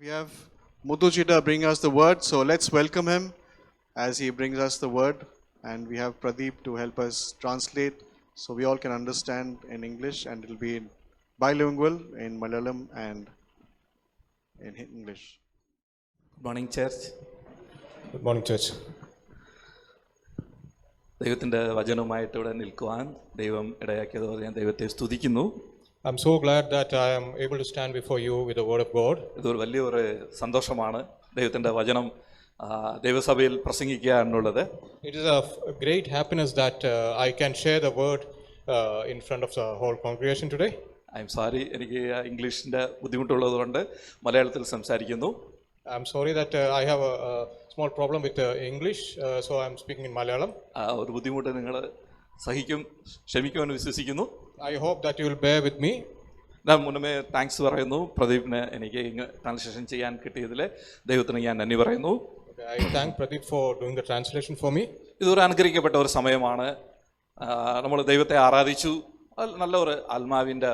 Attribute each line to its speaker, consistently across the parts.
Speaker 1: We have Muthuchida bring us the word, so let's welcome him as he brings us the word. And we have Pradeep to help us translate so we all can understand in English, and it will be bilingual in Malayalam and in English.
Speaker 2: Good morning, church.
Speaker 3: Good morning, church.
Speaker 2: ദൈവത്തിൻ്റെ വചനവുമായിട്ട് ഇവിടെ നിൽക്കുവാൻ ദൈവം ഇടയാക്കിയത് ഞാൻ ദൈവത്തെ സ്തുതിക്കുന്നു.
Speaker 3: I'm so glad that I am able to stand before you with the word of God.
Speaker 2: ഇതൊരു വലിയൊരു സന്തോഷമാണ് ദൈവത്തിൻ്റെ വചനം ദൈവസഭയിൽ പ്രസംഗിക്കുക എന്നുള്ളത്.
Speaker 3: It is a great happiness that I can share the word in front of the whole congregation today.
Speaker 2: I am sorry, എനിക്ക് ഇംഗ്ലീഷിൻ്റെ ബുദ്ധിമുട്ടുള്ളത് കൊണ്ട് മലയാളത്തിൽ സംസാരിക്കുന്നു.
Speaker 3: I'm sorry that I have a small problem with English, so I'm speaking in Malayalam.
Speaker 2: ഒരു ബുദ്ധിമുട്ട് നിങ്ങൾ ക്ഷമിക്കുമെന്ന് വിശ്വസിക്കുന്നു.
Speaker 3: I hope that you will bear with me.
Speaker 2: ഞാൻ മുന്നമേ താങ്ക്സ് പറയുന്നു പ്രദീപിന് എനിക്ക് ട്രാൻസ്ലേഷൻ ചെയ്യാൻ കിട്ടിയതിൽ ദൈവത്തിന് ഞാൻ നന്ദി പറയുന്നു.
Speaker 3: I thank Pradeep for doing the translation for me.
Speaker 2: ഇതൊരു അനുഗ്രഹിക്കപ്പെട്ട ഒരു സമയമാണ്. നമ്മൾ ദൈവത്തെ ആരാധിച്ചു. നല്ല ഒരു ആത്മാവിൻ്റെ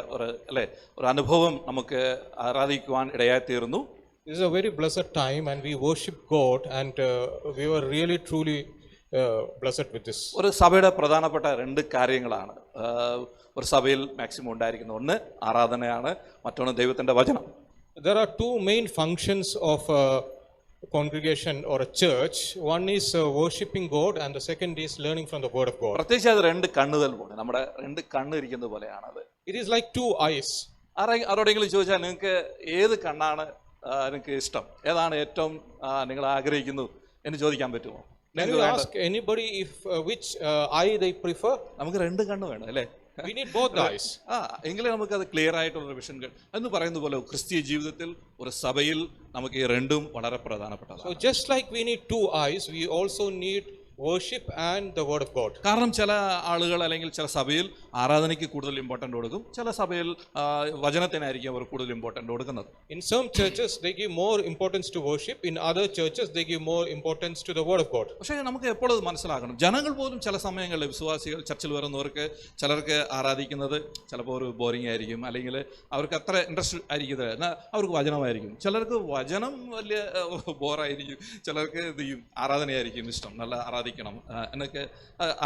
Speaker 2: ഒരു അനുഭവം നമുക്ക് ആരാധിക്കുവാൻ ഇടയായിത്തീർന്നു.
Speaker 3: This is a very blessed time and we worship God, and we were really truly blessed with this.
Speaker 2: ഒരു സഭയുടെ പ്രധാനപ്പെട്ട രണ്ട് കാര്യങ്ങളാണ് ഒരു സഭയിൽ മാക്സിമം ഉണ്ടായിരിക്കുന്ന. ഒന്ന് ആരാധനയാണ്, മറ്റൊന്ന് ദൈവത്തിൻ്റെ വചനം.
Speaker 3: There are two main functions of a congregation or a church. One is worshiping God, and the second is learning from the word of God.
Speaker 2: പ്രത്യേകിച്ച് അത് രണ്ട് കണ്ണുകൾ പോലെ, നമ്മുടെ രണ്ട് കണ്ണ് ഇരിക്കുന്നത് പോലെയാണത്.
Speaker 3: It is like two eyes.
Speaker 2: ആരോടെങ്കിലും ചോദിച്ചാൽ നിങ്ങൾക്ക് ഏത് കണ്ണാണ് നിങ്ങൾക്ക് ഇഷ്ടം, ഏതാണ് ഏറ്റവും നിങ്ങൾ ആഗ്രഹിക്കുന്നു എന്ന് ചോദിക്കാൻ പറ്റുമോ?
Speaker 3: Can you ask anybody if which eye they prefer?
Speaker 2: നമുക്ക് രണ്ട് കണ്ണ് വേണം അല്ലേ?
Speaker 3: We need both the eyes.
Speaker 2: എങ്കിലേ നമുക്കത് ക്ലിയർ ആയിട്ടുള്ള വിഷൻ എന്ന് പറയുന്നത് പോലെ ക്രിസ്തീയ ജീവിതത്തിൽ ഒരു സഭയിൽ നമുക്ക് ഈ രണ്ടും വളരെ പ്രധാനപ്പെട്ടതാണ്.
Speaker 3: So just like we need two eyes, we also need worship and the word of God.
Speaker 2: കാരണം ചില ആളുകൾ അല്ലെങ്കിൽ ചില സഭയിൽ ആരാധനയ്ക്ക് കൂടുതൽ ഇമ്പോർട്ടൻ്റ് കൊടുക്കും, ചില സഭയിൽ വചനത്തിനായിരിക്കും അവർ കൂടുതൽ ഇമ്പോർട്ടൻ്റ് കൊടുക്കുന്നത്.
Speaker 3: In some churches they give more importance to worship, in other churches they give more importance to the word of God.
Speaker 2: പക്ഷേ നമുക്ക് എപ്പോഴും മനസ്സിലാക്കണം, ജനങ്ങൾ പോലും ചില സമയങ്ങളിൽ വിശ്വാസികൾ ചർച്ചിൽ വരുന്നവർക്ക് ചിലർക്ക് ആരാധിക്കുന്നത് ചിലപ്പോൾ ഒരു ബോറിംഗ് ആയിരിക്കും, അല്ലെങ്കിൽ അവർക്ക് അത്ര ഇൻട്രസ്റ്റ് ആയിരിക്കുന്നത് എന്നാൽ അവർക്ക് വചനമായിരിക്കും. ചിലർക്ക് വചനം വലിയ ബോറായിരിക്കും, ചിലർക്ക് ഇത് ആരാധനയായിരിക്കും ഇഷ്ടം, നല്ല ആരാധിക്കണം എന്നൊക്കെ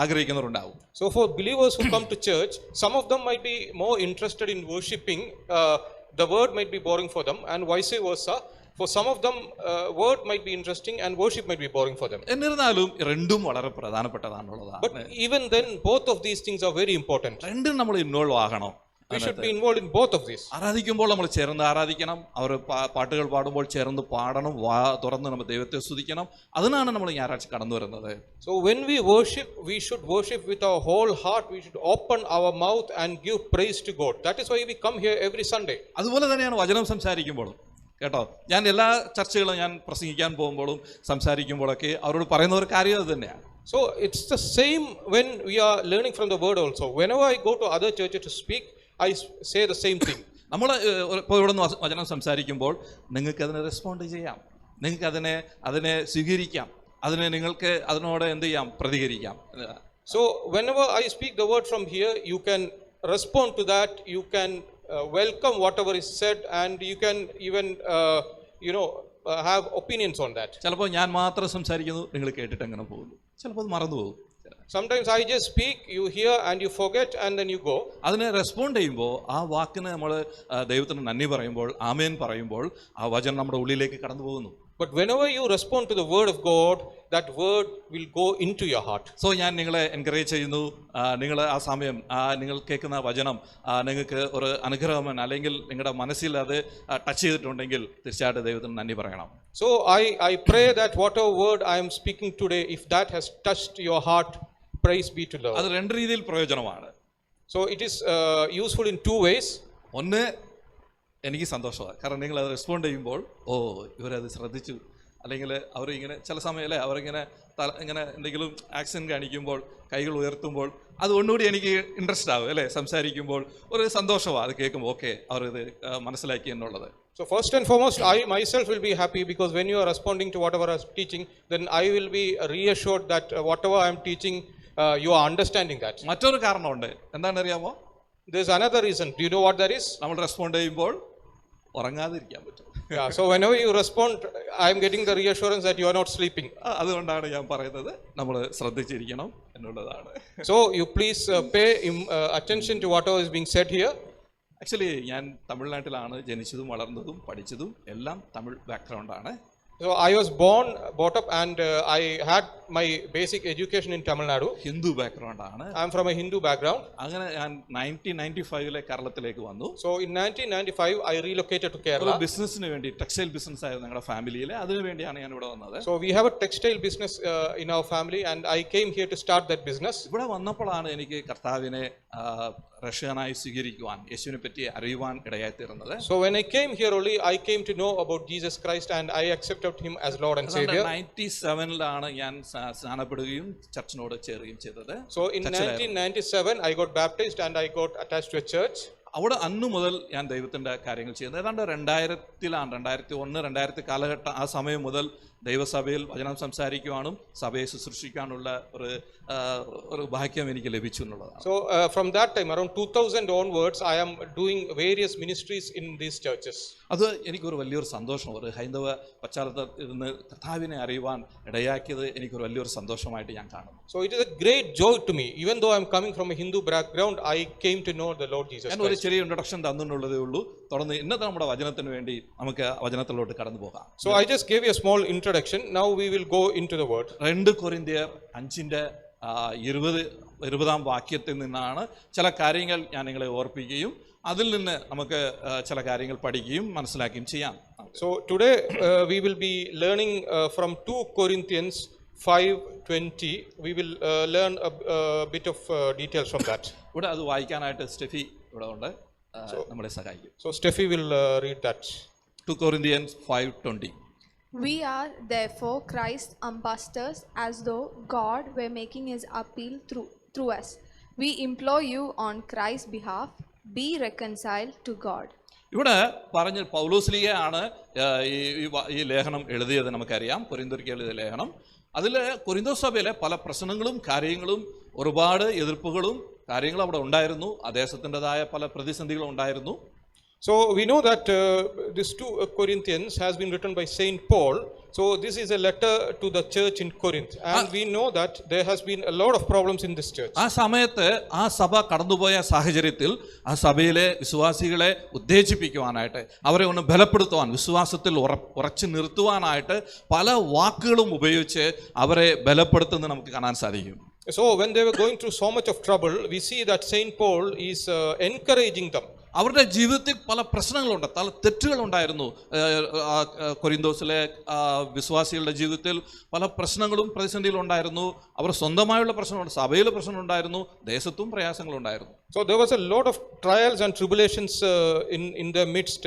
Speaker 2: ആഗ്രഹിക്കുന്നവരുണ്ടാവും.
Speaker 3: So for believers who come to church, some of them might be more interested in worshiping, the word might be boring for them, and vice versa. For some of them word might be interesting and worship might be boring for them.
Speaker 2: എന്നിരുന്നാലും രണ്ടും വളരെ പ്രധാനപ്പെട്ടതാണുള്ളതാണ്.
Speaker 3: But even then both of these things are very important.
Speaker 2: രണ്ടും നമ്മൾ involve ആകണം.
Speaker 3: We should be involved in both of these.
Speaker 2: ആരാധിക്കുമ്പോൾ നമ്മൾ ചേർന്ന് ആരാധിക്കണം, അവർ പാട്ടുകൾ പാടുമ്പോൾ ചേർന്ന് പാടണം, തുറന്ന് നമ്മൾ ദൈവത്തെ സ്തുതിക്കണം. അതിനാണ് നമ്മൾ ഞായറാഴ്ച കടന്നു വരുന്നത്.
Speaker 3: So when we worship, we should worship with our whole heart. We should open our mouth and give praise to God. That is why we come here every Sunday.
Speaker 2: അതുപോലെ തന്നെയാണ് വചനം സംസാരിക്കുമ്പോഴും കേട്ടോ. ഞാൻ എല്ലാ ചർച്ചകളും ഞാൻ പ്രസംഗിക്കാൻ പോകുമ്പോഴും സംസാരിക്കുമ്പോഴൊക്കെ അവരോട് പറയുന്ന ഒരു കാര്യം അത് തന്നെയാണ്.
Speaker 3: So it's the same when we are learning from the word also. Whenever I go to other churches to speak, I say the same thing.
Speaker 2: നമ്മൾ ഇപ്പോൾ ഇവിടെ നിന്ന് വചനം സംസാരിക്കുമ്പോൾ നിങ്ങൾക്ക് അതിനെ റെസ്പോണ്ട് ചെയ്യാം, നിങ്ങൾക്ക് അതിനെ സ്വീകരിക്കാം, നിങ്ങൾക്ക് അതിനോട് എന്ത് ചെയ്യാം, പ്രതികരിക്കാം.
Speaker 3: So whenever I speak the word from here, you can respond to that, you can welcome whatever is said, and you can even have opinions on that.
Speaker 2: ചിലപ്പോൾ ഞാൻ മാത്രം സംസാരിക്കുന്നു, നിങ്ങൾ കേട്ടിട്ട് എങ്ങനെ പോകുന്നു, ചിലപ്പോൾ അത് മറന്നു പോകും.
Speaker 3: Sometimes I just speak, you hear and you forget, and then you go.
Speaker 2: അതിനെ റെസ്പോണ്ട് ചെയ്യുമ്പോൾ ആ വാക്കിന് നമ്മൾ ദൈവത്തിന് നന്ദി പറയുമ്പോൾ, ആമേൻ പറയുമ്പോൾ ആ വചനം നമ്മുടെ ഉള്ളിലേക്ക് കടന്നു പോകുന്നു.
Speaker 3: But whenever you respond to the word of God, that word will go into your heart.
Speaker 2: So ഞാൻ നിങ്ങളെ എൻകറേജ് ചെയ്യുന്നു, നിങ്ങൾ ആ സമയം നിങ്ങൾ കേൾക്കുന്ന വചനം നിങ്ങൾക്ക് ഒരു അനുഗ്രഹം അല്ലെങ്കിൽ നിങ്ങളുടെ മനസ്സിൽ അത് ടച്ച് ചെയ്തിട്ടുണ്ടെങ്കിൽ തീർച്ചയായിട്ടും ദൈവത്തിന് നന്ദി പറയണം.
Speaker 3: So I pray that whatever word I am speaking today, if that has touched your heart, praise be to the Lord.
Speaker 2: അത് രണ്ട് രീതിയിൽ പ്രയോജനമാണ്.
Speaker 3: So it is useful in two ways.
Speaker 2: ഒന്ന്, എനിക്ക് സന്തോഷമാണ്, കാരണം നിങ്ങൾ അത് റെസ്പോണ്ട് ചെയ്യുമ്പോൾ ഇവരത് ശ്രദ്ധിച്ചു, അല്ലെങ്കിൽ അവരിങ്ങനെ ചില സമയം അവരിങ്ങനെ ഇങ്ങനെ എന്തെങ്കിലും ആക്ഷൻ കാണിക്കുമ്പോൾ, കൈകൾ ഉയർത്തുമ്പോൾ അത് ഒന്നുകൂടി എനിക്ക് ഇൻട്രസ്റ്റ് ആവും അല്ലേ, സംസാരിക്കുമ്പോൾ ഒരു സന്തോഷമാണ് അത് കേൾക്കുമ്പോൾ. ഓക്കെ, അവർ ഇത് മനസ്സിലാക്കി എന്നുള്ളത്.
Speaker 3: So first and foremost, I myself will be happy, because when you are responding to whatever I am teaching, then I will be reassured that whatever I am teaching, you are understanding that.
Speaker 2: മറ്റൊരു കാരണമുണ്ട്, എന്താണെന്ന് അറിയാമോ?
Speaker 3: There is another reason. Do you know what that is?
Speaker 2: നമ്മൾ respond ചെയ്യുമ്പോൾ ഉറങ്ങാതിരിക്കാൻ പറ്റും.
Speaker 3: Yeah, so whenever you respond, I am getting the reassurance that you are not sleeping.
Speaker 2: അതുകൊണ്ടാണ് ഞാൻ പറയുന്നത് നമ്മൾ ശ്രദ്ധിച്ചിരിക്കണം എന്നുള്ളതാണ്.
Speaker 3: So you please pay attention to whatever is being said here.
Speaker 2: Actually ഞാൻ തമിഴ്നാട്ടിലാണ് ജനിച്ചതും വളർന്നതും പഠിച്ചതും എല്ലാം Tamil ബാക്ക്ഗ്രൗണ്ടാണ്.
Speaker 3: So I was brought up and I had my basic education in Tamil Nadu.
Speaker 2: Hindu ബാക്ക്ഗ്രൗണ്ടാണ്.
Speaker 3: I am from a Hindu background.
Speaker 2: അങ്ങനെ ഞാൻ 1995 കേരളത്തിലേക്ക് വന്നു.
Speaker 3: So in 1995 I relocated to Kerala.
Speaker 2: ബിസിനസ്സിന് വേണ്ടി ടെക്സ്റ്റൈൽ ബിസിനസ് ആയിരുന്നു ഞങ്ങളുടെ ഫാമിലിയിൽ. അതിനു വേണ്ടിയാണ് ഞാൻ ഇവിടെ വന്നത്.
Speaker 3: So we have a textile business in our family and I came here to start that business.
Speaker 2: ഇവിടെ വന്നപ്പോഴാണ് എനിക്ക് കർത്താവിനെ രക്ഷകനായി സ്വീകരിക്കുവാൻ, യേശുവിനെ പറ്റി അറിയുവാൻ ഇടയായി തീർന്നത്.
Speaker 3: So when I came here only I came to know about Jesus Christ and I accepted him as Lord and Savior.
Speaker 2: 97 ഞാൻ സ്നാനപ്പെടുകയും ചർച്ചിനോട് ചേരുകയും ചെയ്തത്.
Speaker 3: So in 1997 I got baptized and I got attached to a church.
Speaker 2: അവിടെ അന്നു മുതൽ ഞാൻ ദൈവത്തിന്റെ കാര്യങ്ങൾ ചെയ്യുന്നത്. ഏതാണ്ട് 2001-2000 കാലഘട്ടം ആ സമയം മുതൽ ദൈവസഭയിൽ വചനം സംസാരിക്കുവാനും സഭയെ ശുശ്രൂഷിക്കാനുള്ള ഒരു ഭാഗ്യം എനിക്ക് ലഭിച്ചു എന്നുള്ളതാണ്.
Speaker 3: So from that time around 2000 onwards I am doing various ministries in these churches.
Speaker 2: അത് എനിക്കൊരു വലിയൊരു സന്തോഷം, ഒരു ഹൈന്ദവ പശ്ചാത്തലത്തിൽ നിന്ന് കർത്താവിനെ അറിയുവാൻ ഇടയാക്കിയത് എനിക്കൊരു വലിയൊരു സന്തോഷമായിട്ട് ഞാൻ കാണുന്നു.
Speaker 3: So it is a great joy to me, even though I am coming from a Hindu background, I came to know the Lord Jesus Christ.
Speaker 2: ഞാൻ ഒരു ചെറിയ ഇൻട്രൊഡക്ഷൻ തന്നുള്ളതേ ഉള്ളൂ. തുടർന്ന് ഇന്നത്തെ നമ്മുടെ വചനത്തിന് വേണ്ടി നമുക്ക് വചനത്തിലോട്ട് കടന്നു പോകാം.
Speaker 3: So I just gave you a small introduction. Now we will go into the word.
Speaker 2: 2 കൊരിന്ത്യർ 5:20 വാക്യത്തിൽ നിന്നാണ് ചില കാര്യങ്ങൾ ഞാൻ നിങ്ങളെ ഓർപ്പിക്കുകയും അതിൽ നിന്ന് നമുക്ക് ചില കാര്യങ്ങൾ പഠിക്കുകയും മനസ്സിലാക്കുകയും ചെയ്യാം.
Speaker 3: So today we will be learning from 2 Corinthians 5:20. We will learn a bit of details from that.
Speaker 2: ഇവിടെ അത് വായിക്കാനായിട്ട് സ്റ്റെഫി ഇവിടെ ഉണ്ട്, നമ്മളെ സഹായിക്കും.
Speaker 3: So Steffi will read that.
Speaker 2: 2 Corinthians 5:20.
Speaker 4: We are therefore Christ's ambassadors, as though God were making his appeal through us. We implore you on Christ's behalf, be reconciled to God.
Speaker 2: ഇവിടെ പറഞ്ഞ പൗലോസ്ലീഹയാണ് ഈ ലേഖനം എഴുതിയത്. നമുക്കറിയാം കൊരിന്ത്യർക്ക് എഴുതിയ ലേഖനം. അതിൽ കൊരിന്തോസ് സഭയിലെ പല പ്രശ്നങ്ങളും കാര്യങ്ങളും ഒരുപാട് എതിർപ്പുകളും കാര്യങ്ങളും അവിടെ ഉണ്ടായിരുന്നു. ദേശത്തിൻ്റെതായ പല പ്രതിസന്ധികളും ഉണ്ടായിരുന്നു.
Speaker 3: So we know that this 2 Corinthians has been written by Saint Paul. So this is a letter to the church in Corinth, and we know that there has been a lot of problems in this church.
Speaker 2: ആ സമയത്ത് ആ സഭ കടന്നുപോയ സാഹചര്യത്തിൽ ആ സഭയിലെ വിശ്വാസികളെ ഉത്തേജിപ്പിക്കുവാനായിട്ട്, അവരെ ഒന്ന് ബലപ്പെടുത്തുവാൻ, വിശ്വാസത്തിൽ ഉറച്ചു നിർത്തുവാനായിട്ട് പല വാക്കുകളും ഉപയോഗിച്ച് അവരെ ബലപ്പെടുത്തുന്നത് നമുക്ക് കാണാൻ സാധിക്കും.
Speaker 3: So when they were going through so much of trouble, we see that Saint Paul is encouraging them.
Speaker 2: അവരുടെ ജീവിതത്തിൽ പല പ്രശ്നങ്ങളുണ്ട്, പല തെറ്റുകളുണ്ടായിരുന്നു. കൊരിന്തോസിലെ വിശ്വാസികളുടെ ജീവിതത്തിൽ പല പ്രശ്നങ്ങളും പ്രതിസന്ധികളും ഉണ്ടായിരുന്നു. അവർ സ്വന്തമായുള്ള പ്രശ്നങ്ങളുണ്ട്, സഭയിലെ പ്രശ്നങ്ങളുണ്ടായിരുന്നു, ദേശത്തും പ്രയാസങ്ങളുണ്ടായിരുന്നു.
Speaker 3: So there was a lot of trials and tribulations in their midst,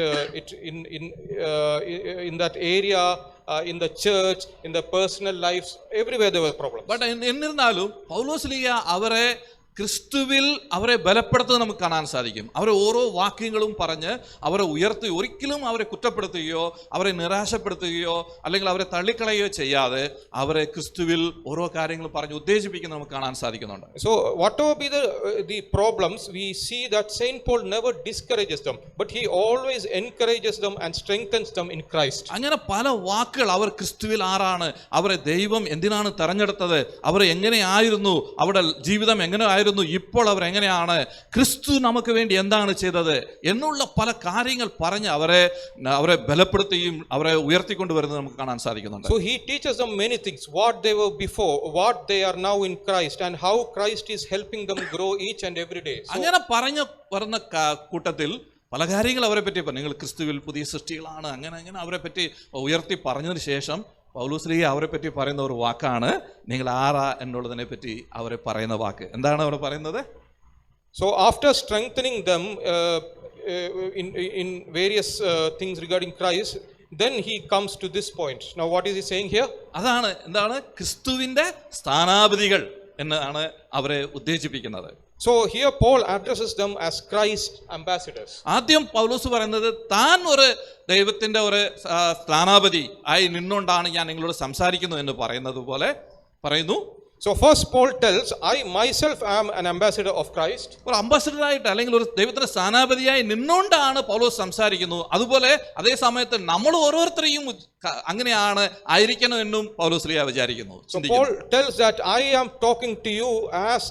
Speaker 3: in that area, in the church, in their personal lives, everywhere there were problems.
Speaker 2: But എന്നിരുന്നാലും പൗലോസ്ലീഹ അവരെ ക്രിസ്തുവിൽ അവരെ ബലപ്പെടുത്തുന്നത് നമുക്ക് കാണാൻ സാധിക്കും. അവരെ ഓരോ വാക്യങ്ങളും പറഞ്ഞ് അവരെ ഉയർത്തി, ഒരിക്കലും അവരെ കുറ്റപ്പെടുത്തുകയോ അവരെ നിരാശപ്പെടുത്തുകയോ അല്ലെങ്കിൽ അവരെ തള്ളിക്കളയുകയോ ചെയ്യാതെ അവരെ ക്രിസ്തുവിൽ ഓരോ കാര്യങ്ങളും പറഞ്ഞ് ഉത്തേജിപ്പിക്കുന്നത് നമുക്ക് കാണാൻ സാധിക്കുന്നുണ്ട്.
Speaker 3: So whatever be the problems, we see that Saint Paul never discourages them, but he always encourages them and strengthens them in Christ.
Speaker 2: അങ്ങനെ പല വാക്കുകൾ, അവർ ക്രിസ്തുവിൽ ആരാണ്, അവരെ ദൈവം എന്തിനാണ് തെരഞ്ഞെടുത്തത്, അവർ എങ്ങനെയായിരുന്നു, അവരുടെ ജീവിതം എങ്ങനെ ആയിരുന്നു, ഇപ്പോൾ അവർ എങ്ങനെയാണ്, ക്രിസ്തു നമുക്ക് വേണ്ടി എന്താണ് ചെയ്തത് എന്നുള്ള പല കാര്യങ്ങൾ പറഞ്ഞ് അവരെ ബലപ്പെടുത്തുകയും അവരെ ഉയർത്തിക്കൊണ്ടുവരുന്നത് നമുക്ക് കാണാൻ സാധിക്കുന്നുണ്ട്.
Speaker 3: So he teaches them many things, what they were before, what they are now in Christ, and how Christ is helping them grow each and every day.
Speaker 2: അങ്ങനെ പറഞ്ഞു വരുന്ന കൂട്ടത്തിൽ പല കാര്യങ്ങൾ അവരെ പറ്റി, നിങ്ങൾ ക്രിസ്തുവിൽ പുതിയ സൃഷ്ടികളാണ്, അങ്ങനെ അവരെ പറ്റി ഉയർത്തി പറഞ്ഞതിന് ശേഷം പൗലോസ്ലീഹ അവരെ പറ്റി പറയുന്ന ഒരു വാക്കാണ്, നിങ്ങൾ ആരാ എന്നുള്ളതിനെ പറ്റി അവരെ പറയുന്ന വാക്ക്. എന്താണ് അവർ പറയുന്നത്?
Speaker 3: So after strengthening them in various things regarding Christ, then he comes to this point. Now what is he saying here?
Speaker 2: എന്താണ് ക്രിസ്തുവിന്റെ സ്ഥാനാപതികൾ എന്നാണ് അവരെ ഉദ്ദേശിപ്പിക്കുന്നത്.
Speaker 3: So here Paul addresses them as Christ ambassadors.
Speaker 2: ആദ്യം പൗലോസ് പറയുന്നത് താൻ ഒരു ദൈവത്തിന്റെ ഒരു സ്ഥാനാപതി ആയി നിന്നുകൊണ്ടാണ് ഞാൻ നിങ്ങളോട് സംസാരിക്കുന്നു എന്ന് പറയുന്നത് പോലെ പറയുന്നു.
Speaker 3: So first Paul tells, I myself am an ambassador of Christ.
Speaker 2: ഒരു അംബാസിഡറായിട്ട് അല്ലെങ്കിൽ ഒരു ദൈവത്തിന്റെ സ്ഥാനാപതിയായി നിന്നുകൊണ്ടാണ് പൗലോസ് സംസാരിക്കുന്നത്. അതുപോലെ അതേ സമയത്ത് നമ്മൾ ഓരോരുത്തരെയും അങ്ങനെയാണ് ആയിരിക്കണം എന്നും പൗലോസ് ശ്ലീഹ വിചാരിക്കുന്നു.
Speaker 3: So Paul tells that I am talking to you as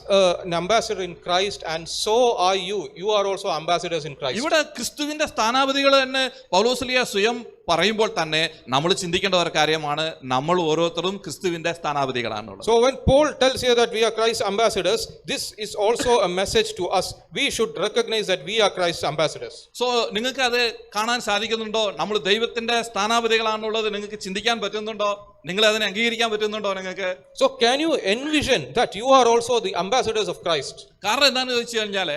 Speaker 3: an ambassador in Christ, and so are you. You are also ambassadors in Christ.
Speaker 2: ഇവിടെ ക്രിസ്തുവിന്റെ സ്ഥാനാപതികൾ തന്നെ പൗലോസ് ശ്ലീഹ സ്വയം പറയുമ്പോൾ തന്നെ നമ്മൾ ചിന്തിക്കേണ്ട ഒരു കാര്യമാണ്, നമ്മൾ ഓരോരുത്തരും ക്രിസ്തുവിന്റെ സ്ഥാനാപതികളാണുള്ളത്.
Speaker 3: So when Paul tells here that we are Christ's ambassadors, this is also a message to us. We should recognize that we are Christ's ambassadors.
Speaker 2: So നിങ്ങൾക്ക് അത് കാണാൻ സാധിക്കുന്നുണ്ടോ? നമ്മൾ ദൈവത്തിന്റെ സ്ഥാനാപതികളാണുള്ളത് നിങ്ങൾക്ക് ചിന്തിക്കാൻ പറ്റുന്നുണ്ടോ? നിങ്ങൾ അതിനെ അംഗീകരിക്കാൻ പറ്റുന്നുണ്ടോ നിങ്ങൾക്ക്?
Speaker 3: So can you envision that you are also the ambassadors of Christ?
Speaker 2: കാരണം എന്താണെന്ന് ചോദിച്ചു കഴിഞ്ഞാൽ,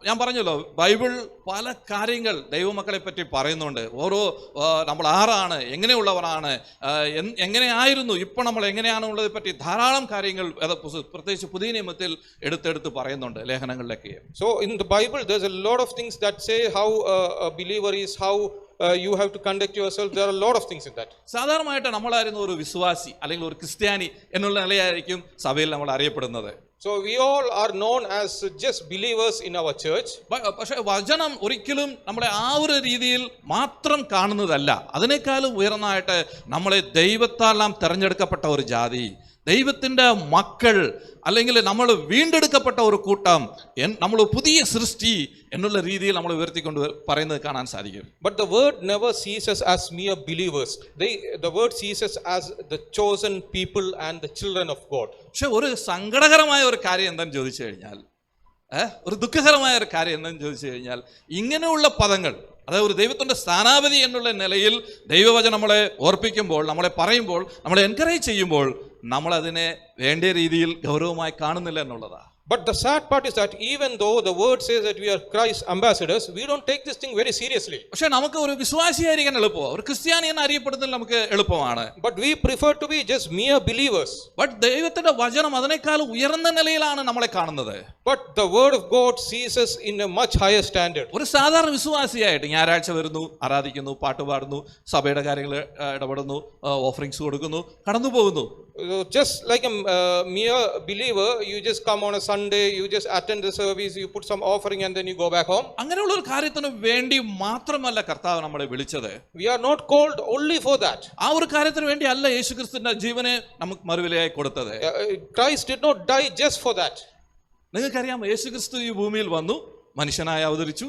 Speaker 2: ഞാൻ പറഞ്ഞല്ലോ, ബൈബിൾ പല കാര്യങ്ങൾ ദൈവമക്കളെ പറ്റി പറയുന്നുണ്ട്. ഓരോ നമ്മൾ ആരാണ്, എങ്ങനെയുള്ളവരാണ്, എങ്ങനെയായിരുന്നു, ഇപ്പോൾ നമ്മൾ എങ്ങനെയാണുള്ളതിനെ പറ്റി ധാരാളം കാര്യങ്ങൾ പ്രത്യേകിച്ച് പുതിയ നിയമത്തിൽ എടുത്തെടുത്ത് പറയുന്നുണ്ട് ലേഖനങ്ങളിലൊക്കെ.
Speaker 3: So in the Bible there's a lot of things that say how a believer is, how you have to conduct yourself. There are a lot of things in that.
Speaker 2: സാധാരണമായിട്ട് നമ്മളായിരുന്നു ഒരു വിശ്വാസി അല്ലെങ്കിൽ ഒരു ക്രിസ്ത്യാനി എന്നുള്ള നിലയായിരിക്കും സഭയിൽ നമ്മൾ അറിയപ്പെടുന്നത്.
Speaker 3: So we all are known as just believers in our church.
Speaker 2: പക്ഷെ വചനം ഒരിക്കലും നമ്മളെ ആ ഒരു രീതിയിൽ മാത്രം കാണുന്നതല്ല. അതിനേക്കാളും ഉയർന്നതായിട്ട് നമ്മളെ ദൈവത്താൽ നാം തെരഞ്ഞെടുക്കപ്പെട്ട ഒരു ജാതി, ദൈവത്തിന്റെ മക്കൾ, അല്ലെങ്കിൽ നമ്മൾ വീണ്ടെടുക്കപ്പെട്ട ഒരു കൂട്ടം, നമ്മൾ പുതിയ സൃഷ്ടി എന്നുള്ള രീതിയിൽ നമ്മൾ ഉയർത്തിക്കൊണ്ട് പറയുന്നത് കാണാൻ സാധിക്കും.
Speaker 3: But the word never sees us as mere believers. The word sees us as the chosen people and the children of God.
Speaker 2: പക്ഷെ ഒരു സങ്കടകരമായ ഒരു കാര്യം എന്താണെന്ന് ചോദിച്ചു കഴിഞ്ഞാൽ, ഒരു ദുഃഖകരമായ ഒരു കാര്യം എന്താണെന്ന് ചോദിച്ചു കഴിഞ്ഞാൽ, ഇങ്ങനെയുള്ള പദങ്ങൾ, അതായത് ഒരു ദൈവത്തിന്റെ സ്ഥാനാപതി എന്നുള്ള നിലയിൽ ദൈവവചനം നമ്മളെ ഓർപ്പിക്കുമ്പോൾ, നമ്മളെ പറയുമ്പോൾ, നമ്മളെ എൻകറേജ് ചെയ്യുമ്പോൾ നമ്മൾ അതിനെ വേണ്ട രീതിയിൽ ഗൗരവമായി കാണുന്നില്ല എന്നുള്ളതാണ്.
Speaker 3: But the sad part is that even though the word says that we are Christ's ambassadors, we don't take this thing very seriously.
Speaker 2: പക്ഷെ നമുക്ക് ഒരു വിശ്വാസിയായിരിക്കാൻ എളുപ്പമാണ്, ഒരു ക്രിസ്ത്യാനി എന്ന് അറിയപ്പെടുന്നതിൽ നമുക്ക് എളുപ്പമാണ്.
Speaker 3: But we prefer to be just mere believers.
Speaker 2: But ദൈവത്തിന്റെ വചനം അതിനേക്കാൾ ഉയർന്ന നിലയിലാണ് നമ്മളെ കാണുന്നത്.
Speaker 3: But the word of God sees us in a much higher standard.
Speaker 2: ഒരു സാധാരണ വിശ്വാസിയായിട്ട് ഞായറാഴ്ച വരുന്നു, ആരാധിക്കുന്നു, പാട്ട് പാടുന്നു, സഭയുടെ കാര്യങ്ങൾ ഇടപെടുന്നു, ഓഫറിങ്സ് കൊടുക്കുന്നു, കടന്നു പോകുന്നു.
Speaker 3: Just like a mere believer, you just come on a Sunday, you just attend the service, you put some offering and then you go back home.
Speaker 2: അങ്ങനെയുള്ള ഒരു കാര്യത്തിന് വേണ്ടി മാത്രമല്ല കർത്താവ് നമ്മളെ വിളിച്ചത്.
Speaker 3: We are not called only for that.
Speaker 2: ആ ഒരു കാര്യത്തിന് വേണ്ടി അല്ല യേശുക്രിസ്തുവിന്റെ ജീവനെ നമുക്ക് മറുവിലയായി കൊടുത്തത്.
Speaker 3: Christ did not die just for that.
Speaker 2: നിങ്ങൾക്കറിയാം, യേശുക്രിസ്തു ഈ ഭൂമിയിൽ വന്നു, മനുഷ്യനായി അവതരിച്ചു,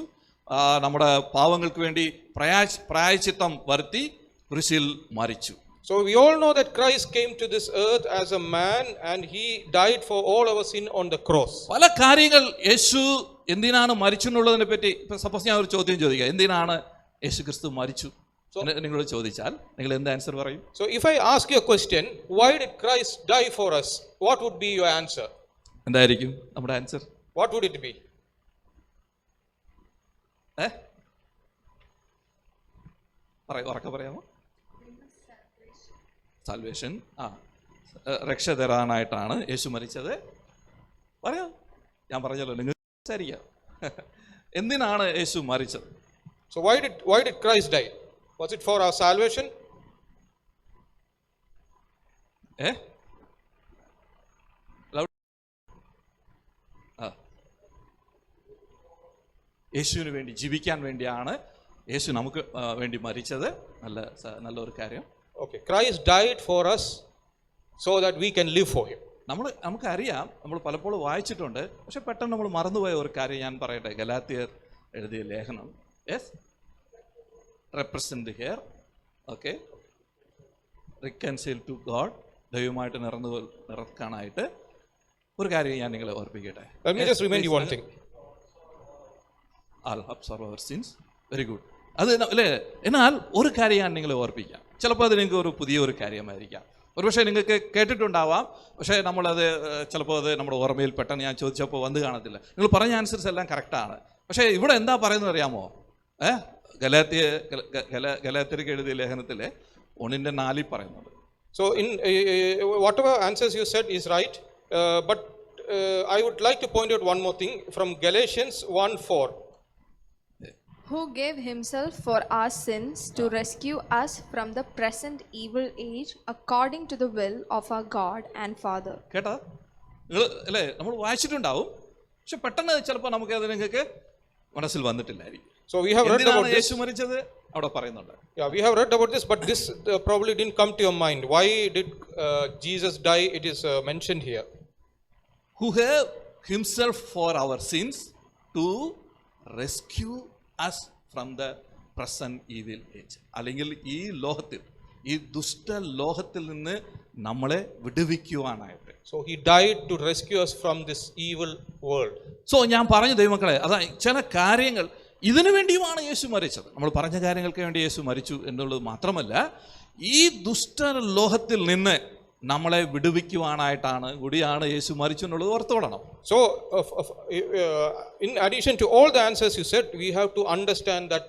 Speaker 2: നമ്മുടെ പാവങ്ങൾക്ക് വേണ്ടി പ്രായശ്ചിത്തം വരുത്തി കുരിശിൽ മരിച്ചു.
Speaker 3: So we all know that Christ came to this earth as a man and he died for all our sin on the cross.
Speaker 2: പല കാര്യങ്ങൾ യേശു എന്തിനാണ് മരിച്ചു എന്നുള്ളതിനെ പറ്റി, സപ്പോസ് ഞാൻ ഒരു ചോദ്യം ചോദിക്കാം, എന്തിനാണ് യേശു ക്രിസ്തു മരിച്ചു നിങ്ങളോട് ചോദിച്ചാൽ നിങ്ങൾ എന്ത് ആൻസർ പറയും?
Speaker 3: So if I ask you a question, why did Christ die for us? What would be your answer?
Speaker 2: എന്തായിരിക്കും നമ്മുടെ answer?
Speaker 3: What would it be?
Speaker 2: ഉറക്കെ പറയാമോ? സാൽവേഷൻ, രക്ഷ തരാനായിട്ടാണ് യേശു മരിച്ചത്. പറയാം, ഞാൻ പറഞ്ഞല്ലോ, നിങ്ങൾ വിചാരിക്കാം എന്തിനാണ് യേശു മരിച്ചത്?
Speaker 3: So why did Christ die? Was it for our salvation?
Speaker 2: യേശുവിന് വേണ്ടി ജീവിക്കാൻ വേണ്ടിയാണ് യേശു നമുക്ക് വേണ്ടി മരിച്ചത്. നല്ലൊരു കാര്യം.
Speaker 3: Okay, Christ died for us so that we can live for him.
Speaker 2: നമുക്കറിയാം, നമ്മൾ പലപ്പോഴും വായിച്ചിട്ടുണ്ട്, പക്ഷെ പെട്ടെന്ന് നമ്മൾ മറന്നുപോയ ഒരു കാര്യം ഞാൻ പറയട്ടെ. ഗലാത്യർ എഴുതിയ ലേഖനം, represent here, okay, reconcile to God, ദൈവമായിട്ട് നിറക്കാനായിട്ട് ഒരു കാര്യം ഞാൻ നിങ്ങളെ ഓർപ്പിക്കട്ടെ.
Speaker 3: Let me just remind you one thing.
Speaker 2: All absorb our sins. Very good. അത് അല്ലേ? എന്നാൽ ഒരു കാര്യം ഞാൻ നിങ്ങളെ ഓർപ്പിക്കാം. ചിലപ്പോൾ അത് നിങ്ങൾക്ക് ഒരു പുതിയൊരു കാര്യമായിരിക്കാം, ഒരുപക്ഷെ നിങ്ങൾക്ക് കേട്ടിട്ടുണ്ടാവാം, പക്ഷേ നമ്മളത് ചിലപ്പോൾ അത് നമ്മുടെ ഓർമ്മയിൽ പെട്ടെന്ന് ഞാൻ ചോദിച്ചപ്പോൾ വന്ന് കാണത്തില്ല. നിങ്ങൾ പറഞ്ഞ ആൻസേഴ്സ് എല്ലാം കറക്റ്റാണ്, പക്ഷേ ഇവിടെ എന്താ പറയുന്നത് അറിയാമോ? ഗലാത്യർക്ക് എഴുതിയ ലേഖനത്തിലെ 1:4 പറയുന്നത്.
Speaker 3: So in whatever answers you said is right, but I would like to point out one more thing from Galatians 1:4.
Speaker 4: who gave himself for our sins to rescue us from the present evil age according to the will of our God and Father.
Speaker 2: കേട്ടോ നിങ്ങൾ അല്ലേ, നമ്മൾ വായിച്ചിട്ടുണ്ടാവും, പക്ഷെ പെട്ടെന്ന് ചിലപ്പോൾ നമുക്ക് അത് നിങ്ങൾക്ക് മനസ്സിൽ വന്നിട്ടില്ലായിരിക്കും.
Speaker 3: So we have read about this.
Speaker 2: യേശു മരിച്ചത് അവിടെ പറയുന്നുണ്ട്.
Speaker 3: Yeah, we have read about this, but this probably didn't come to your mind. Why did Jesus die? It is mentioned here.
Speaker 2: Who gave himself for our sins to rescue us from the present evil age. അല്ലെങ്കിൽ ഈ ലോകത്തിൽ, ഈ ദുഷ്ട ലോകത്തിൽ നിന്ന് നമ്മളെ വിടുവിക്കുവാനായിട്ട്.
Speaker 3: So he died to rescue us from this evil world.
Speaker 2: So ഞാൻ പറഞ്ഞു ദൈവമക്കളെ, അതായത് ചില കാര്യങ്ങൾ ഇതിനു വേണ്ടിയുമാണ് യേശു മരിച്ചത്. നമ്മൾ പറഞ്ഞ കാര്യങ്ങൾക്ക് വേണ്ടി യേശു മരിച്ചു എന്നുള്ളത് മാത്രമല്ല, ഈ ദുഷ്ട ലോകത്തിൽ നിന്ന് നമ്മളെ വിടുവിക്കുവാനായിട്ടാണ് കൂടിയാണ് യേശു മരിച്ചു എന്നുള്ളത് ഓർത്തോളണം.
Speaker 3: So in addition to all the answers you said, we have to understand that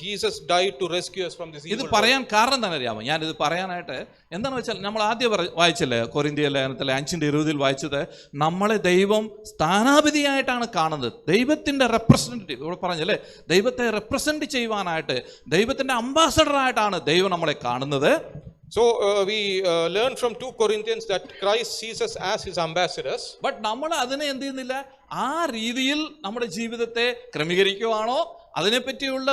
Speaker 3: Jesus died to rescue us from this evil
Speaker 2: ഇത്
Speaker 3: world.
Speaker 2: പറയാൻ കാരണം തന്നെ അറിയാമോ? ഞാനിത് പറയാനായിട്ട് എന്താണെന്ന് വെച്ചാൽ, നമ്മൾ ആദ്യം വായിച്ചല്ലേ കൊരിന്ത്യ ലേഖനത്തിലെ 5:20 വായിച്ചത്, നമ്മളെ ദൈവം സ്ഥാനാപതിയായിട്ടാണ് കാണുന്നത്. ദൈവത്തിൻ്റെ റെപ്രസെൻറ്റേറ്റീവ്, ഇവിടെ പറഞ്ഞല്ലേ, ദൈവത്തെ റെപ്രസെൻറ്റ് ചെയ്യുവാനായിട്ട്, ദൈവത്തിൻ്റെ അംബാസഡറായിട്ടാണ് ദൈവം നമ്മളെ കാണുന്നത്.
Speaker 3: So we learn from 2 Corinthians that Christ sees us as his ambassadors.
Speaker 2: But നമ്മൾ അതിനെ എന്ത് ചെയ്യുന്നില്ല, ആ രീതിയിൽ നമ്മുടെ ജീവിതത്തെ ക്രമീകരിക്കുവാണോ, അതിനെപ്പറ്റിയുള്ള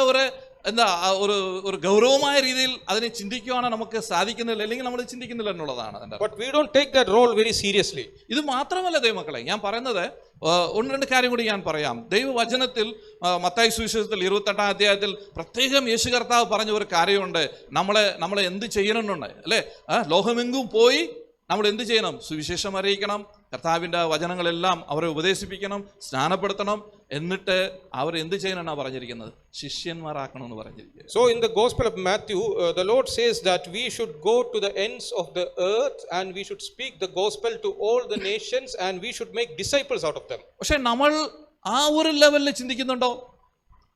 Speaker 2: ഒരു ഗൗരവമായ രീതിയിൽ അതിനെ ചിന്തിക്കുവാനോ നമുക്ക് സാധിക്കുന്നില്ല, അല്ലെങ്കിൽ നമ്മൾ ചിന്തിക്കുന്നില്ല എന്നുള്ളതാണ്.
Speaker 3: But we don't take that role very seriously.
Speaker 2: ഇത് മാത്രമല്ല ദൈവമക്കളെ, ഞാൻ പറയുന്നത് ഒന്ന് രണ്ട് കാര്യം കൂടി ഞാൻ പറയാം. ദൈവവചനത്തിൽ മത്തായി സുവിശേഷത്തിൽ 28-ാം അധ്യായത്തിൽ പ്രത്യേകം യേശു കർത്താവ് പറഞ്ഞ ഒരു കാര്യമുണ്ട്. നമ്മളെ എന്ത് ചെയ്യണമെന്നുണ്ട് അല്ലേ? ലോകമെങ്കും പോയി നമ്മൾ എന്ത് ചെയ്യണം? സുവിശേഷം അറിയിക്കണം, കർത്താവിൻ്റെ വചനങ്ങളെല്ലാം അവരെ ഉപദേശിപ്പിക്കണം, സ്നാനപ്പെടുത്തണം, എന്നിട്ട് അവർ എന്ത് ചെയ്യണമെന്നാണ് പറഞ്ഞിരിക്കുന്നത്? ശിഷ്യന്മാരാക്കണമെന്ന് പറഞ്ഞിരിക്കുന്നത്.
Speaker 3: So in the Gospel of Matthew, the Lord says that we should go to the ends of the earth and we should speak the gospel to all the nations and we should make disciples out of them.
Speaker 2: പക്ഷെ നമ്മൾ ആ ഒരു ലെവലിൽ ചിന്തിക്കുന്നുണ്ടോ?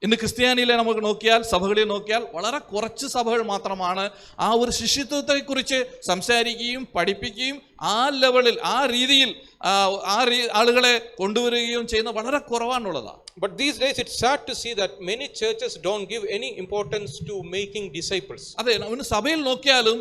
Speaker 2: ഇന്ന് ക്രിസ്ത്യാനിയിലെ നമുക്ക് നോക്കിയാൽ, സഭകളിൽ നോക്കിയാൽ, വളരെ കുറച്ച് സഭകൾ മാത്രമാണ് ആ ഒരു ശിഷ്യത്വത്തെക്കുറിച്ച് സംസാരിക്കുകയും പഠിപ്പിക്കുകയും ആ ലെവലിൽ, ആ രീതിയിൽ ആളുകളെ കൊണ്ടുവരികയും ചെയ്യുന്ന വളരെ കുറവാണുള്ളതാണ്.
Speaker 3: But these days it's sad to see that many churches don't give any importance to making disciples.
Speaker 2: അതെ, ഇന്ന് സഭയിൽ നോക്കിയാലും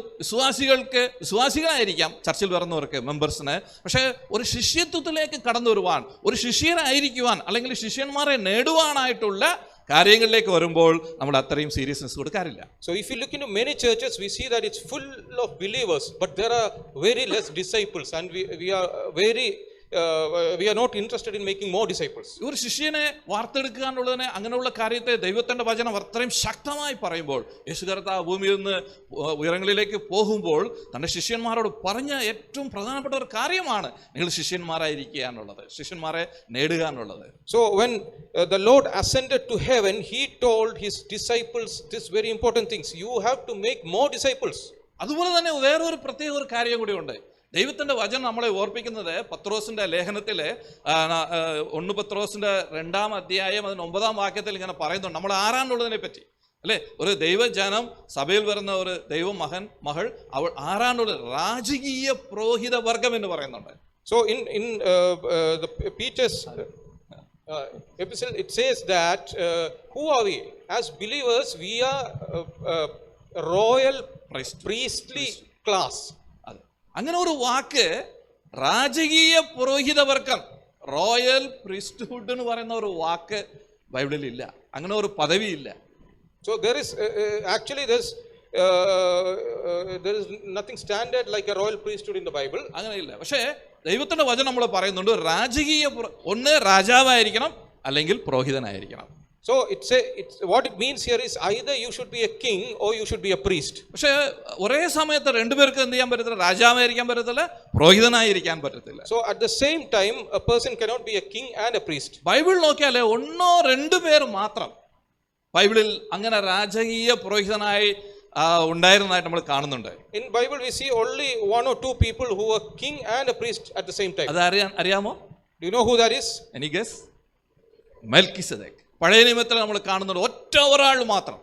Speaker 2: വിശ്വാസികളായിരിക്കാം ചർച്ചിൽ വരുന്നവർക്ക്, മെമ്പേഴ്സിന്, പക്ഷേ ഒരു ശിഷ്യത്വത്തിലേക്ക് കടന്നു വരുവാൻ, ഒരു ശിഷ്യനായിരിക്കുവാൻ, അല്ലെങ്കിൽ ശിഷ്യന്മാരെ നേടുവാനായിട്ടുള്ള കാര്യങ്ങളിലേക്ക് വരുമ്പോൾ നമ്മൾ അത്രയും സീരിയസ്നെസ് കൊടുക്കാറില്ല.
Speaker 3: So if you look into many churches, we see that it's full of believers, but there are very less disciples, and we are not interested in making more disciples.
Speaker 2: ഒരു ശിഷ്യനെ വാർത്തെടുക്കുക എന്നുള്ളതിനെ, അങ്ങനെയുള്ള കാര്യത്തെ ദൈവത്തിൻ്റെ വചനം അത്രയും ശക്തമായി പറയുമ്പോൾ, യേശു കർത്താവ് ഭൂമിയിൽ നിന്ന് ഉയരങ്ങളിലേക്ക് പോകുമ്പോൾ തൻ്റെ ശിഷ്യന്മാരോട് പറഞ്ഞ ഏറ്റവും പ്രധാനപ്പെട്ട ഒരു കാര്യമാണ് നിങ്ങൾ ശിഷ്യന്മാരായിരിക്കുക എന്നുള്ളത്, ശിഷ്യന്മാരെ നേടുക എന്നുള്ളത്.
Speaker 3: So when the Lord ascended to heaven, he told his disciples this very important things: you have to make more disciples.
Speaker 2: അതുപോലെ തന്നെ വേറൊരു പ്രത്യേക ഒരു കാര്യം കൂടി ഉണ്ട്. ദൈവത്തിൻ്റെ വചനം നമ്മളെ ഓർപ്പിക്കുന്നത് പത്രോസിൻ്റെ ലേഖനത്തിലെ 1 പത്രോസിൻ്റെ 2-ാം അധ്യായം അതിന് 9-ാം വാക്യത്തിൽ ഇങ്ങനെ പറയുന്നുണ്ട്, നമ്മൾ ആരാന്നുള്ളതിനെ പറ്റി അല്ലേ. ഒരു ദൈവജനം, സഭയിൽ വരുന്ന ഒരു മകൾ, അവൾ ആരാന്നുള്ളത്? രാജകീയ പുരോഹിത വർഗം എന്ന് പറയുന്നുണ്ട്.
Speaker 3: So in the Peter's epistle, it says that who are we? As believers, we are royal priestly class.
Speaker 2: അങ്ങനെ ഒരു വാക്ക്, രാജകീയ പുരോഹിതവർഗം, റോയൽ പ്രീസ്റ്റ്ഹുഡ് എന്ന് പറയുന്ന ഒരു വാക്ക് ബൈബിളിൽ ഇല്ല. അങ്ങനെ ഒരു പദവിയില്ല.
Speaker 3: So there is nothing standard like a royal priesthood in the Bible.
Speaker 2: അങ്ങനെയില്ല. പക്ഷേ ദൈവത്തിന്റെ വചനം നമ്മൾ പറയുന്നുണ്ട്, രാജകീയ, ഒന്ന് രാജാവായിരിക്കണം അല്ലെങ്കിൽ പുരോഹിതനായിരിക്കണം.
Speaker 3: So it's what it means here is either you should be a king or you should be a priest.
Speaker 2: പക്ഷേ ഒരേ സമയത്ത് രണ്ടുപേർക്ക് എന്ത് ചെയ്യാൻ പറ്റത്തില്ല? രാജാവായിരിക്കാൻ പറ്റത്തില്ല, പുരോഹിതനായിരിക്കാൻ പറ്റത്തില്ല.
Speaker 3: So at the same time a person cannot be a king and a priest.
Speaker 2: Bible നോക്കിയാലേ 1-2 പേർ മാത്രം ബൈബിളിൽ അങ്ങനെ രാജകീയ പുരോഹിതനായി ഉണ്ടായിരുന്നതായിട്ട് നമ്മൾ കാണുന്നുണ്ട്.
Speaker 3: In Bible we see only 1 or 2 people who were king and a priest at the same time.
Speaker 2: അത് അറിയാമോ?
Speaker 3: Do you know who that is?
Speaker 2: Any guess? മെൽക്കിസദേക്ക്. പഴയ നിയമത്തിൽ നമ്മൾ കാണുന്നത് ഒറ്റ ഒരാൾ മാത്രം.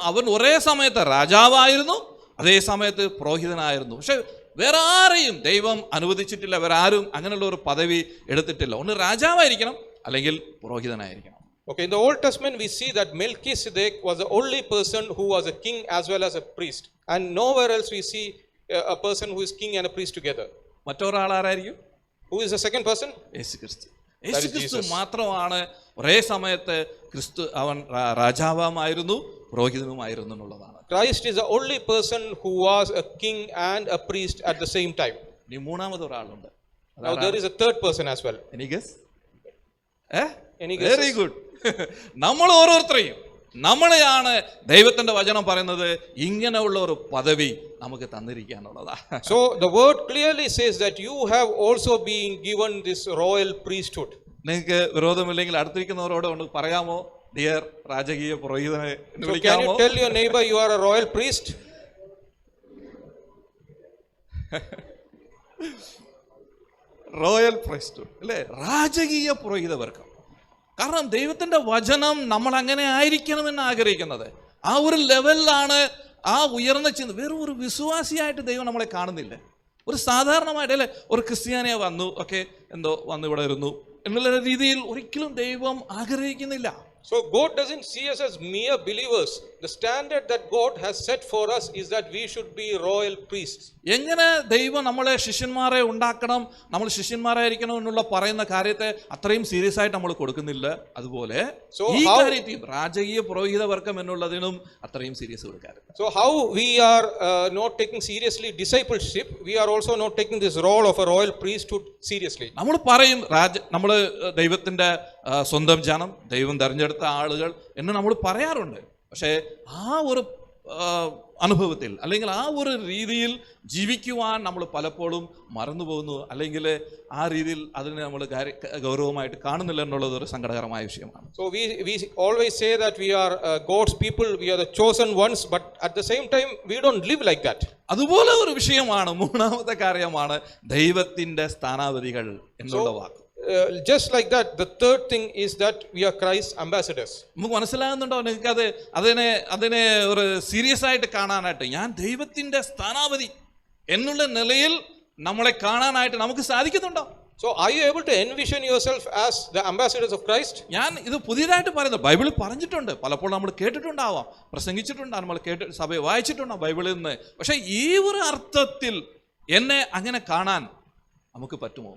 Speaker 2: അവൻ ഒരേ സമയത്ത് രാജാവായിരുന്നു, അതേ സമയത്ത് പുരോഹിതനായിരുന്നു. പക്ഷെ വേറെ ആരെയും ദൈവം അനുവദിച്ചിട്ടില്ല, വേറെ ആരും അങ്ങനെയുള്ള ഒരു പദവി എടുത്തിട്ടില്ല. ഒന്ന് രാജാവായിരിക്കണം അല്ലെങ്കിൽ പുരോഹിതനായിരിക്കണം.
Speaker 3: Okay, in the Old Testament, we see that Melchizedek was the only person who was a king as well as a priest. And nowhere else we see a person who is king and a priest together.
Speaker 2: മറ്റൊരാൾ ആരായിരിക്കും?
Speaker 3: Who is the second person?
Speaker 2: യേശുക്രിസ്തു. യേശുക്രിസ്തു മാത്രമാണ് ഒരേ സമയത്ത് ക്രിസ്തു അവൻ രാജാവുമായിരുന്നു പുരോഹിതനുമായിരുന്നു എന്നുള്ളതാണ്.
Speaker 3: Christ is the only person who was a king and a priest at the same time.
Speaker 2: ഇനി മൂന്നാമത് ഒരാളുണ്ട്.
Speaker 3: Now there is a third person as well.
Speaker 2: Any guess?
Speaker 3: Any guesses?
Speaker 2: Very good. നമ്മൾ ഓരോരുത്തരെയും നമ്മളെയാണ് ദൈവത്തിന്റെ വചനം പറയുന്നത് ഇങ്ങനെയുള്ള ഒരു പദവി നമുക്ക് തന്നിരിക്കാനുള്ളതാ.
Speaker 3: So the word clearly says that you have also been given this royal priesthood.
Speaker 2: നിങ്ങൾക്ക് വിരോധമില്ലെങ്കിൽ അടുത്തിരിക്കുന്നവരോട് കൊണ്ട് പറയാമോ, ഡിയർ രാജകീയ പുരോഹിതനെ എന്ന്
Speaker 3: So can
Speaker 2: വിളിക്കാമോ?
Speaker 3: you tell your neighbor you are a royal priest?
Speaker 2: Royal priesthood അല്ലേ, രാജകീയ പുരോഹിത വർഗം. കാരണം ദൈവത്തിന്റെ വചനം നമ്മൾ അങ്ങനെ ആയിരിക്കണമെന്ന് ആഗ്രഹിക്കുന്നത്. ആ ഒരു ലെവലിലാണ്, ആ ഉയർന്ന ചിന്ത. വെറും ഒരു വിശ്വാസിയായിട്ട് ദൈവം നമ്മളെ കാണുന്നില്ല. ഒരു സാധാരണമായിട്ട് അല്ലേ, ഒരു ക്രിസ്ത്യാനിയെ വന്നു, ഓക്കെ എന്തോ വന്നു ഇവിടെ ഇരുന്നു എന്നുള്ള രീതിയിൽ ഒരിക്കലും ദൈവം ആഗ്രഹിക്കുന്നില്ല.
Speaker 3: So God doesn't see us as mere believers. The standard that God has set for us is that we should be royal priests.
Speaker 2: എങ്ങനെ ദൈവം നമ്മളെ ശിഷ്യന്മാരെ ഉണ്ടാക്കണം, നമ്മൾ ശിഷ്യന്മാരായിരിക്കണം എന്നുള്ള പറയുന്ന കാര്യത്തെ അത്രയും സീരിയസ് ആയിട്ട് നമ്മൾ കൊടുക്കുന്നില്ല. അതുപോലെ ഈ കാര്യത്തിൽ രാജകീയ പുരോഹിത വർഗം എന്നുള്ളതിനും അത്രയും സീരിയസ് കൊടുക്കാറ്.
Speaker 3: So how we are not taking seriously discipleship, we are also not taking this role of a royal priesthood seriously.
Speaker 2: നമ്മൾ പറയും നമ്മൾ ദൈവത്തിന്റെ സ്വന്തം ജനം, ദൈവം തെരഞ്ഞെടുത്ത ആളുകൾ എന്ന് നമ്മൾ പറയാറുണ്ട്. പക്ഷേ ആ ഒരു അനുഭവത്തിൽ അല്ലെങ്കിൽ ആ ഒരു രീതിയിൽ ജീവിക്കുവാൻ നമ്മൾ പലപ്പോഴും മറന്നു പോകുന്നു, അല്ലെങ്കിൽ ആ രീതിയിൽ അതിനെ നമ്മൾ ഗൗരവമായിട്ട് കാണുന്നില്ല എന്നുള്ളത് ഒരു സങ്കടകരമായ വിഷയമാണ്.
Speaker 3: So we always say that we are God's people, we are the chosen ones, but at the same time we don't live like that.
Speaker 2: അതുപോലെ ഒരു വിഷയമാണ്, മൂന്നാമത്തെ കാര്യമാണ് ദൈവത്തിന്റെ സ്ഥാനാപതികൾ എന്നുള്ള വാക്ക്.
Speaker 3: Just like that, the third thing is that we are Christ's ambassadors.
Speaker 2: നമുക്ക് മനസ്സിലാകുന്നുണ്ടോ? നിങ്ങൾക്ക് അതിനെ ഒരു സീരിയസ് ആയിട്ട് കാണാനായിട്ട്, ഞാൻ ദൈവത്തിന്റെ സ്ഥാനാപതി എന്നുള്ള നിലയിൽ നമ്മളെ കാണാനായിട്ട് നമുക്ക് സാധിക്കുന്നുണ്ടോ?
Speaker 3: So are you able to envision yourself as the ambassadors of Christ?
Speaker 2: ഞാൻ ഇത് പുതിയതായിട്ട് പറയുന്നത്, ബൈബിളിൽ പറഞ്ഞിട്ടുണ്ട്, പലപ്പോഴും നമ്മൾ കേട്ടിട്ടുണ്ടാവാം, പ്രസംഗിച്ചിട്ടുണ്ടാകും, നമ്മൾ സഭയെ വായിച്ചിട്ടുണ്ടാകും ബൈബിളിൽ നിന്ന്. പക്ഷെ ഈ ഒരു അർത്ഥത്തിൽ എന്നെ അങ്ങനെ കാണാൻ നമുക്ക് പറ്റുമോ?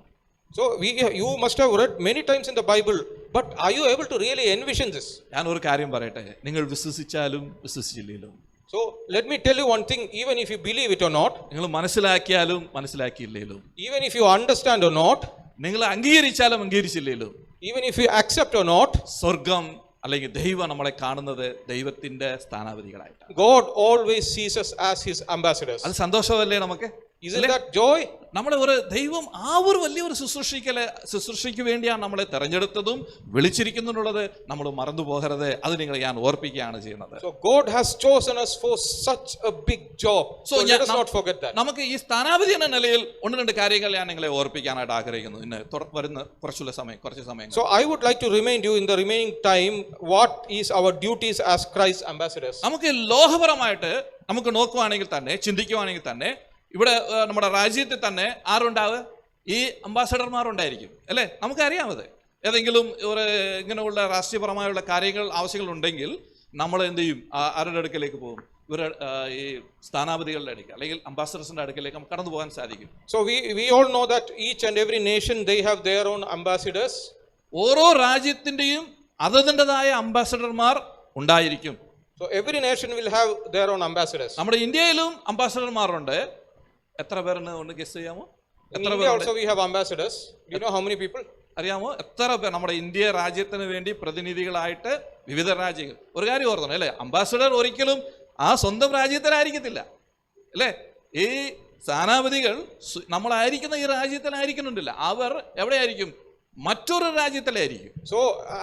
Speaker 3: So you must have read many times in the Bible, but are you able to really envision this?
Speaker 2: ഞാൻ ഒരു കാര്യം പറയട്ടെ, നിങ്ങൾ വിശ്വസിച്ചാലും വിശ്വസിച്ചില്ലെങ്കിലും,
Speaker 3: So let me tell you one thing, even if you believe it or not,
Speaker 2: നിങ്ങൾ മനസ്സിലാക്കിയാലും മനസ്സിലാക്കിയില്ലെങ്കിലും,
Speaker 3: even if you understand or not,
Speaker 2: നിങ്ങൾ അംഗീകരിച്ചാലും അംഗീകരിച്ചില്ലെങ്കിലും,
Speaker 3: even if you accept or not,
Speaker 2: സ്വർഗം അല്ലെങ്കിൽ ദൈവം നമ്മളെ കാണുന്നത് ദൈവത്തിന്റെ സ്ഥാനാപതികളായിട്ടാണ്.
Speaker 3: God always sees us as his ambassadors.
Speaker 2: അത് സന്തോഷമല്ലേ നമുക്ക്?
Speaker 3: Isn't that joy?
Speaker 2: നമ്മളെ ഒരു ദൈവം ആ ഒരു വലിയൊരു ശുശ്രൂഷയ്ക്ക് വേണ്ടിയാണ് നമ്മളെ തെരഞ്ഞെടുത്തതും വിളിച്ചിരിക്കുന്നുള്ളത് നമ്മൾ മറന്നു പോകരുത്. അത് ഞാൻ ഓർപ്പിക്കുകയാണ് ചെയ്യുന്നത്.
Speaker 3: So God has chosen us for such a big job. So let us not forget that.
Speaker 2: നമുക്ക് ഈ സ്ഥാനാപതി എന്ന നിലയിൽ ഒന്ന് രണ്ട് കാര്യങ്ങൾ ഞാൻ നിങ്ങളെ ഓർപ്പിക്കാനായിട്ട് ആഗ്രഹിക്കുന്നു ഇന്ന് വരുന്ന കുറച്ച് സമയം.
Speaker 3: So I would like to remind you in the remaining time what is our duties as Christ's ambassadors.
Speaker 2: നമുക്ക് ലോകപരമായിട്ട് നമുക്ക് നോക്കുവാണെങ്കിൽ തന്നെ, ചിന്തിക്കുവാണെങ്കിൽ തന്നെ, ഇവിടെ നമ്മുടെ രാജ്യത്തിൽ തന്നെ ആരുണ്ടാവുക? ഈ അംബാസഡർമാരുണ്ടായിരിക്കും അല്ലേ? നമുക്കറിയാമത്. ഏതെങ്കിലും ഒരു ഇങ്ങനെയുള്ള രാഷ്ട്രീയപരമായുള്ള കാര്യങ്ങൾ ആവശ്യങ്ങളുണ്ടെങ്കിൽ നമ്മൾ എന്ത് ചെയ്യും? ആരുടെ അടുക്കലേക്ക് പോകും? ഈ സ്ഥാനാപതികളുടെ അടുക്കൽ അല്ലെങ്കിൽ അംബാസഡേഴ്സിന്റെ അടുക്കലേക്ക് നമുക്ക് കടന്നു പോകാൻ സാധിക്കും.
Speaker 3: So we all know that each and every nation they have their own ambassadors.
Speaker 2: ഓരോ രാജ്യത്തിന്റെയും അതതിൻ്റെതായ അംബാസഡർമാർ ഉണ്ടായിരിക്കും.
Speaker 3: So every nation will have their own ambassadors.
Speaker 2: നമ്മുടെ ഇന്ത്യയിലും അംബാസഡർമാരുണ്ട്. എത്ര പേരെന്ന് ഒന്ന് ഗസ് ചെയ്യാമോ?
Speaker 3: In India also we have ambassadors. Do you know how many people?
Speaker 2: അറിയാമോ എത്ര പേർ നമ്മുടെ ഇന്ത്യ രാജ്യത്തിന് വേണ്ടി പ്രതിനിധികളായിട്ട് വിവിധ രാജ്യങ്ങൾ? ഒരു കാര്യം ഓർക്കണം അല്ലേ, അംബാസഡർ ഒരിക്കലും ആ സ്വന്തം രാജ്യത്തിലായിരിക്കത്തില്ല അല്ലേ. ഈ സ്ഥാനാപതികൾ നമ്മളായിരിക്കുന്ന ഈ രാജ്യത്തിലായിരിക്കുന്നുണ്ടല്ല, അവർ എവിടെയായിരിക്കും? മറ്റൊരു രാജ്യത്തിലായിരിക്കും.
Speaker 3: So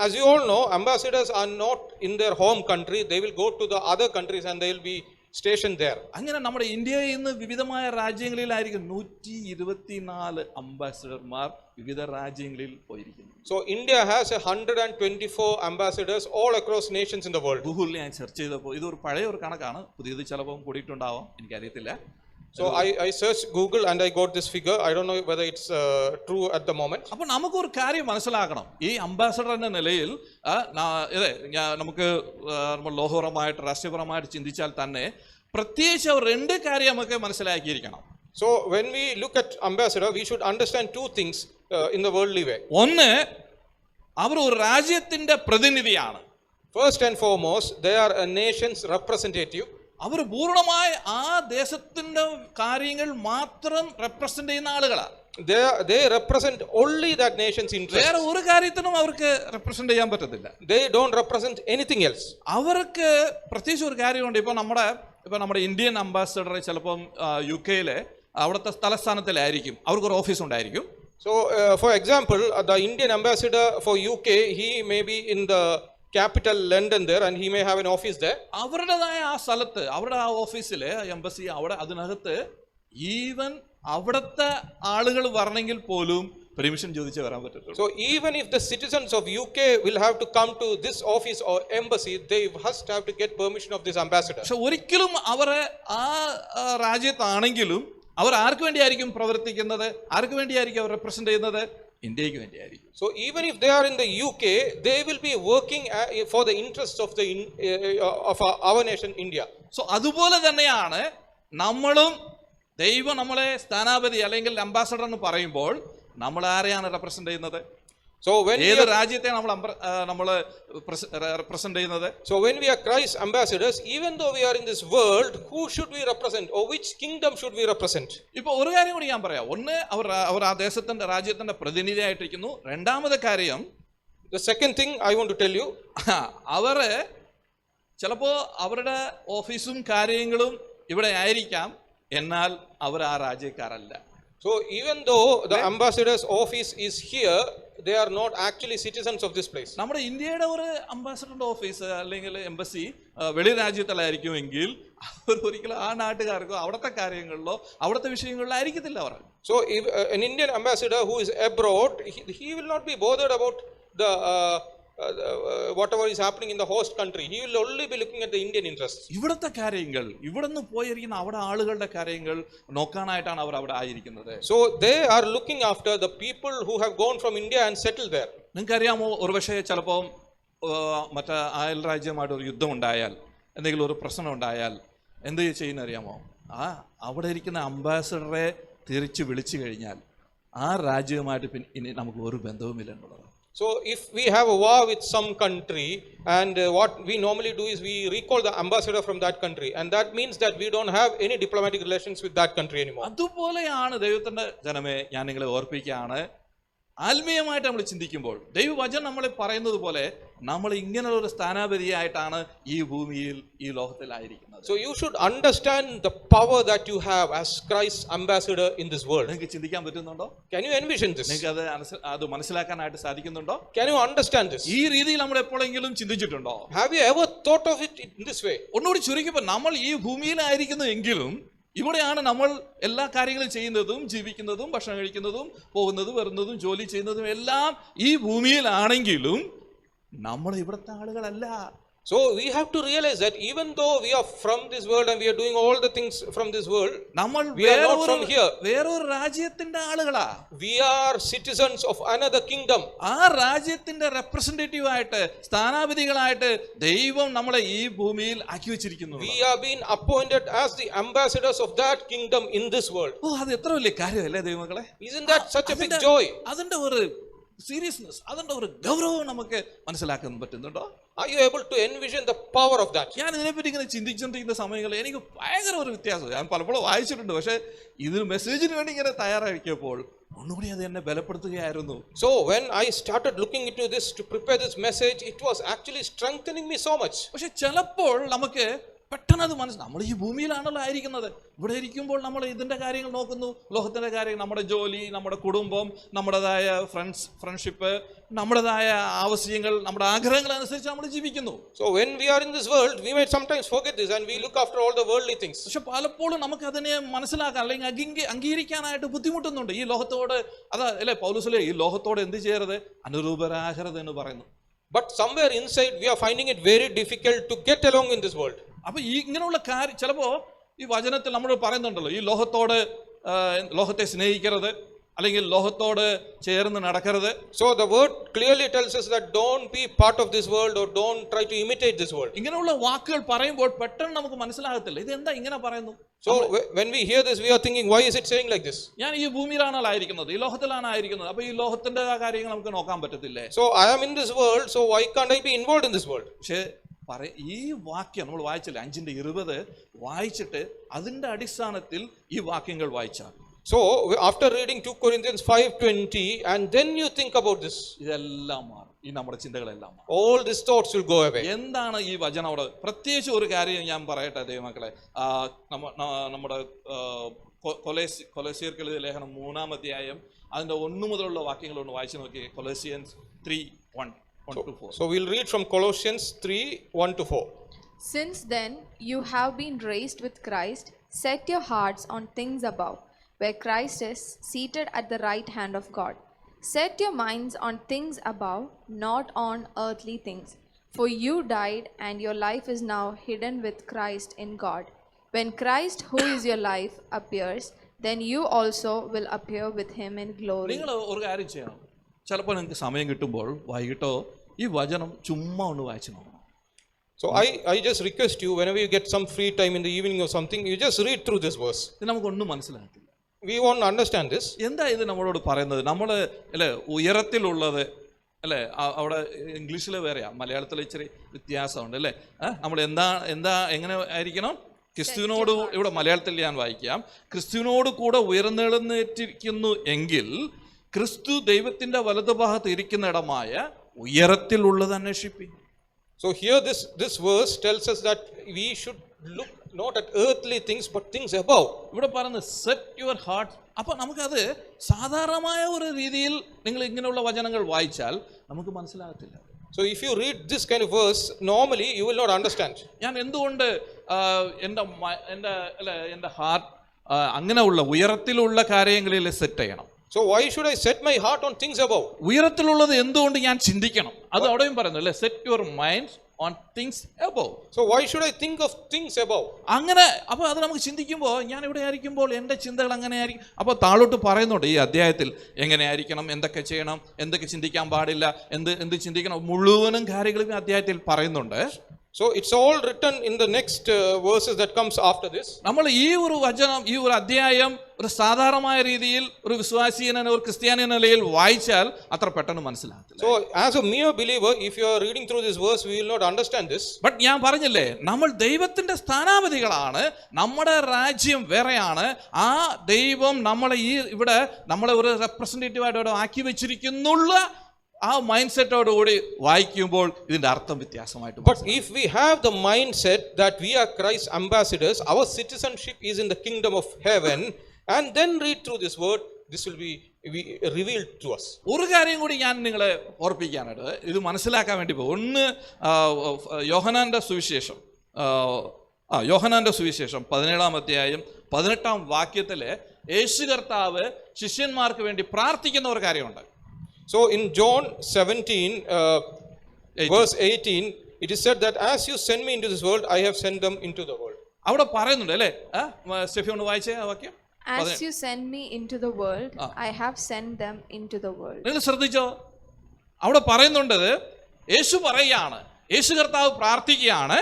Speaker 3: as you all know, ambassadors are not in their home country. They will go to the other countries and they will be stationed there.
Speaker 2: അങ്ങനെ നമ്മുടെ ഇന്ത്യയിൽ നിന്ന് വിവിധമായ രാജ്യങ്ങളിലായിരിക്കും 124 അംബാസഡർമാർ വിവിധ രാജ്യങ്ങളിൽ പോയിരിക്കുന്നു.
Speaker 3: So India has 124 ambassadors all across nations in the world.
Speaker 2: ഗൂഗിളിൽ ഞാൻ search ചെയ്തപ്പോൾ ഇതൊരു പഴയ ഒരു കണക്കാണ്, പുതിയത് ചിലപ്പോൾ കൂടിയിട്ടുണ്ടാവാം, എനിക്കറിയത്തില്ല.
Speaker 3: So I searched Google and I got this figure. I don't know whether it's true at the moment.
Speaker 2: അപ്പോൾ നമുക്കൊരു കാര്യം മനസ്സിലാക്കണം. ഈ അംബാസഡർ എന്ന നിലയിൽ നമുക്ക് നമ്മൾ ലോകപരമായിട്ട് രാഷ്ട്രീയപരമായിട്ട് ചിന്തിച്ചാൽ തന്നെ പ്രത്യേകിച്ച് അവർ രണ്ട് കാര്യം നമുക്ക് മനസ്സിലാക്കിയിരിക്കണം.
Speaker 3: So when we look at ambassador, we should understand two things in the worldly way.
Speaker 2: ഒന്ന്, അവർ ഒരു രാജ്യത്തിന്റെ പ്രതിനിധിയാണ്.
Speaker 3: First and foremost, they are a nation's representative.
Speaker 2: അവർ പൂർണ്ണമായി ആ ദേശത്തിന്റെ കാര്യങ്ങൾ മാത്രം റെപ്രസെന്റ് ചെയ്യുന്ന ആളുകളാണ്.
Speaker 3: They represent only that nation's interest.
Speaker 2: വേറെ ഒരു കാര്യത്തിനും അവർക്ക് റെപ്രസെന്റ് ചെയ്യാൻ പറ്റത്തില്ല.
Speaker 3: They don't represent anything else.
Speaker 2: അവർക്ക് പ്രത്യേകിച്ച് ഒരു കാര്യമുണ്ട്. ഇപ്പൊ നമ്മുടെ ഇന്ത്യൻ അംബാസഡർ ചിലപ്പം UK-ലെ അവിടുത്തെ തലസ്ഥാനത്തിലായിരിക്കും, അവർക്കൊരു ഓഫീസ് ഉണ്ടായിരിക്കും.
Speaker 3: So for example, the Indian ambassador for UK, he may be in the capital London there and he may have an office there.
Speaker 2: അവരുടേതായ ആ സ്ഥലത്ത്, അവരുടെ ആ ഓഫീസിലെ എംബസി അവിടെ അതിനകത്ത് ഈവൻ അവിടുത്തെ ആളുകൾ വരണമെങ്കിൽ പോലും പെർമിഷൻ ചോദിച്ചേ വരാൻ പറ്റത്തുള്ളൂ.
Speaker 3: So even if the citizens of UK will have to come to this office or embassy, they first have to get permission of this ambassador.
Speaker 2: പക്ഷെ ഒരിക്കലും അവരെ ആ രാജ്യത്താണെങ്കിലും അവർ ആർക്ക് വേണ്ടിയായിരിക്കും പ്രവർത്തിക്കുന്നത്, ആർക്ക് വേണ്ടിയായിരിക്കും അവർ റെപ്രസെന്റ് ചെയ്യുന്നത്? ഇന്ത്യക്ക് വേണ്ടിയായിരിക്കും.
Speaker 3: So even if they are in the UK, they will be working for the interests of our nation India.
Speaker 2: So അതുപോലെ തന്നെയാണ് നമ്മളും. ദൈവം നമ്മളെ സ്ഥാനാപതി അല്ലെങ്കിൽ അംബാസഡർ എന്ന് പറയുമ്പോൾ നമ്മൾ ആരെയാണ് റെപ്രസെന്റ് ചെയ്യുന്നത്?
Speaker 3: So when
Speaker 2: ഏത് രാജ്യത്തെ നമ്മൾ റെപ്രസെന്റ് ചെയ്യുന്നത്?
Speaker 3: So when we are Christ ambassadors, even though we are in this world, who should we represent or which kingdom should we represent?
Speaker 2: ഇപ്പൊ ഒരു കാര്യം കൂടി ഞാൻ പറയാം. ഒന്ന്, അവർ ആ രാജ്യത്തിന്റെ പ്രതിനിധിയായിട്ടിരിക്കുന്നു. രണ്ടാമത്തെ കാര്യം,
Speaker 3: The second thing I want to tell you,
Speaker 2: അവര് ചിലപ്പോ അവരുടെ ഓഫീസും കാര്യങ്ങളും ഇവിടെ ആയിരിക്കാം, എന്നാൽ അവർ ആ രാജ്യക്കാരല്ല.
Speaker 3: so even though the ambassador's office is here, they are not actually citizens of this place.
Speaker 2: നമ്മുടെ ഇന്ത്യയുടെ ഒരു അംബാസഡറിന്റെ ഓഫീസ് അല്ലെങ്കിൽ എംബസി വെളി രാജ്യത്തിലായിരിക്കുമെങ്കിൽ അവർ ഒരിക്കലും ആ നാട്ടുകാർക്കോ അവിടുത്തെ കാര്യങ്ങളിലോ അവിടുത്തെ വിഷയങ്ങളിലോ ആയിരിക്കത്തില്ല അവർ.
Speaker 3: So if an Indian ambassador who is abroad, he will not be bothered about the whatever is happening in the host country. He will only be looking at the Indian interests.
Speaker 2: ഇവിടുത്തെ കാര്യങ്ങൾ, ഇവിടുന്ന് പോയിരിക്കുന്ന അവിടെ ആളുകളുടെ കാര്യങ്ങൾ നോക്കാനായിട്ടാണ് അവർ അവിടെ ആയിരിക്കുന്നത്.
Speaker 3: So they are looking after the people who have gone from India and settled there.
Speaker 2: നിങ്ങൾക്കറിയാമോ, ഒരുപക്ഷെ ചിലപ്പോൾ മറ്റേ അയൽ രാജ്യമായിട്ട് ഒരു യുദ്ധം ഉണ്ടായാൽ, എന്തെങ്കിലും ഒരു പ്രശ്നം ഉണ്ടായാൽ എന്ത് ചെയ്യുന്ന അറിയാമോ? അവിടെ ഇരിക്കുന്ന അംബാസഡറെ തിരിച്ച് വിളിച്ചു കഴിഞ്ഞാൽ ആ രാജ്യവുമായിട്ട് ഇനി നമുക്ക് ഒരു ബന്ധവുമില്ല എന്നുള്ളത്.
Speaker 3: So if we have a war with some country and what we normally do is we recall the ambassador from that country, and that means that we don't have any diplomatic relations with that country anymore.
Speaker 2: അതുപോലെയാണ് ദൈവത്തിന്റെ ജനമേ, ഞാൻ നിങ്ങളെ ഓർപ്പിക്കുകയാണ്, ആത്മീയമായിട്ട് നമ്മൾ ചിന്തിക്കുമ്പോൾ ദൈവവചനം നമ്മളെ പറയുന്നത് പോലെ നമ്മൾ ഇങ്ങനെയുള്ള ഒരു സ്ഥാനാപതിയായിട്ടാണ് ഈ ഭൂമിയിൽ ഈ ലോകത്തിലായിരിക്കുന്നത്.
Speaker 3: So you should understand the power that you have as Christ's ambassador in this world.
Speaker 2: നിങ്ങൾക്ക് ചിന്തിക്കാൻ പറ്റുന്നുണ്ടോ?
Speaker 3: Can you envision this?
Speaker 2: നിങ്ങൾക്ക് അത് മനസ്സിലാക്കാനായിട്ട് സാധിക്കുന്നുണ്ടോ?
Speaker 3: Can you understand this?
Speaker 2: ഈ രീതിയിൽ നമ്മൾ എപ്പോഴെങ്കിലും ചിന്തിച്ചിട്ടുണ്ടോ?
Speaker 3: Have you ever thought of it in this way?
Speaker 2: ഒന്നുകൂടി ചുരുക്കിയപ്പോൾ നമ്മൾ ഈ ഭൂമിയിലായിരിക്കുന്നു എങ്കിലും ഇവിടെയാണ് നമ്മൾ എല്ലാ കാര്യങ്ങളും ചെയ്യുന്നതും ജീവിക്കുന്നതും ഭക്ഷണം കഴിക്കുന്നതും പോകുന്നതും വരുന്നതും ജോലി ചെയ്യുന്നതും എല്ലാം ഈ ഭൂമിയിലാണെങ്കിലും നമ്മൾ ഇവിടുത്തെ ആളുകളല്ല.
Speaker 3: So we have to realize that even though we are from this world and we are doing all the things from this world, we are not from here.
Speaker 2: വേറൊരു രാജ്യത്തിന്റെ ആളുകളാ.
Speaker 3: We are citizens of another kingdom.
Speaker 2: ആ രാജ്യത്തിന്റെ representative ആയിട്ട്, സ്ഥാനാപതികളായിട്ട് ദൈവം നമ്മളെ ഈ ഭൂമിയിൽ ആക്കി വെച്ചിരിക്കുന്നു.
Speaker 3: We are being appointed as the ambassadors of that kingdom in this world.
Speaker 2: അത് എത്ര വലിയ കാര്യമല്ലേ ദൈവമക്കളെ?
Speaker 3: Isn't that such a big joy?
Speaker 2: അതിന്റെ ഒരു സീരിയസ്നെസ്, അതിന്റെ ഒരു ഗൗരവം നമുക്ക് മനസ്സിലാക്കാൻ പറ്റുന്നുണ്ടോ?
Speaker 3: Are you able to envision the power of that?
Speaker 2: ഞാൻ ഇതിനെപ്പറ്റി ഇങ്ങനെ ചിന്തിച്ചുകൊണ്ടിരിക്കുന്ന സമയങ്ങളിൽ എനിക്ക് ഭയങ്കര ഒരു വ്യത്യാസം. ഞാൻ പലപ്പോഴും വായിച്ചിട്ടുണ്ട്, പക്ഷേ ഇതിന് മെസ്സേജിന് വേണ്ടി ഇങ്ങനെ തയ്യാറാക്കിയപ്പോൾ ഒന്നുകൂടി അത് എന്നെ ബലപ്പെടുത്തുകയായിരുന്നു.
Speaker 3: So when I started looking into this to prepare this message, it was actually strengthening me so much.
Speaker 2: പക്ഷെ ചിലപ്പോൾ നമുക്ക് പെട്ടെന്ന് അത് നമ്മൾ ഈ ഭൂമിയിലാണല്ലോ ആയിരിക്കുന്നത്. ഇവിടെ ഇരിക്കുമ്പോൾ നമ്മൾ ഇതിന്റെ കാര്യങ്ങൾ നോക്കുന്നു, ലോകത്തിന്റെ കാര്യങ്ങൾ, നമ്മുടെ ജോലി, നമ്മുടെ കുടുംബം, നമ്മുടേതായ ഫ്രണ്ട്ഷിപ്പ്, നമ്മുടേതായ ആവശ്യങ്ങൾ, നമ്മുടെ ആഗ്രഹങ്ങൾ അനുസരിച്ച് നമ്മൾ ജീവിക്കുന്നു.
Speaker 3: So when we are in this world, we might sometimes forget this and we look after all the worldly things.
Speaker 2: പക്ഷെ പലപ്പോഴും നമുക്ക് അതിനെ മനസ്സിലാക്കാൻ അല്ലെങ്കിൽ അംഗീകരിക്കാനായിട്ട് ബുദ്ധിമുട്ടുന്നുണ്ട്. ഈ ലോകത്തോട് അല്ലേ പൗലോസിലെ ഈ ലോകത്തോട് എന്ത് ചെയ്യരുത്, അനുരൂപരാകരുത് എന്ന് പറയുന്നു.
Speaker 3: But somewhere inside we are finding it very difficult to get along in this world.
Speaker 2: അപ്പൊ ഈ ഇങ്ങനെയുള്ള കാര്യം ചിലപ്പോ ഈ വചനത്തിൽ നമ്മൾ പറയുന്നുണ്ടല്ലോ, ഈ ലോകത്തെ സ്നേഹിക്കരുത്, അല്ലെങ്കിൽ ലോകത്തോട് ചേർന്ന് നടക്കരുത്.
Speaker 3: So the word clearly tells us that don't be part of this world or don't try to imitate this world.
Speaker 2: ഇങ്ങനെയുള്ള വാക്കുകൾ പറയുമ്പോൾ പെട്ടെന്ന് നമുക്ക് മനസ്സിലാകത്തില്ല, ഇത് എന്താ ഇങ്ങനെ പറയുന്നു.
Speaker 3: So when we hear this, we are thinking, why is it saying like this?
Speaker 2: ഞാൻ ഈ ഭൂമിയിലാണല്ലോ ആയിരിക്കുന്നത്, ഈ ലോകത്തിലാണ് ആയിരിക്കുന്നത്, അപ്പൊ ഈ ലോകത്തിന്റെ കാര്യങ്ങൾ നമുക്ക് നോക്കാൻ പറ്റത്തില്ലേ?
Speaker 3: So I am in this world, so why can't I be involved in this world?
Speaker 2: പക്ഷേ ഈ വാക്യം നമ്മൾ വായിച്ചില്ലേ, 5:20 വായിച്ചിട്ട് അതിന്റെ അടിസ്ഥാനത്തിൽ ഈ വാക്യങ്ങൾ വായിച്ചാൽ,
Speaker 3: So after reading 2 Corinthians 5:20 and then you think about this,
Speaker 2: ഇതെല്ലാം മാറും, ഈ നമ്മുടെ ചിന്തകളെല്ലാം മാറും.
Speaker 3: all these thoughts will go away.
Speaker 2: എന്താണ് ഈ വചനം അവിടെ? പ്രത്യേകിച്ച് ഒരു കാര്യം ഞാൻ പറയട്ടെ ദൈവമക്കളെ, നമ്മുടെ കൊലോസ്യർക്ക് എഴുതിയ ലേഖനം 3-ാം അധ്യായം അതിന്റെ 1 മുതലുള്ള വാക്യങ്ങൾ ഒന്ന് വായിച്ചു നോക്കി. Colossians 3:1-4.
Speaker 3: So we'll read from Colossians 3:1-4.
Speaker 4: Since then you have been raised with Christ, set your hearts on things above, where Christ is seated at the right hand of God. Set your minds on things above, not on earthly things. For you died, and your life is now hidden with Christ in God. When Christ, who is your life, appears, then you also will appear with him in glory.
Speaker 2: നിങ്ങൾ ഒരു കാര്യം ചെയ്യണം, ചിലപ്പോൾ നിങ്ങൾക്ക് സമയം കിട്ടുമ്പോൾ വൈകിട്ടോ ഈ വചനം ചുമ്മാ ഒന്ന് വായിച്ചു നോക്കണം.
Speaker 3: So I just request you, whenever you get some free time in the evening or something, you just read through this verse.
Speaker 2: ഇത് നമുക്കൊന്നും മനസ്സിലാകത്തില്ല.
Speaker 3: We won't understand this.
Speaker 2: എന്താ ഇത് നമ്മളോട് പറയുന്നത്? നമ്മൾ അല്ലേ ഉയരത്തിലുള്ളത് അല്ലേ, അവിടെ ഇംഗ്ലീഷിൽ വേറെയാ, മലയാളത്തിൽ ഇച്ചിരി വ്യത്യാസമുണ്ട് അല്ലേ. നമ്മൾ എങ്ങനെ ആയിരിക്കണം? ക്രിസ്തുവിനോട്, ഇവിടെ മലയാളത്തിൽ ഞാൻ വായിക്കാം, ക്രിസ്തുവിനോട് കൂടെ ഉയർന്നെഴുന്നേറ്റിരിക്കുന്നു എങ്കിൽ ക്രിസ്തു ദൈവത്തിന്റെ വലതുഭാഗത്ത് ഇരിക്കുന്നിടമായ ഉയരത്തിലുള്ളത് അന്വേഷിപ്പിക്കും.
Speaker 3: So here this verse tells us that we should look not at earthly things but things above.
Speaker 2: ഇവിടെ പറയുന്നത് സെറ്റ് യുവർ ഹാർട്ട്. അപ്പൊ നമുക്കത് സാധാരണമായ ഒരു രീതിയിൽ നിങ്ങൾ ഇങ്ങനെയുള്ള വചനങ്ങൾ വായിച്ചാൽ നമുക്ക് മനസ്സിലാകത്തില്ല.
Speaker 3: So if you read this kind of verse, normally you will not understand.
Speaker 2: ഞാൻ എന്തുകൊണ്ട് എൻ്റെ ഹാർട്ട് അങ്ങനെയുള്ള ഉയരത്തിലുള്ള കാര്യങ്ങളിൽ സെറ്റ് ചെയ്യണം?
Speaker 3: So why should I set my heart on things above?
Speaker 2: ഉയരത്തിലുള്ളത് എന്തുകൊണ്ട് ഞാൻ ചിന്തിക്കണം? അത് അവിടെയും പറയുന്നു അല്ലേ, set your mind on things above.
Speaker 3: So why should I think of things above?
Speaker 2: അങ്ങനെ അപ്പോൾ അത് നമുക്ക് ചിന്തിക്കുമ്പോൾ, ഞാൻ ഇവിടെ ആയിരിക്കുമ്പോൾ എൻ്റെ ചിന്തകൾ അങ്ങനെ ആയിരിക്കും. അപ്പോൾ താഴോട്ട് പറയുന്നുണ്ട് ഈ അധ്യായത്തിൽ എങ്ങനെയായിരിക്കണം, എന്തൊക്കെ ചെയ്യണം, എന്തൊക്കെ ചിന്തിക്കാൻ പാടില്ല, എന്ത് ചിന്തിക്കണം, മുഴുവനും കാര്യങ്ങളും ഈ അധ്യായത്തിൽ പറയുന്നുണ്ട്.
Speaker 3: So it's all written in the next verses that comes after this.
Speaker 2: നമ്മൾ ഈ ഒരു വചനം, ഈ ഒരു അധ്യായം ഒരു സാധാരണമായ രീതിയിൽ ഒരു വിശ്വാസിയെന്ന ഒരു ക്രിസ്ത്യാനി നിലയിൽ വായിച്ചാൽ അത്ര പെട്ടെന്ന് മനസ്സിലാകത്തില്ല.
Speaker 3: So as a mere believer, if you are reading through this verse, we will not understand this.
Speaker 2: But ഞാൻ പറഞ്ഞില്ലേ, നമ്മൾ ദൈവത്തിന്റെ സ്ഥാനാപതികളാണ്, നമ്മുടെ രാജ്യം വേറെയാണ്. ആ ദൈവം നമ്മളെ ഇവിടെ നമ്മളെ ഒരു റെപ്രസെന്റേറ്റീവായിട്ട് ഇവിടെ ആക്കി വെച്ചിരിക്കുന്നുള്ള ആ മൈൻഡ് സെറ്റോടുകൂടി വായിക്കുമ്പോൾ ഇതിന്റെ അർത്ഥം വ്യത്യാസമായിട്ട്.
Speaker 3: But if we have the mindset that we are Christ's ambassadors, our citizenship is in the kingdom of heaven, and then read through this word, this will be revealed to us.
Speaker 2: ഒരു കാര്യം കൂടി ഞാൻ നിങ്ങളെ ഓർപ്പിക്കാനായിട്ട്, ഇത് മനസ്സിലാക്കാൻ വേണ്ടി പോകും. ഒന്ന് യോഹന്നാന്റെ സുവിശേഷം 17-ാം അധ്യായം 18-ാം വാക്യത്തില് യേശു കർത്താവ് ശിഷ്യന്മാർക്ക് വേണ്ടി പ്രാർത്ഥിക്കുന്ന ഒരു കാര്യമുണ്ട്.
Speaker 3: So in John 17 verse 18, it is said that as you send me into this world, I have sent them into the world.
Speaker 2: അവിടെ പറയുന്നുണ്ട് അല്ലേ, സ്റ്റെഫി ഒന്ന് വായിച്ചേ ആ വാക്യം.
Speaker 4: As you send me into the world, I have sent them into the world.
Speaker 2: നിങ്ങൾ ശ്രദ്ധിച്ചോ, അവിടെ പറയുന്നുണ്ട്, യേശു പറയുകയാണ്, യേശു കർത്താവ് പ്രാർത്ഥിക്കുകയാണ്.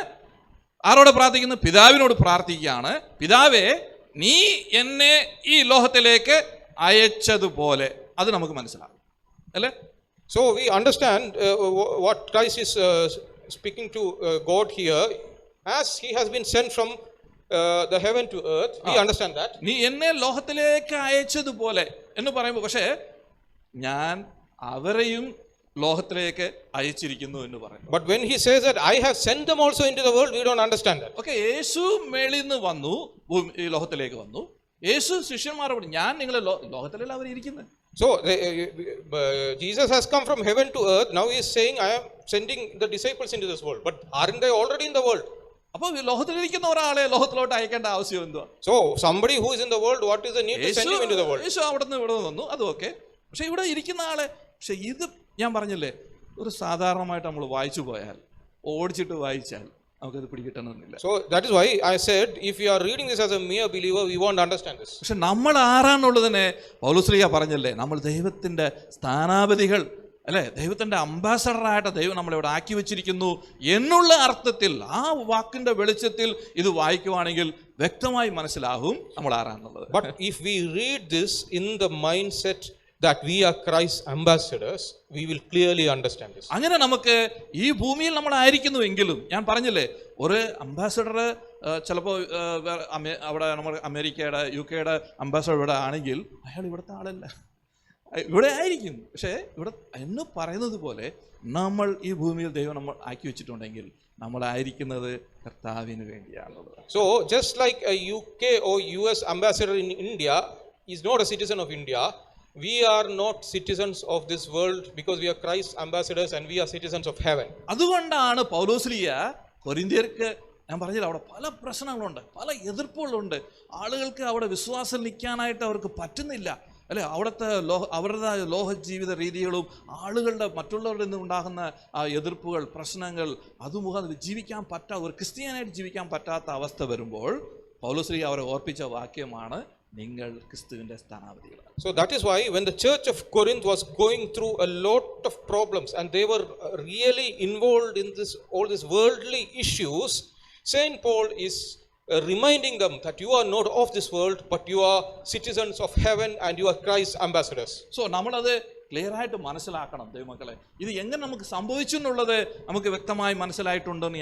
Speaker 2: ആരോട് പ്രാർത്ഥിക്കുന്നു? പിതാവിനോട് പ്രാർത്ഥിക്കുകയാണ്. പിതാവേ, നീ എന്നെ ഈ ലോകത്തിലേക്ക് അയച്ചതുപോലെ. അത് നമുക്ക് മനസ്സിലാകും അല്ലേ.
Speaker 3: So we understand what Christ is speaking to God here. As he has been sent from the heaven to earth, we understand that.
Speaker 2: നീ എന്നെ ലോകത്തിലേക്ക് അയച്ചതുപോലെ എന്ന് പറയുമ്പോൾ, പക്ഷേ ഞാൻ അവരെയും ലോകത്തിലേക്ക് അയച്ചിരിക്കുന്നു എന്ന് പറയുന്നു.
Speaker 3: But when he says that I have sent them also into the world, we don't understand that.
Speaker 2: Okay, Yesu മേളിൽ നിന്ന് വന്നു, ഈ ലോകത്തിലേക്ക് വന്നു. യേശു ശിഷ്യന്മാരോട്, ഞാൻ നിങ്ങളെ ലോകത്തിലല്ല അവരിയ്ക്കുന്നത്.
Speaker 3: So Jesus has come from heaven to earth. Now he is saying, I am sending the disciples into this world. But aren't they already in the world?
Speaker 2: അപ്പോൾ ലോകത്തിലിരിക്കുന്ന ഒരാളെ ലോകത്തിലോട്ട് അയക്കേണ്ട ആവശ്യം എന്തുവാ?
Speaker 3: So somebody who is in the world, what is the need to send him into the world?
Speaker 2: യേശു അവിടെ നിന്ന് ഇവിടെ വന്നു, അത് ഓക്കെ. പക്ഷെ ഇവിടെ ഇരിക്കുന്ന ആളെ, പക്ഷെ ഇത് ഞാൻ പറഞ്ഞില്ലേ, ഒരു സാധാരണമായിട്ട് നമ്മൾ വായിച്ചു പോയാൽ, ഓടിച്ചിട്ട് വായിച്ചാൽ നമുക്കത് പിടികിട്ടണമെന്നില്ല.
Speaker 3: So that is why I said, if you are reading this as a mere believer, we won't understand this.
Speaker 2: പക്ഷെ നമ്മൾ ആരാന്നുള്ളതിനെ പൗലോസ്ലീഹ പറഞ്ഞല്ലേ, നമ്മൾ ദൈവത്തിന്റെ സ്ഥാനാപതികൾ അല്ലെ, ദൈവത്തിന്റെ അംബാസഡറായിട്ട് ദൈവം നമ്മളിവിടെ ആക്കി വെച്ചിരിക്കുന്നു എന്നുള്ള അർത്ഥത്തിൽ ആ വാക്കിന്റെ വെളിച്ചത്തിൽ ഇത് വായിക്കുവാണെങ്കിൽ വ്യക്തമായി മനസ്സിലാകും നമ്മൾ ആരാന്നുള്ളത്.
Speaker 3: But if we read this in the mindset that we are Christ's ambassadors, we will clearly understand this.
Speaker 2: അങ്ങനെ നമുക്ക് ഈ ഭൂമിയിൽ നമ്മൾ ആയിരിക്കുന്നുവെങ്കിലും, ഞാൻ പറഞ്ഞില്ലേ, ഒരു അംബാസഡർ ചിലപ്പോൾ അവിടെ നമ്മൾ അമേരിക്കയുടെ UK-യുടെ അംബാസഡർ ഇവിടെ ആണെങ്കിൽ അയാൾ ഇവിടുത്തെ ആളല്ല, ഇവിടെ ആയിരിക്കും. പക്ഷേ ഇവിടെ എന്ന് പറയുന്നത് പോലെ നമ്മൾ ഈ ഭൂമിയിൽ ദൈവം നമ്മൾ ആക്കി വെച്ചിട്ടുണ്ടെങ്കിൽ നമ്മളായിരിക്കുന്നത് കർത്താവിന് വേണ്ടിയാണുള്ളത്.
Speaker 3: So just like a UK or US ambassador in India is not a citizen of India, we are not citizens of this world because we are Christ's ambassadors and we are citizens of heaven.
Speaker 2: അതുകൊണ്ടാണ് പൗലോസ്ലീഹ കൊരിന്ത്യർക്ക്, ഞാൻ പറഞ്ഞില്ല, അവിടെ പല പ്രശ്നങ്ങളുണ്ട്, പല എതിർപ്പുകളുണ്ട്. ആളുകൾക്ക് അവിടെ വിശ്വാസം നിൽക്കാനായിട്ട് അവർക്ക് പറ്റുന്നില്ല അല്ലെ. അവിടുത്തെ അവരുടെ ലോക ജീവിത രീതികളും ആളുകളുടെ മറ്റുള്ളവരിൽ നിന്ന് ഉണ്ടാകുന്ന എതിർപ്പുകൾ, പ്രശ്നങ്ങൾ, അതുമുഖം ജീവിക്കാൻ പറ്റാത്ത, ഒരു ക്രിസ്ത്യാനായിട്ട് ജീവിക്കാൻ പറ്റാത്ത അവസ്ഥ വരുമ്പോൾ പൗലോസ്ലീഹ അവരെ ഓർപ്പിച്ച വാക്യമാണ്, നിങ്ങൾ ക്രിസ്തുവിന്റെ സ്ഥാനാപതികളാണ്.
Speaker 3: So that is why when the church of Corinth was going through a lot of problems and they were really involved in all these worldly issues, Saint Paul is reminding them that you are not of this world but you are citizens of heaven and you are Christ's ambassadors.
Speaker 2: So നമ്മളത് clear ആയിട്ട് മനസ്സിലാക്കണം ദൈവമക്കളെ. ഇത് എങ്ങനെ നമുക്ക് സംഭവിച്ചു എന്നുള്ളത് നമുക്ക് വ്യക്തമായി മനസ്സിലായിട്ടുണ്ടെന്ന്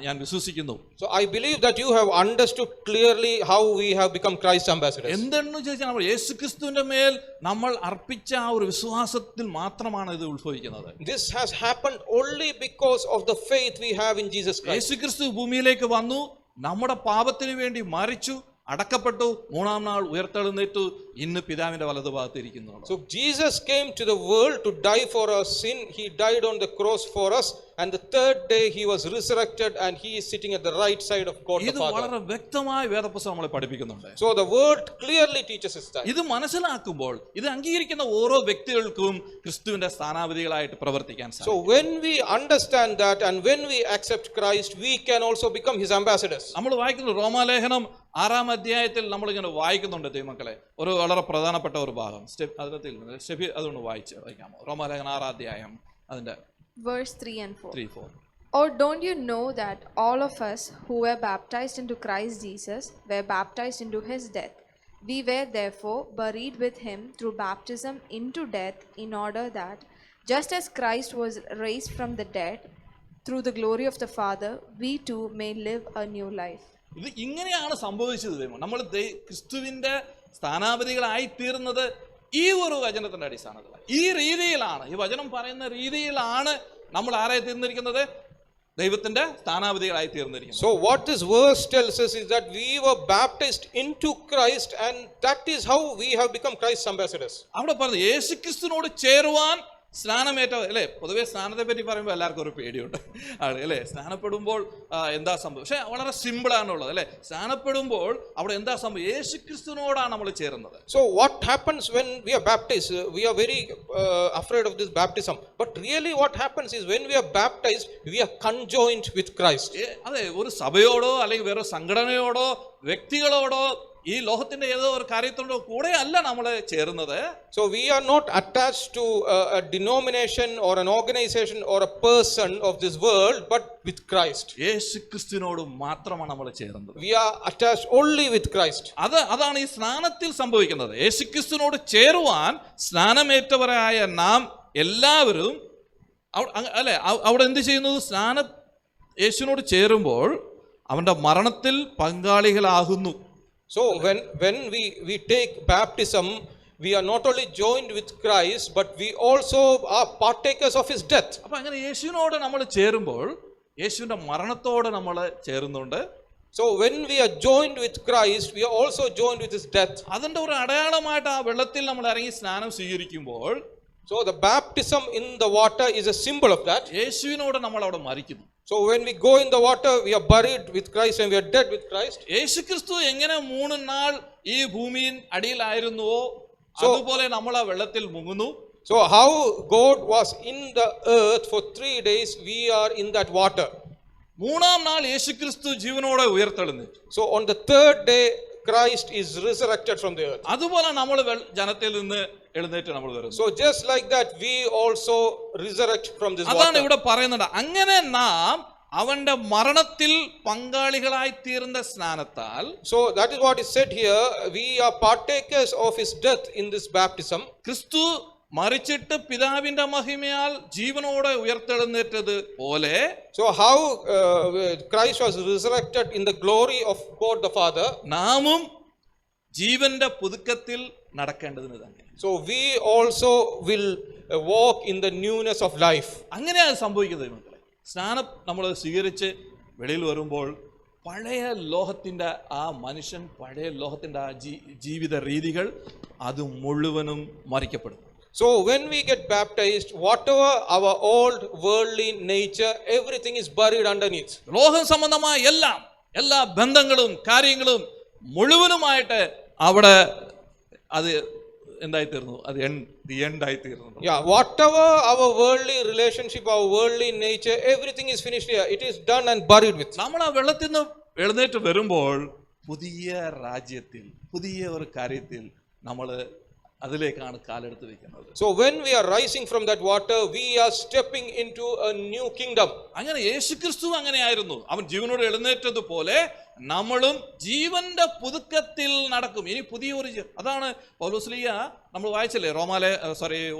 Speaker 2: ഞാൻ വിശ്വസിക്കുന്നു.
Speaker 3: So I believe that you have understood clearly how we have become Christ's ambassadors.
Speaker 2: എന്തെന്ന് ചോദിച്ചാൽ നമ്മൾ യേശുക്രിസ്തുവിന്റെ മേൽ നമ്മൾ അർപ്പിച്ച ആ ഒരു വിശ്വാസത്തിൽ മാത്രമാണ് ഇത് ഉത്ഭവിക്കുന്നത്.
Speaker 3: This has happened only because of the faith we have in Jesus Christ.
Speaker 2: യേശുക്രിസ്തു ഭൂമിയിലേക്ക് വന്നു, നമ്മുടെ പാപത്തിന് വേണ്ടി മരിച്ചു, അടക്കപ്പെട്ടു, മൂന്നാം നാൾ ഉയർത്തെഴുന്നേറ്റു, ഇന്ന് പിതാവിന്റെ വലതുഭാഗത്ത് ഇരിക്കുന്നു.
Speaker 3: So Jesus came to the world to die for our sin. He died on the cross for us, and the third day he was resurrected and he is sitting at the right side of God the
Speaker 2: ഇത്
Speaker 3: Father.
Speaker 2: വളരെ വ്യക്തമായി വേദപുസ്തകം നമ്മളെ പഠിപ്പിക്കുന്നുണ്ട്.
Speaker 3: So the word clearly teaches us that.
Speaker 2: ഇത് മനസ്സിലാക്കുമ്പോൾ ഇത് അംഗീകരിക്കുന്ന ഓരോ വ്യക്തികൾക്കും ക്രിസ്തുവിന്റെ സ്ഥാനാപതികളായിട്ട് പ്രവർത്തിക്കാൻ സാധിക്കും.
Speaker 3: So when we understand that and when we accept Christ, we can also become his ambassadors.
Speaker 2: നമ്മൾ വായിക്കുന്നു റോമാലേഖനം 6-ാം അധ്യായത്തിൽ നമ്മളിങ്ങനെ വായിക്കുന്നുണ്ട് ദൈവമക്കളെ, ഒരു വളരെ പ്രധാനപ്പെട്ട ഒരു ഭാഗം. സ്റ്റെഫി അതൊന്ന് വായിക്കാമോ? റോമാലേഖനം 6-ാം അധ്യായം അതിന്റെ
Speaker 4: Verse 3 and 4.
Speaker 2: 3-4.
Speaker 4: Or don't you know that all of us who were baptized into Christ Jesus were baptized into his death? We were therefore buried with him through baptism into death, in order that, just as Christ was raised from the dead through the glory of the Father, we too may live a new life.
Speaker 2: ഇത് ഇങ്ങനെയാണ് സംഭവിച്ചത്. നമ്മൾ ക്രിസ്തുവിന്റെ സ്ഥാനാപതികളായി തീർന്നത് ഈ ഒരു വചനത്തിന്റെ അടിസ്ഥാനത്തിൽ, ഈ രീതിയിലാണ്, ഈ വചനം പറയുന്ന രീതിയിലാണ് നമ്മൾ ആരായി തീർന്നിരിക്കുന്നത്? ദൈവത്തിന്റെ സ്ഥാനാപതികളായി തീർന്നിരിക്കുന്നത്.
Speaker 3: So what this verse tells us is that we were baptized into Christ and that is how we have become Christ's ambassadors.
Speaker 2: അവിടെ പറഞ്ഞു യേശുക്രിസ്തുവിനോട് ചേരുവാൻ സ്നാനമേറ്റ അല്ലേ. പൊതുവെ സ്നാനത്തെ പറ്റി പറയുമ്പോൾ എല്ലാവർക്കും ഒരു പേടിയുണ്ട് അല്ലേ. സ്നാനപ്പെടുമ്പോൾ എന്താ സംഭവം? പക്ഷെ വളരെ സിമ്പിൾ ആണുള്ളത് അല്ലേ. സ്നാനപ്പെടുമ്പോൾ അവിടെ എന്താ സംഭവം? യേശുക്രിസ്തുവിനോടാണ് നമ്മൾ ചേരുന്നത്.
Speaker 3: So what happens when we are baptized? We are very afraid of this baptism, but really what happens is when we are baptized, we are conjoined with Christ.
Speaker 2: അതെ, ഒരു സഭയോടോ അല്ലെങ്കിൽ വേറെ സംഘടനയോടോ വ്യക്തികളോടോ ഈ ലോകത്തിന്റെ ഏതോ ഒരു കാര്യത്തോടോ കൂടെ അല്ല നമ്മൾ ചേരുന്നത്.
Speaker 3: So we are not attached to a denomination or an organization or a person of this world, but with Christ.
Speaker 2: യേശുക്രിസ്തുവിനോട് മാത്രമാണ് നമ്മൾ ചേരുന്നത്.
Speaker 3: We are attached only with Christ.
Speaker 2: അതാണ് ഈ സ്നാനത്തിൽ സംഭവിക്കുന്നത്. യേശുക്രിസ്തുവിനോട് ചേരുവാൻ സ്നാനമേറ്റവരായ നാം എല്ലാവരും അല്ലെ അവിടെ എന്ത് ചെയ്യുന്നു? യേശുവിനോട് ചേരുമ്പോൾ അവന്റെ മരണത്തിൽ പങ്കാളികളാകുന്നു.
Speaker 3: So when we take baptism, we are not only joined with Christ, but we also are partakers of his death.
Speaker 2: അപ്പൊ അങ്ങനെ യേശുവിനോട് നമ്മൾ ചേരുമ്പോൾ യേശുവിന്റെ മരണത്തോട് നമ്മൾ ചേരുന്നുണ്ട്.
Speaker 3: So when we are joined with Christ, we are also joined with his death.
Speaker 2: അതിന്റെ ഒരു അടയാളമായിട്ട് ആ വെള്ളത്തിൽ നമ്മൾ ഇറങ്ങി സ്നാനം സ്വീകരിക്കുമ്പോൾ,
Speaker 3: so the baptism in the water is a symbol of that.
Speaker 2: യേശുവിനോട് നമ്മൾ അവിടെ മരിക്കുന്നു.
Speaker 3: So when we go in the water, we are buried with Christ and we are dead with Christ.
Speaker 2: യേശുക്രിസ്തു എങ്ങനെ 3 നാൾ ഈ ഭൂമിയിൽ അടിയിലായിരുന്നുവോ അതുപോലെ നമ്മൾ ആ വെള്ളത്തിൽ മുങ്ങുന്നു.
Speaker 3: So how God was in the earth for 3 days, we are in that water.
Speaker 2: മൂന്നാം നാൾ യേശുക്രിസ്തു ജീവനോടെ ഉയർത്തെഴുന്നേറ്റു.
Speaker 3: So on the third day, Christ is resurrected from the earth.
Speaker 2: അതുപോലെ നമ്മൾ ജനത്തിൽ നിന്ന് എഴുന്നേറ്റ് നമ്മൾ വരുന്നു.
Speaker 3: So just like that, we also resurrect from this
Speaker 2: അതാണ്
Speaker 3: water.
Speaker 2: ഇവിടെ പറയുന്നത്. അങ്ങനെ നാം അവന്റെ മരണത്തിൽ പങ്കാളികളായി തീർന്ന സ്നാനത്താൽ,
Speaker 3: So that is what is said here. We are partakers of his death in this baptism.
Speaker 2: ക്രിസ്തു മരിച്ചിട്ട് പിതാവിന്റെ മഹിമയാൽ ജീവനോടെ ഉയർത്തെഴുന്നേറ്റത് പോലെ,
Speaker 3: So how Christ was resurrected in the glory of God the Father,
Speaker 2: നാമും ജീവന്റെ പുതുക്കത്തിൽ നടക്കേണ്ടതിന് തന്നെ.
Speaker 3: so we also will walk in the newness of life.
Speaker 2: അങ്ങനെയാണ് സംഭവിക്കുന്നത് മക്കളെ. സ്നാനം നമ്മൾ സ്വീകരിച്ച് വെളിയിൽ വരുമ്പോൾ പഴയ ലോകത്തിൻ്റെ ആ മനുഷ്യൻ, പഴയ ലോകത്തിൻ്റെ ആ ജീവിത രീതികൾ അത് മുഴുവനും മറിക്കപ്പെടും.
Speaker 3: So when we get baptized, whatever our old worldly nature, everything is buried underneath.
Speaker 2: ലോകം സംബന്ധമായ എല്ലാ ബന്ധങ്ങളും കാര്യങ്ങളും മുഴുവനുമായിട്ട് അവിടെ അത് എന്തായിത്തീർന്നു, അത് ദി എൻഡ് ആയിത്തീർന്നു.
Speaker 3: Yeah, whatever our worldly relationship, our worldly nature, everything is finished here. It is done and buried with.
Speaker 2: നമ്മൾ ആ വെള്ളത്തിൽ നിന്ന് എഴുന്നേറ്റ് വരുമ്പോൾ പുതിയ രാജ്യത്തിൽ, പുതിയ ഒരു കാര്യത്തിൽ നമ്മൾ അതിലേക്കാണ് കാലെടുത്ത് വെക്കുന്നത്.
Speaker 3: So when we are rising from that water, we are stepping into a new kingdom.
Speaker 2: അങ്ങനെ യേശുക്രിസ്തു അങ്ങനെയായിരുന്നു. അവൻ ജീവനോട് എഴുന്നേറ്റതുപോലെ നമ്മളും ജീവന്റെ പുതുക്കത്തിൽ നടക്കും. ഇനി പുതിയൊരു അതാണ് പൗലോസ്ലീഹ നമ്മൾ വായിച്ചല്ലേ,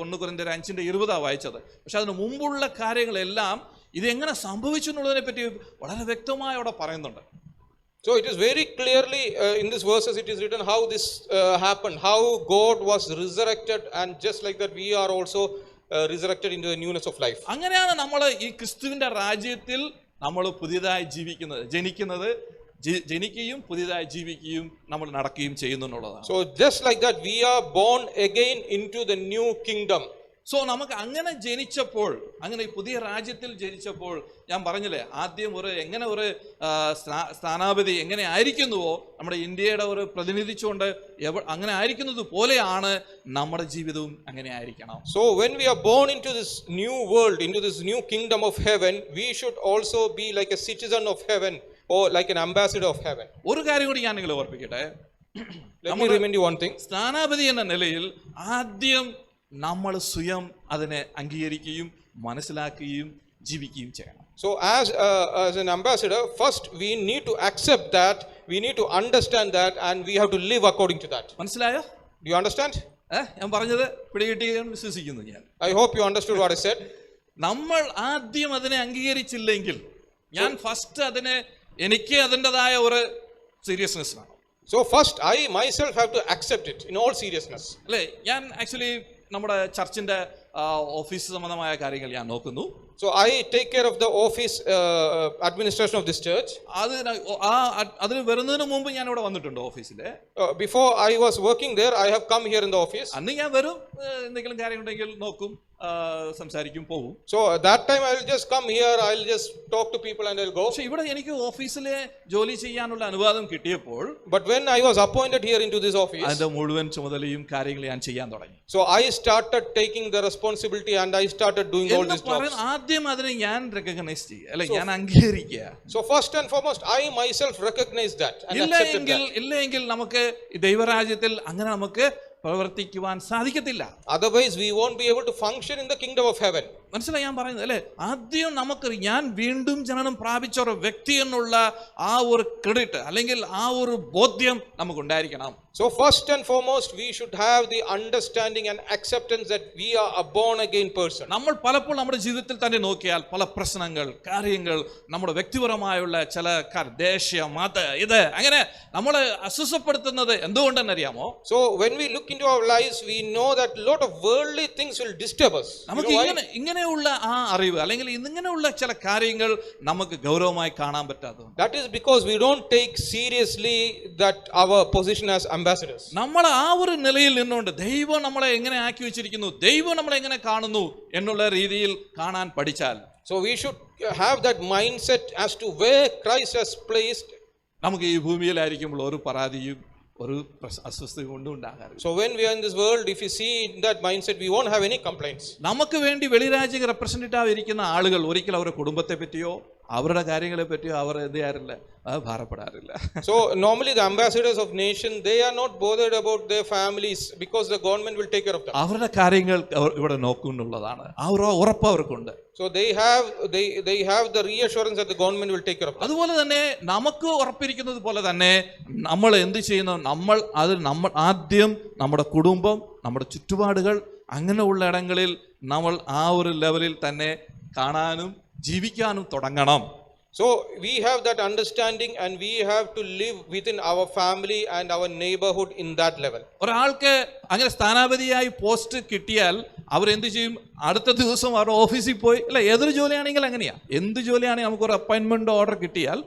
Speaker 2: 1 കൊരിന്ത്യർ 5:20 വായിച്ചത്. പക്ഷെ അതിന് മുമ്പുള്ള കാര്യങ്ങളെല്ലാം ഇതെങ്ങനെ സംഭവിച്ചു എന്നുള്ളതിനെ പറ്റി വളരെ വ്യക്തമായി അവിടെ പറയുന്നുണ്ട്.
Speaker 3: So it is very clearly in these verses it is written how this happened, how God was resurrected, and just like that we are also resurrected into the newness of life.
Speaker 2: അങ്ങനെയാണ് നമ്മൾ ഈ ക്രിസ്തുവിന്റെ രാജ്യത്തിൽ നമ്മൾ പുതിയതായി ജനിക്കുകയും പുതിയതായി ജീവിക്കുകയും നമ്മൾ നടക്കുകയും ചെയ്യുന്നു എന്നുള്ളതാണ്.
Speaker 3: So just like that we are born again into the new kingdom.
Speaker 2: So നമുക്ക് അങ്ങനെ ജനിച്ചപ്പോൾ, അങ്ങനെ ഈ പുതിയ രാജ്യത്തിൽ ജനിച്ചപ്പോൾ, ഞാൻ പറഞ്ഞില്ലേ ആദ്യം എങ്ങനെ ഒരു സ്ഥാനാപതി എങ്ങനെ ആയിരിക്കുന്നുവോ, നമ്മുടെ ഇന്ത്യയുടെ ഒരു പ്രതിനിധിച്ചുകൊണ്ട് അങ്ങനെ ആയിരിക്കുന്നത് പോലെയാണ് നമ്മുടെ ജീവിതവും അങ്ങനെ ആയിരിക്കണം.
Speaker 3: So when we are born into this new world, into this new kingdom of heaven, we should also be like a citizen of heaven or like an ambassador of heaven.
Speaker 2: ഒരു കാര്യം കൂടി ഞാൻ നിങ്ങളെ ഓർപ്പിക്കട്ടെ.
Speaker 3: Let me remind you one thing.
Speaker 2: സ്ഥാനാപതി എന്ന നിലയിൽ ആദ്യം നമ്മൾ സ്വയം അതിനെ അംഗീകരിക്കുകയും മനസ്സിലാക്കുകയും ജീവിക്കുകയും ചെയ്യണം.
Speaker 3: So as an ambassador, first we need to accept that, we need to understand that, and we have to live according to that.
Speaker 2: മനസ്സിലായോ?
Speaker 3: Do you understand?
Speaker 2: ഞാൻ പറഞ്ഞത് പിടികിട്ടിയെന്ന് വിശ്വസിക്കുന്നു ഞാൻ.
Speaker 3: I hope you understood what I said.
Speaker 2: നമ്മൾ ആദ്യം അതിനെ അംഗീകരിച്ചില്ലെങ്കിൽ, ഞാൻ first എനിക്ക് അതിൻ്റെതായ ഒരു സീരിയസ്നെസ് വേണം.
Speaker 3: So first I myself have to accept it in all seriousness.
Speaker 2: അല്ലേ, ഞാൻ ആക്ച്വലി നമ്മുടെ ചർച്ചിന്റെ ഓഫീസ് സംബന്ധമായ കാര്യങ്ങൾ ഞാൻ നോക്കുന്നു.
Speaker 3: So I take care of the office administration of this church.
Speaker 2: അതിന് വരുന്നതിന് മുമ്പ് ഞാൻ ഇവിടെ വന്നിട്ടുണ്ട് ഓഫീസിലെ.
Speaker 3: Before I was working there, I have come here in the office.
Speaker 2: അന്ന് ഞാൻ വരും, എന്തെങ്കിലും കാര്യമുണ്ടെങ്കിൽ നോക്കും, സംസാരിക്കും, പോകും.
Speaker 3: So that time I will just come here, I will just talk to people and I will go.
Speaker 2: പക്ഷേ ഇവിടെ എനിക്ക് ഓഫീസിലെ ജോലി ചെയ്യാനുള്ള അനുവാദം കിട്ടിയപ്പോൾ,
Speaker 3: but when I was appointed here into this office,
Speaker 2: അതിന്റെ മുഴുവൻ ചുമതലയും കാര്യങ്ങളും ഞാൻ ചെയ്യാൻ തുടങ്ങി.
Speaker 3: So I started taking the responsibility and I started doing all these jobs.
Speaker 2: ആദ്യം അതിനെ ഞാൻ റെക്കഗ്നൈസ് ചെയ്യുക, അല്ലെ, ഞാൻ അംഗീകരിക്കുക.
Speaker 3: So first and foremost I myself recognize that and accept that.
Speaker 2: ഇല്ലെങ്കിൽ നമുക്ക് ദൈവരാജ്യത്തിൽ അങ്ങനെ നമുക്ക് പ്രവർത്തിക്കുവാൻ സാധിക്കത്തില്ല.
Speaker 3: Otherwise we won't be able to function in the kingdom of heaven.
Speaker 2: മനസ്സിലായി ഞാൻ പറയുന്നത് അല്ലേ? ആദ്യം നമുക്ക് ഞാൻ വീണ്ടും ജനനം പ്രാപിച്ച ഒരു വ്യക്തി എന്നുള്ള ആ ഒരു ക്രെഡിറ്റ് അല്ലെങ്കിൽ ആ ഒരു ബോധ്യം നമുക്കുണ്ടായിരിക്കണം.
Speaker 3: So first and foremost we should have the understanding and acceptance that we are a born again person.
Speaker 2: നമ്മൾ പലപ്പോൾ നമ്മുടെ ജീവിതത്തിൽ തന്നെ നോക്കിയാൽ പല പ്രശ്നങ്ങൾ, കാര്യങ്ങൾ, നമ്മുടെ വ്യക്തിപരമായുള്ള ചില ദേശീയ മത ഇത് അങ്ങനെ നമ്മളെ അസ്വസ്ഥപ്പെടുത്തുന്നത് എന്തുകൊണ്ടെന്നറിയാമോ?
Speaker 3: So when we look into our lives, we know that a lot of worldly things will disturb us.
Speaker 2: നമുക്ക് ഇങ്ങനെയുള്ള ആ അറിവ് അല്ലെങ്കിൽ ഇങ്ങനെയുള്ള ചില കാര്യങ്ങൾ നമുക്ക് ഗൗരവമായി കാണാൻ പറ്റാത്തതുകൊണ്ട്.
Speaker 3: That is because we don't take seriously that our position as ambassadors.
Speaker 2: നമ്മൾ ആ ഒരു നിലയിൽ നിന്നുകൊണ്ട് ദൈവം നമ്മളെ എങ്ങനെ ആക്കി വെച്ചിരിക്കുന്നു, ദൈവം നമ്മളെ എങ്ങനെ കാണുന്നു എന്നുള്ള രീതിയിൽ കാണാൻ പഠിച്ചാൽ,
Speaker 3: so we should have that mindset as to where Christ has placed.
Speaker 2: നമുക്ക് ഈ ഭൂമിയിലായിരിക്കുമ്പോൾ ഒരു പരാതിയും ഒരു അസ്വസ്ഥത കൊണ്ടും ഉണ്ടാകാറില്ല.
Speaker 3: So when we are in this world, if you see in that mindset, we won't have any complaints.
Speaker 2: നമുക്ക് വേണ്ടി വെളിരാജ്യ റെപ്രസെന്റേറ്റീവ് ഇരിക്കുന്ന ആളുകൾ ഒരിക്കലും അവരുടെ കുടുംബത്തെ പറ്റിയോ അവരുടെ കാര്യങ്ങളെ പറ്റിയോ അവർ എന്ത് ചെയ്യാറില്ല, ഭാരപ്പെടാറില്ല.
Speaker 3: So normally the ambassadors of nation, they are not bothered about their families because the government will take care of them.
Speaker 2: അവരുടെ കാര്യങ്ങൾ ഇവിടെ നോക്കുന്നുള്ളതാണ്, ആ ഒരു ഉറപ്പ് അവർക്കുണ്ട്.
Speaker 3: So they have the reassurance that the government will take care of them.
Speaker 2: അതുപോലെ തന്നെ നമുക്ക് ഉറപ്പിരിക്കുന്നത് പോലെ തന്നെ നമ്മൾ എന്ത് ചെയ്യുന്നു, നമ്മൾ ആദ്യം നമ്മുടെ കുടുംബം, നമ്മുടെ ചുറ്റുപാടുകൾ, അങ്ങനെയുള്ള ഇടങ്ങളിൽ നമ്മൾ ആ ഒരു ലെവലിൽ തന്നെ കാണാനും ജീവിക്കാനും തുടങ്ങണം.
Speaker 3: So we have that understanding and we have to live within our family and our neighborhood in that level.
Speaker 2: ഒരാൾക്ക് അങ്ങനെ സ്ഥാനാപതിയായി പോസ്റ്റ് കിട്ടിയാൽ അവരെന്ത് ചെയ്യും, അടുത്ത ദിവസം അവരുടെ ഓഫീസിൽ പോയി, അല്ല ഏതൊരു ജോലിയാണെങ്കിൽ അങ്ങനെയാ, എന്ത് ജോലിയാണെങ്കിൽ നമുക്കൊരു അപ്പോയിൻമെന്റ് ഓർഡർ കിട്ടിയാൽ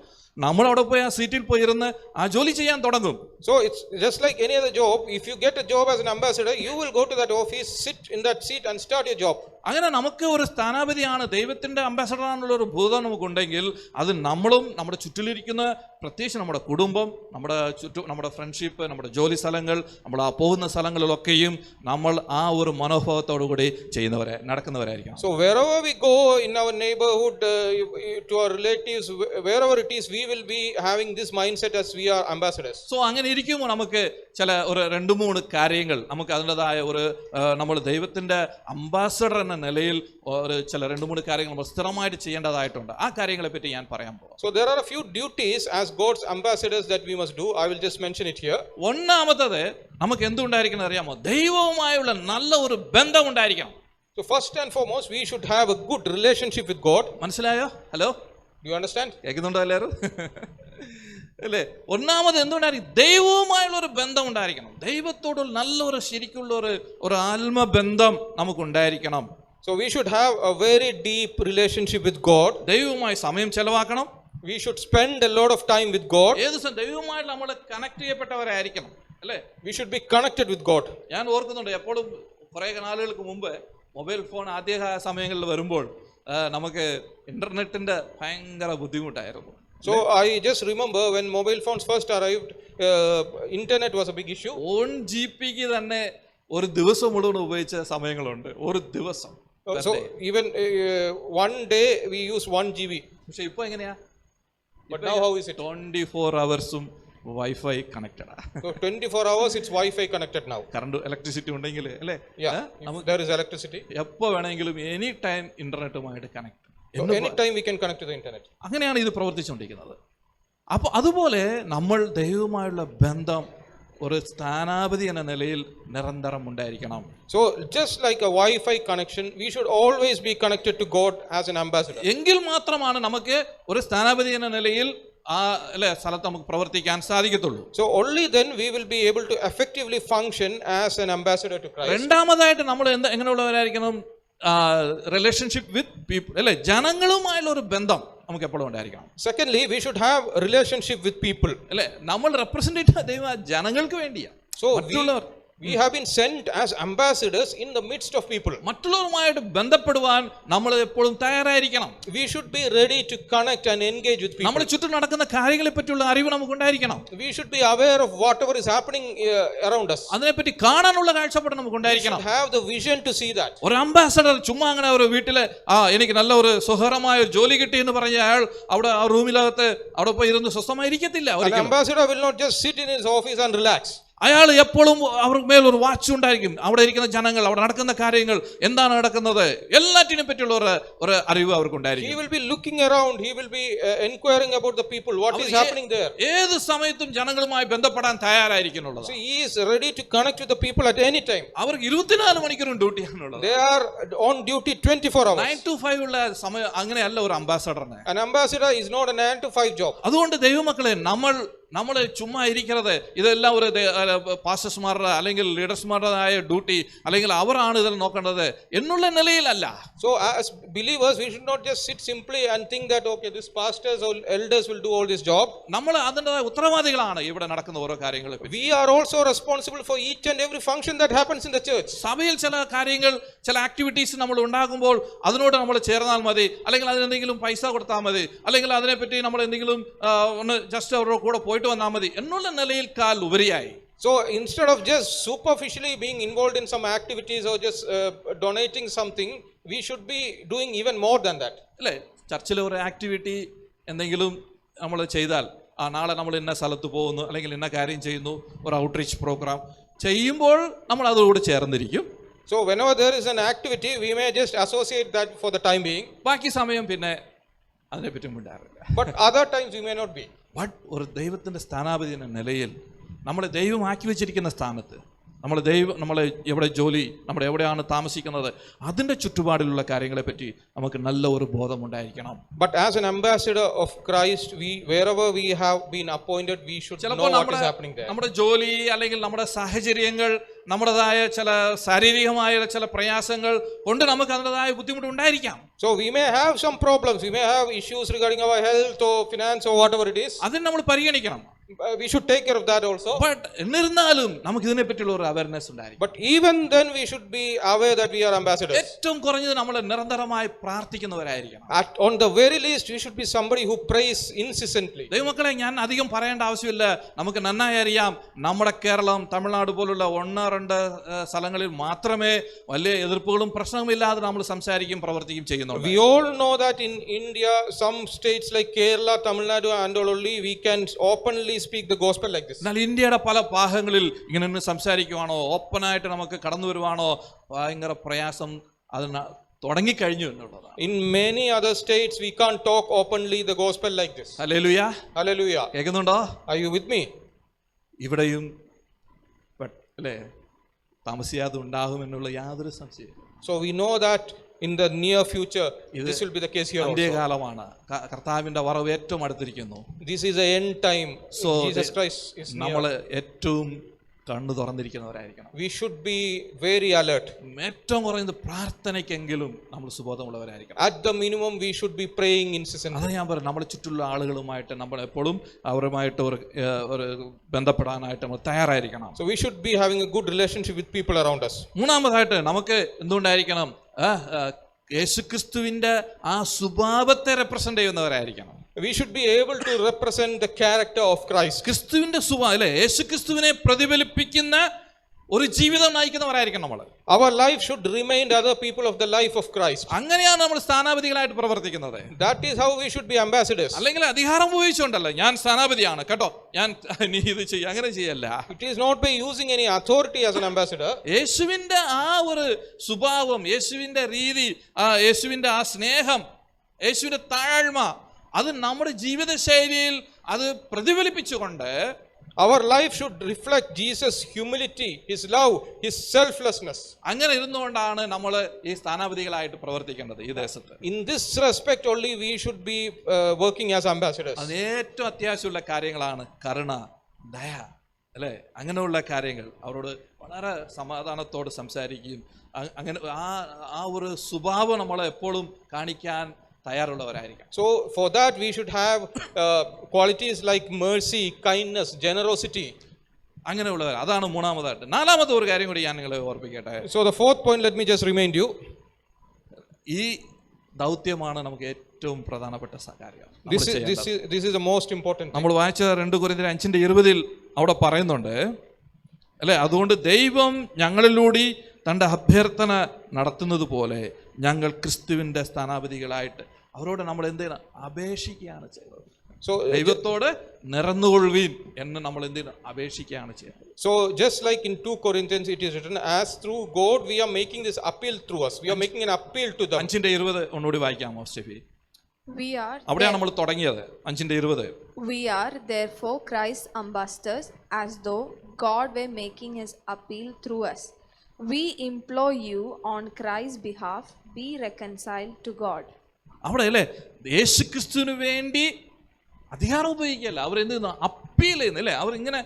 Speaker 2: നമ്മൾ അവിടെ പോയി ആ സീറ്റിൽ പോയിരുന്ന് ആ ജോലി ചെയ്യാൻ തുടങ്ങും.
Speaker 3: So it's just like any other job. If you get a job as an ambassador, you will go to that office, sit in that seat and start your job.
Speaker 2: അങ്ങനെ നമുക്ക് ഒരു സ്ഥാനാപതിയാണ്, ദൈവത്തിന്റെ അംബാസഡർ ആണെന്നുള്ള ഒരു ബോധം നമുക്കുണ്ടെങ്കിൽ അത് നമ്മളും നമ്മുടെ ചുറ്റിലിരിക്കുന്ന, പ്രത്യേകിച്ച് നമ്മുടെ കുടുംബം, നമ്മുടെ ഫ്രണ്ട്ഷിപ്പ്, നമ്മുടെ ജോലി സ്ഥലങ്ങൾ, നമ്മൾ ആ പോകുന്ന സ്ഥലങ്ങളിലൊക്കെയും നമ്മൾ ആ ഒരു മനോഭാവത്തോടു കൂടി നടക്കുന്നവരായിരിക്കണം.
Speaker 3: So wherever we go in our neighborhood, to our relatives, wherever it is, we will be having this mindset as we are ambassadors.
Speaker 2: So അങ്ങനെ ഇരിക്കുമ്പോൾ നമുക്ക് ചില ഒരു 2-3 കാര്യങ്ങൾ നമുക്ക് അതിൻ്റെതായ ഒരു നമ്മൾ ദൈവത്തിന്റെ അംബാസഡർ എന്ന നിലയിൽ ചില 2-3 കാര്യങ്ങൾ നമ്മൾ സ്ഥിരമായിട്ട് ചെയ്യേണ്ടതായിട്ടുണ്ട്. ആ കാര്യങ്ങളെ പറ്റി ഞാൻ പറയാൻ പോകാം.
Speaker 3: So there are a few duties as God's ambassadors that we must do. I will just mention it here.
Speaker 2: ഒന്നാമത്തത് നമുക്ക് എന്തുണ്ടായിരിക്കണം അറിയാമോ, ദൈവവുമായുള്ള നല്ല ഒരു ബന്ധം ഉണ്ടായിരിക്കണം.
Speaker 3: So first and foremost, we should have a good relationship with God.
Speaker 2: മനസ്സിലായോ? Hello,
Speaker 3: Do you understand?
Speaker 2: കേൾക്കുന്നുണ്ടോ എല്ലാവരും? അല്ലേ, ഒന്നാമത് എന്തുകൊണ്ടായിരിക്കും, ദൈവവുമായുള്ള ഒരു ബന്ധം ഉണ്ടായിരിക്കണം. ദൈവത്തോടുള്ള നല്ലൊരു ശരിക്കുള്ള ഒരു ആത്മബന്ധം നമുക്കുണ്ടായിരിക്കണം.
Speaker 3: So we should have a very deep relationship with God.
Speaker 2: ദൈവവുമായി സമയം ചെലവാക്കണം.
Speaker 3: We should spend a lot of time with God.
Speaker 2: ദൈവവുമായിട്ട് നമ്മൾ കണക്ട് ചെയ്യപ്പെട്ടവരായിരിക്കണം, അല്ലേ?
Speaker 3: We should be connected with God.
Speaker 2: ഞാൻ ഓർക്കുന്നുണ്ട്, എപ്പോഴും കുറേ നാളുകൾക്ക് മുമ്പ് മൊബൈൽ ഫോൺ ആദ്യ സമയങ്ങളിൽ വരുമ്പോൾ നമുക്ക് ഇന്റർനെറ്റിന്റെ ഭയങ്കര ബുദ്ധിമുട്ടായിരുന്നു.
Speaker 3: So I just remember when mobile phones first arrived, internet was a big issue.
Speaker 2: 1 GB തന്നെ ഒരു ദിവസം മുഴുവൻ ഉപയോഗിച്ച സമയങ്ങളുണ്ട്, ഒരു ദിവസം.
Speaker 3: So even one day we use 1 GB.
Speaker 2: പക്ഷെ ഇപ്പൊ എങ്ങനെയാ?
Speaker 3: But now how is it?
Speaker 2: 24 hours Wi-Fi കണക്റ്റഡാ.
Speaker 3: So 24 hours it's Wi-Fi connected now.
Speaker 2: Current electricity ഉണ്ടെങ്കിൽ അല്ലേ,
Speaker 3: there is electricity.
Speaker 2: എപ്പോ വേണമെങ്കിലും എനി ടൈം ഇന്റർനെറ്റുമായിട്ട് connect.
Speaker 3: So anytime we can connect to the internet.
Speaker 2: അങ്ങനെയാണ് ഇത് പ്രവർത്തിച്ചുകൊണ്ടിരിക്കുന്നത്. അപ്പോൾ അതുപോലെ നമ്മൾ ദൈവവുമായുള്ള ബന്ധം ഒരു സ്ഥാനാപതി എന്ന നിലയിൽ നിരന്തരം ഉണ്ടായിരിക്കണം.
Speaker 3: So just like a Wi-Fi connection, we should always be connected to God as an ambassador.
Speaker 2: എങ്കിൽ മാത്രമാണ് നമുക്ക് ഒരു സ്ഥാനാപതി എന്ന നിലയിൽ ആ സ്ഥലത്ത് നമുക്ക് പ്രവർത്തിക്കാൻ സാധിക്കത്തുള്ളൂ.
Speaker 3: So only then we will be able to effectively function as an ambassador to Christ.
Speaker 2: രണ്ടാമതായിട്ട് നമ്മൾ എങ്ങനെയുള്ളവരായിരിക്കണം, റിലേഷൻഷിപ്പ് വിത്ത് പീപ്പിൾ, അല്ലെ, ജനങ്ങളുമായുള്ള ഒരു ബന്ധം നമുക്ക് എപ്പോഴും ഉണ്ടായിരിക്കണം.
Speaker 3: Secondly, we should have relationship with people.
Speaker 2: അല്ലെ, നമ്മൾ റെപ്രസെന്റ് ചെയ്യുന്ന ജനങ്ങൾക്ക് വേണ്ടിയാണ്.
Speaker 3: So we have been sent as ambassadors in the midst of people.
Speaker 2: മറ്റുള്ളവരുമായിട്ട് ബന്ധപ്പെടുവാൻ നമ്മൾ എപ്പോഴും തയ്യാറായിരിക്കണം.
Speaker 3: We should be ready to connect and engage with people.
Speaker 2: നമ്മുടെ ചുറ്റും നടക്കുന്ന കാര്യങ്ങളെ പറ്റിയുള്ള അറിവ് നമുക്ക് ഉണ്ടായിരിക്കണം.
Speaker 3: We should be aware of whatever is happening around us.
Speaker 2: അതിനെപ്പറ്റി കാണാനുള്ള കാഴ്ചപ്പാട് നമുക്ക് ഉണ്ടായിരിക്കണം.
Speaker 3: We should have the vision to see that.
Speaker 2: ഒരു അംബാസഡർ ചുമ്മാ അങ്ങനെ ഒരു വീട്ടിലെ എനിക്ക് നല്ല ഒരു സുഖകരമായ ഒരു ജോലി കിട്ടി എന്ന് പറഞ്ഞ അയാൾ അവിടെ ആ റൂമിലകത്ത് അവിടെ പോയി ഇരുന്ന് സ്വസ്ഥമായിരിക്കത്തില്ല.
Speaker 3: An ambassador will not just sit in his office and relax.
Speaker 2: അയാൾ എപ്പോഴും അവർക്ക് മേലൊരു വാച്ച് ഉണ്ടായിരിക്കും. അവിടെ ഇരിക്കുന്ന ജനങ്ങൾ, അവിടെ നടക്കുന്ന കാര്യങ്ങൾ, എന്താണ് നടക്കുന്നത്, എല്ലാറ്റിനെ പറ്റിയുള്ള ഒരു അറിവ് അവർക്കുണ്ടായിരിക്കും.
Speaker 3: He will be looking around, he will be inquiring about the people, what is happening there.
Speaker 2: ഏത് സമയത്തും ജനങ്ങളുമായി ബന്ധപ്പെടാൻ തയ്യാറായിരിക്കുന്നുള്ളത്.
Speaker 3: So he is ready to connect with the people at any time.
Speaker 2: അവർക്ക് 24 മണിക്കൂറും ഡ്യൂട്ടിയാണുള്ളത്.
Speaker 3: They are on duty 24 hours.
Speaker 2: 9 to 5 ഉള്ള സമയം അങ്ങനെയല്ല ഒരു അംബാസഡറിന്.
Speaker 3: An ambassador is not a 9 to 5 job.
Speaker 2: അതുകൊണ്ട് ദൈവമക്കളെ, നമ്മൾ ചുമ്മാ ഇരിക്കുന്നത് ഇതെല്ലാം ഒരു പാസ്റ്റർമാരുടെ അല്ലെങ്കിൽ ലീഡർസ്മാരുടേതായ ഡ്യൂട്ടി, അല്ലെങ്കിൽ അവരാണ് ഇതിൽ നോക്കേണ്ടത് എന്നുള്ള നിലയിലല്ല.
Speaker 3: So as believers, we should not just sit simply and think that okay, this pastors or elders will do all this job.
Speaker 2: നമ്മൾ അതിൻ്റെതായ ഉത്തരവാദികളാണ് ഇവിടെ നടക്കുന്ന ഓരോ കാര്യങ്ങളും.
Speaker 3: We are also responsible for each and every function that happens in the church.
Speaker 2: സഭയിൽ ചില കാര്യങ്ങൾ, ചില ആക്ടിവിറ്റീസ് നമ്മൾ ഉണ്ടാകുമ്പോൾ അതിനോട് നമ്മൾ ചേർന്നാൽ മതി, അല്ലെങ്കിൽ അതിനെന്തെങ്കിലും പൈസ കൊടുത്താൽ മതി, അല്ലെങ്കിൽ അതിനെപ്പറ്റി നമ്മൾ എന്തെങ്കിലും ഒന്ന് ജസ്റ്റ് അവരുടെ കൂടെ പോയിട്ട് വന്നാൽ മതി എന്നുള്ള നിലയിൽ കാൽ ഉപരിയായി.
Speaker 3: So instead of just superficially being involved in some activities or just donating something, we should be doing even more than that.
Speaker 2: അല്ലേ, ചർച്ചിലെ ഒരു ആക്ടിവിറ്റി എന്തെങ്കിലും നമ്മൾ ചെയ്താൽ, നാളെ നമ്മൾ ഇന്ന സ്ഥലത്ത് പോകുന്നു അല്ലെങ്കിൽ ഇന്ന കാര്യം ചെയ്യുന്നു, ഒരു ഔട്ട്റീച്ച് പ്രോഗ്രാം ചെയ്യുമ്പോൾ നമ്മൾ അതോട് ചേർന്നിരിക്കും.
Speaker 3: So whenever there is an activity, we may just associate that for the time being.
Speaker 2: ബാക്കി സമയം പിന്നെ അതിനെപ്പറ്റി മിണ്ടാറില്ല.
Speaker 3: But other times we may not be.
Speaker 2: But ഒരു ദൈവത്തിൻ്റെ സ്ഥാനാപതി എന്ന നിലയിൽ നമ്മളെ ദൈവം ആക്കി വെച്ചിരിക്കുന്ന സ്ഥാനത്ത്, നമ്മളെ എവിടെ ജോലി, നമ്മുടെ എവിടെയാണ് താമസിക്കുന്നത്, അതിൻ്റെ ചുറ്റുപാടിലുള്ള കാര്യങ്ങളെപ്പറ്റി നമുക്ക് നല്ല ഒരു ബോധമുണ്ടായിരിക്കണം.
Speaker 3: But as an ambassador of Christ, wherever we have been appointed, we should know what is happening there.
Speaker 2: നമ്മുടെ ജോലി അല്ലെങ്കിൽ നമ്മുടെ സാഹചര്യങ്ങൾ, നമ്മുടേതായ ചില ശാരീരികമായ ചില പ്രയാസങ്ങൾ കൊണ്ട് നമുക്ക് അതിൻ്റെതായ ബുദ്ധിമുട്ടുണ്ടായിരിക്കാം.
Speaker 3: So we may have some problems, we may have issues regarding our health or finance or whatever it is.
Speaker 2: അതിന് നമ്മൾ പരിഗണിക്കണം.
Speaker 3: We should take care of that also.
Speaker 2: But എന്നിരുന്നാലും നമുക്ക് ഇതിനെ പറ്റിയുള്ള ഒരു അവയർനെസ് ഉണ്ടായിരിക്കും.
Speaker 3: But even then we should be aware that we are ambassadors.
Speaker 2: ഏറ്റവും കുറഞ്ഞത് നമ്മൾ നിരന്തരമായി പ്രാർത്ഥിക്കുന്നവരായിരിക്കണം.
Speaker 3: On the very least, we should be somebody who prays incessantly.
Speaker 2: ദൈവമക്കളെ, ഞാൻ അധികം പറയേണ്ട ആവശ്യമില്ല. നമുക്ക് നന്നായി അറിയാം, നമ്മുടെ കേരളം, തമിഴ്നാട് പോലുള്ള 1-2 സ്ഥലങ്ങളിൽ മാത്രമേ വലിയ എതിർപ്പുകളും പ്രശ്നവുമില്ലാതെ നമ്മൾ സംസാരിക്കും, പ്രവർത്തിക്കും ചെയ്യുന്നുള്ളൂ.
Speaker 3: We all know that in India, some states like Kerala, Tamil Nadu and all only, we can openly speak the gospel like this.
Speaker 2: എന്നാൽ ഇന്ത്യയുടെ പല ഭാഗങ്ങളിൽ ഇങ്ങനെ സംസാരിക്കുവാണോ, ഓപ്പണായിട്ട് നമുക്ക് കടന്നു വരുവാണോ, ഭയങ്കര പ്രയാസം അതിന് തുടങ്ങിക്കഴിഞ്ഞു എന്നുള്ളതാണ്.
Speaker 3: In many other states, we can't talk openly the gospel like this.
Speaker 2: Hallelujah.
Speaker 3: Hallelujah.
Speaker 2: കേൾക്കുന്നുണ്ടോ?
Speaker 3: Are you with me?
Speaker 2: ഇവിടെയും അല്ലേ താമസിയാതെ ഉണ്ടാകുമെന്നുള്ള യാതൊരു സംശയം.
Speaker 3: So we know that in the near future, this will be the case here also.
Speaker 2: അന്ത്യകാലമാണ്. കർത്താവിന്റെ വരവ് ഏറ്റവും അടുത്തിരിക്കുന്നു.
Speaker 3: This is the end time.
Speaker 2: So
Speaker 3: Jesus Christ is near.
Speaker 2: നമ്മൾ ഏറ്റവും കണ്ണു തുറന്നിരിക്കുന്നവരായിരിക്കണം.
Speaker 3: We should be very alert.
Speaker 2: ഏറ്റവും കുറഞ്ഞത് പ്രാർത്ഥനയ്ക്കെങ്കിലും നമ്മൾ സുബോധമുള്ളവരായിരിക്കണം.
Speaker 3: At the minimum, we should be praying incessantly.
Speaker 2: അത് ഞാൻ പറഞ്ഞു, നമ്മുടെ ചുറ്റുള്ള ആളുകളുമായിട്ട് നമ്മൾ എപ്പോഴും അവരുമായിട്ട് ഒരു ബന്ധപ്പെടാനായിട്ട് നമ്മൾ തയ്യാറായിരിക്കണം.
Speaker 3: So we should be having a good relationship with people around us.
Speaker 2: മൂന്നാമതായിട്ട് നമുക്ക് എന്തുകൊണ്ടായിരിക്കണം? യേശുക്രിസ്തുവിന്റെ ആ സ്വഭാവത്തെ represent ചെയ്യുന്നവരായിരിക്കണം.
Speaker 3: We should be able to represent the character of Christ.
Speaker 2: ക്രിസ്തുവിന്റെ സ്വഭാവം അല്ലെ, യേശുക്രിസ്തുവിനെ പ്രതിഫലിപ്പിക്കുന്ന ഒരു ജീവിതം നയിക്കുന്നവരായിരിക്കണം നമ്മൾ.
Speaker 3: Our life should remind other people of the life of Christ.
Speaker 2: അങ്ങനെയാണ് നമ്മൾ സ്ഥാനാപതികളായിട്ട് പ്രവർത്തിക്കുന്നത്.
Speaker 3: That is how we should be ambassadors.
Speaker 2: അല്ലെങ്കിൽ അധികാരം ഉപയോഗിച്ചുകൊണ്ടല്ല, ഞാൻ സ്ഥാനാപതിയാണ് കേട്ടോ, ഞാൻ നീ ഇത് ചെയ്യ, അങ്ങനെ ചെയ്യല്ല.
Speaker 3: It is not by using any authority as an ambassador.
Speaker 2: യേശുവിന്റെ ആ ഒരു സ്വഭാവം, യേശുവിന്റെ രീതി, യേശുവിന്റെ ആ സ്നേഹം, യേശുവിന്റെ താഴ്മ, അത് നമ്മുടെ ജീവിതശൈലിയിൽ അത് പ്രതിഫലിപ്പിച്ചുകൊണ്ട്
Speaker 3: Our life should reflect Jesus' humility, His love, His selflessness.
Speaker 2: അങ്ങനെ ഇരുന്നുകൊണ്ടാണ് നമ്മൾ ഈ സ്ഥാനാപതികളായിട്ട് പ്രവർത്തിക്കേണ്ടത് ഈ ദേശത്ത്.
Speaker 3: In this respect only we should be working as ambassadors.
Speaker 2: അത് ഏറ്റവും അത്യാവശ്യമുള്ള കാര്യങ്ങളാണ് കരുണ, ദയ, അല്ലേ? അങ്ങനെയുള്ള കാര്യങ്ങൾ അവരോട് വളരെ സമാധാനത്തോട് സംസാരിക്കുകയും അങ്ങനെ ആ ഒരു സ്വഭാവം നമ്മൾ എപ്പോഴും കാണിക്കാൻ തയ്യാറുള്ളവരായിരിക്കാം.
Speaker 3: So for that we should have qualities like mercy, kindness, generosity.
Speaker 2: അങ്ങനെയുള്ളവർ. അതാണ് മൂന്നാമതായിട്ട്. നാലാമത്തെ ഒരു കാര്യം കൂടി ഞാൻ നിങ്ങളെ ഓർപ്പിക്കട്ടെ.
Speaker 3: So the fourth point, let me just remind you.
Speaker 2: ഈ ദൗത്യമാണ് നമുക്ക് ഏറ്റവും പ്രധാനപ്പെട്ട കാര്യം.
Speaker 3: This is the most important thing.
Speaker 2: നമ്മൾ വായിച്ച 2 കൊരിന്ത്യർ 5:20 അവിടെ പറയുന്നുണ്ട് അല്ലെ, അതുകൊണ്ട് ദൈവം ഞങ്ങളിലൂടെ തൻ്റെ അഭ്യർത്ഥന നടത്തുന്നത് പോലെ ഞങ്ങൾ ക്രിസ്തുവിന്റെ സ്ഥാനാപതികളായിട്ട് അവരോട് നമ്മൾ എന്ത് ചെയ്യണം? അപേക്ഷിക്കുകയാണ് ചെയ്തത്.
Speaker 3: So
Speaker 2: ദൈവത്തോട് നിറന്നുകൊള്ളുവീൻ എന്ന് നമ്മൾ എന്ത് ചെയ്യണം? അപേക്ഷിക്കുകയാണ് ചെയ്യുന്നത്.
Speaker 3: So just like in 2 Corinthians it is written, as through God we are making this appeal through us. We are making an appeal to them.
Speaker 2: 5:20 ഒന്നുകൂടി വായിക്കാമോ സ്റ്റെഫി?
Speaker 4: അവിടെയാണ്
Speaker 2: നമ്മൾ തുടങ്ങിയത്. 5:20.
Speaker 4: We are therefore Christ's ambassadors, as though God were making his appeal through us. We implore you on Christ's behalf, be reconciled to God.
Speaker 2: അവിടെ അല്ലേ യേശുക്രിസ്തുവിന് വേണ്ടി അധികാരം ഉപയോഗിക്കല്ല, അവർ എന്ത് ചെയ്യുന്നു? അപ്പീൽ ചെയ്യുന്നു അല്ലേ, അവർ ഇങ്ങനെ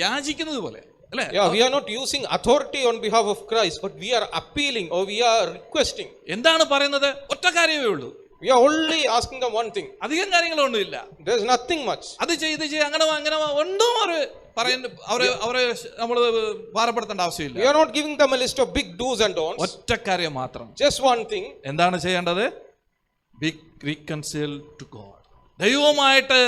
Speaker 2: യാചിക്കുന്നത് പോലെ അല്ലേ.
Speaker 3: Yeah, we are not using authority on behalf of Christ, but we are appealing or we are requesting.
Speaker 2: എന്താണ് പറയുന്നത്? ഒറ്റ കാര്യമേ ഉള്ളൂ.
Speaker 3: We are only asking them one thing.
Speaker 2: അധികം കാര്യങ്ങളൊന്നും ഇല്ല.
Speaker 3: There is nothing much.
Speaker 2: അത് ചെയ്ത് അങ്ങനെ ഒന്നും അവരെ നമ്മൾ ഭാരപ്പെടുത്തേണ്ട ആവശ്യമില്ല.
Speaker 3: We are not giving them a list of big do's and don'ts.
Speaker 2: ഒറ്റ കാര്യം മാത്രം.
Speaker 3: Just one thing.
Speaker 2: എന്താണ് ചെയ്യേണ്ടത്? Be reconciled to God. ദൈവവുമായിട്ട്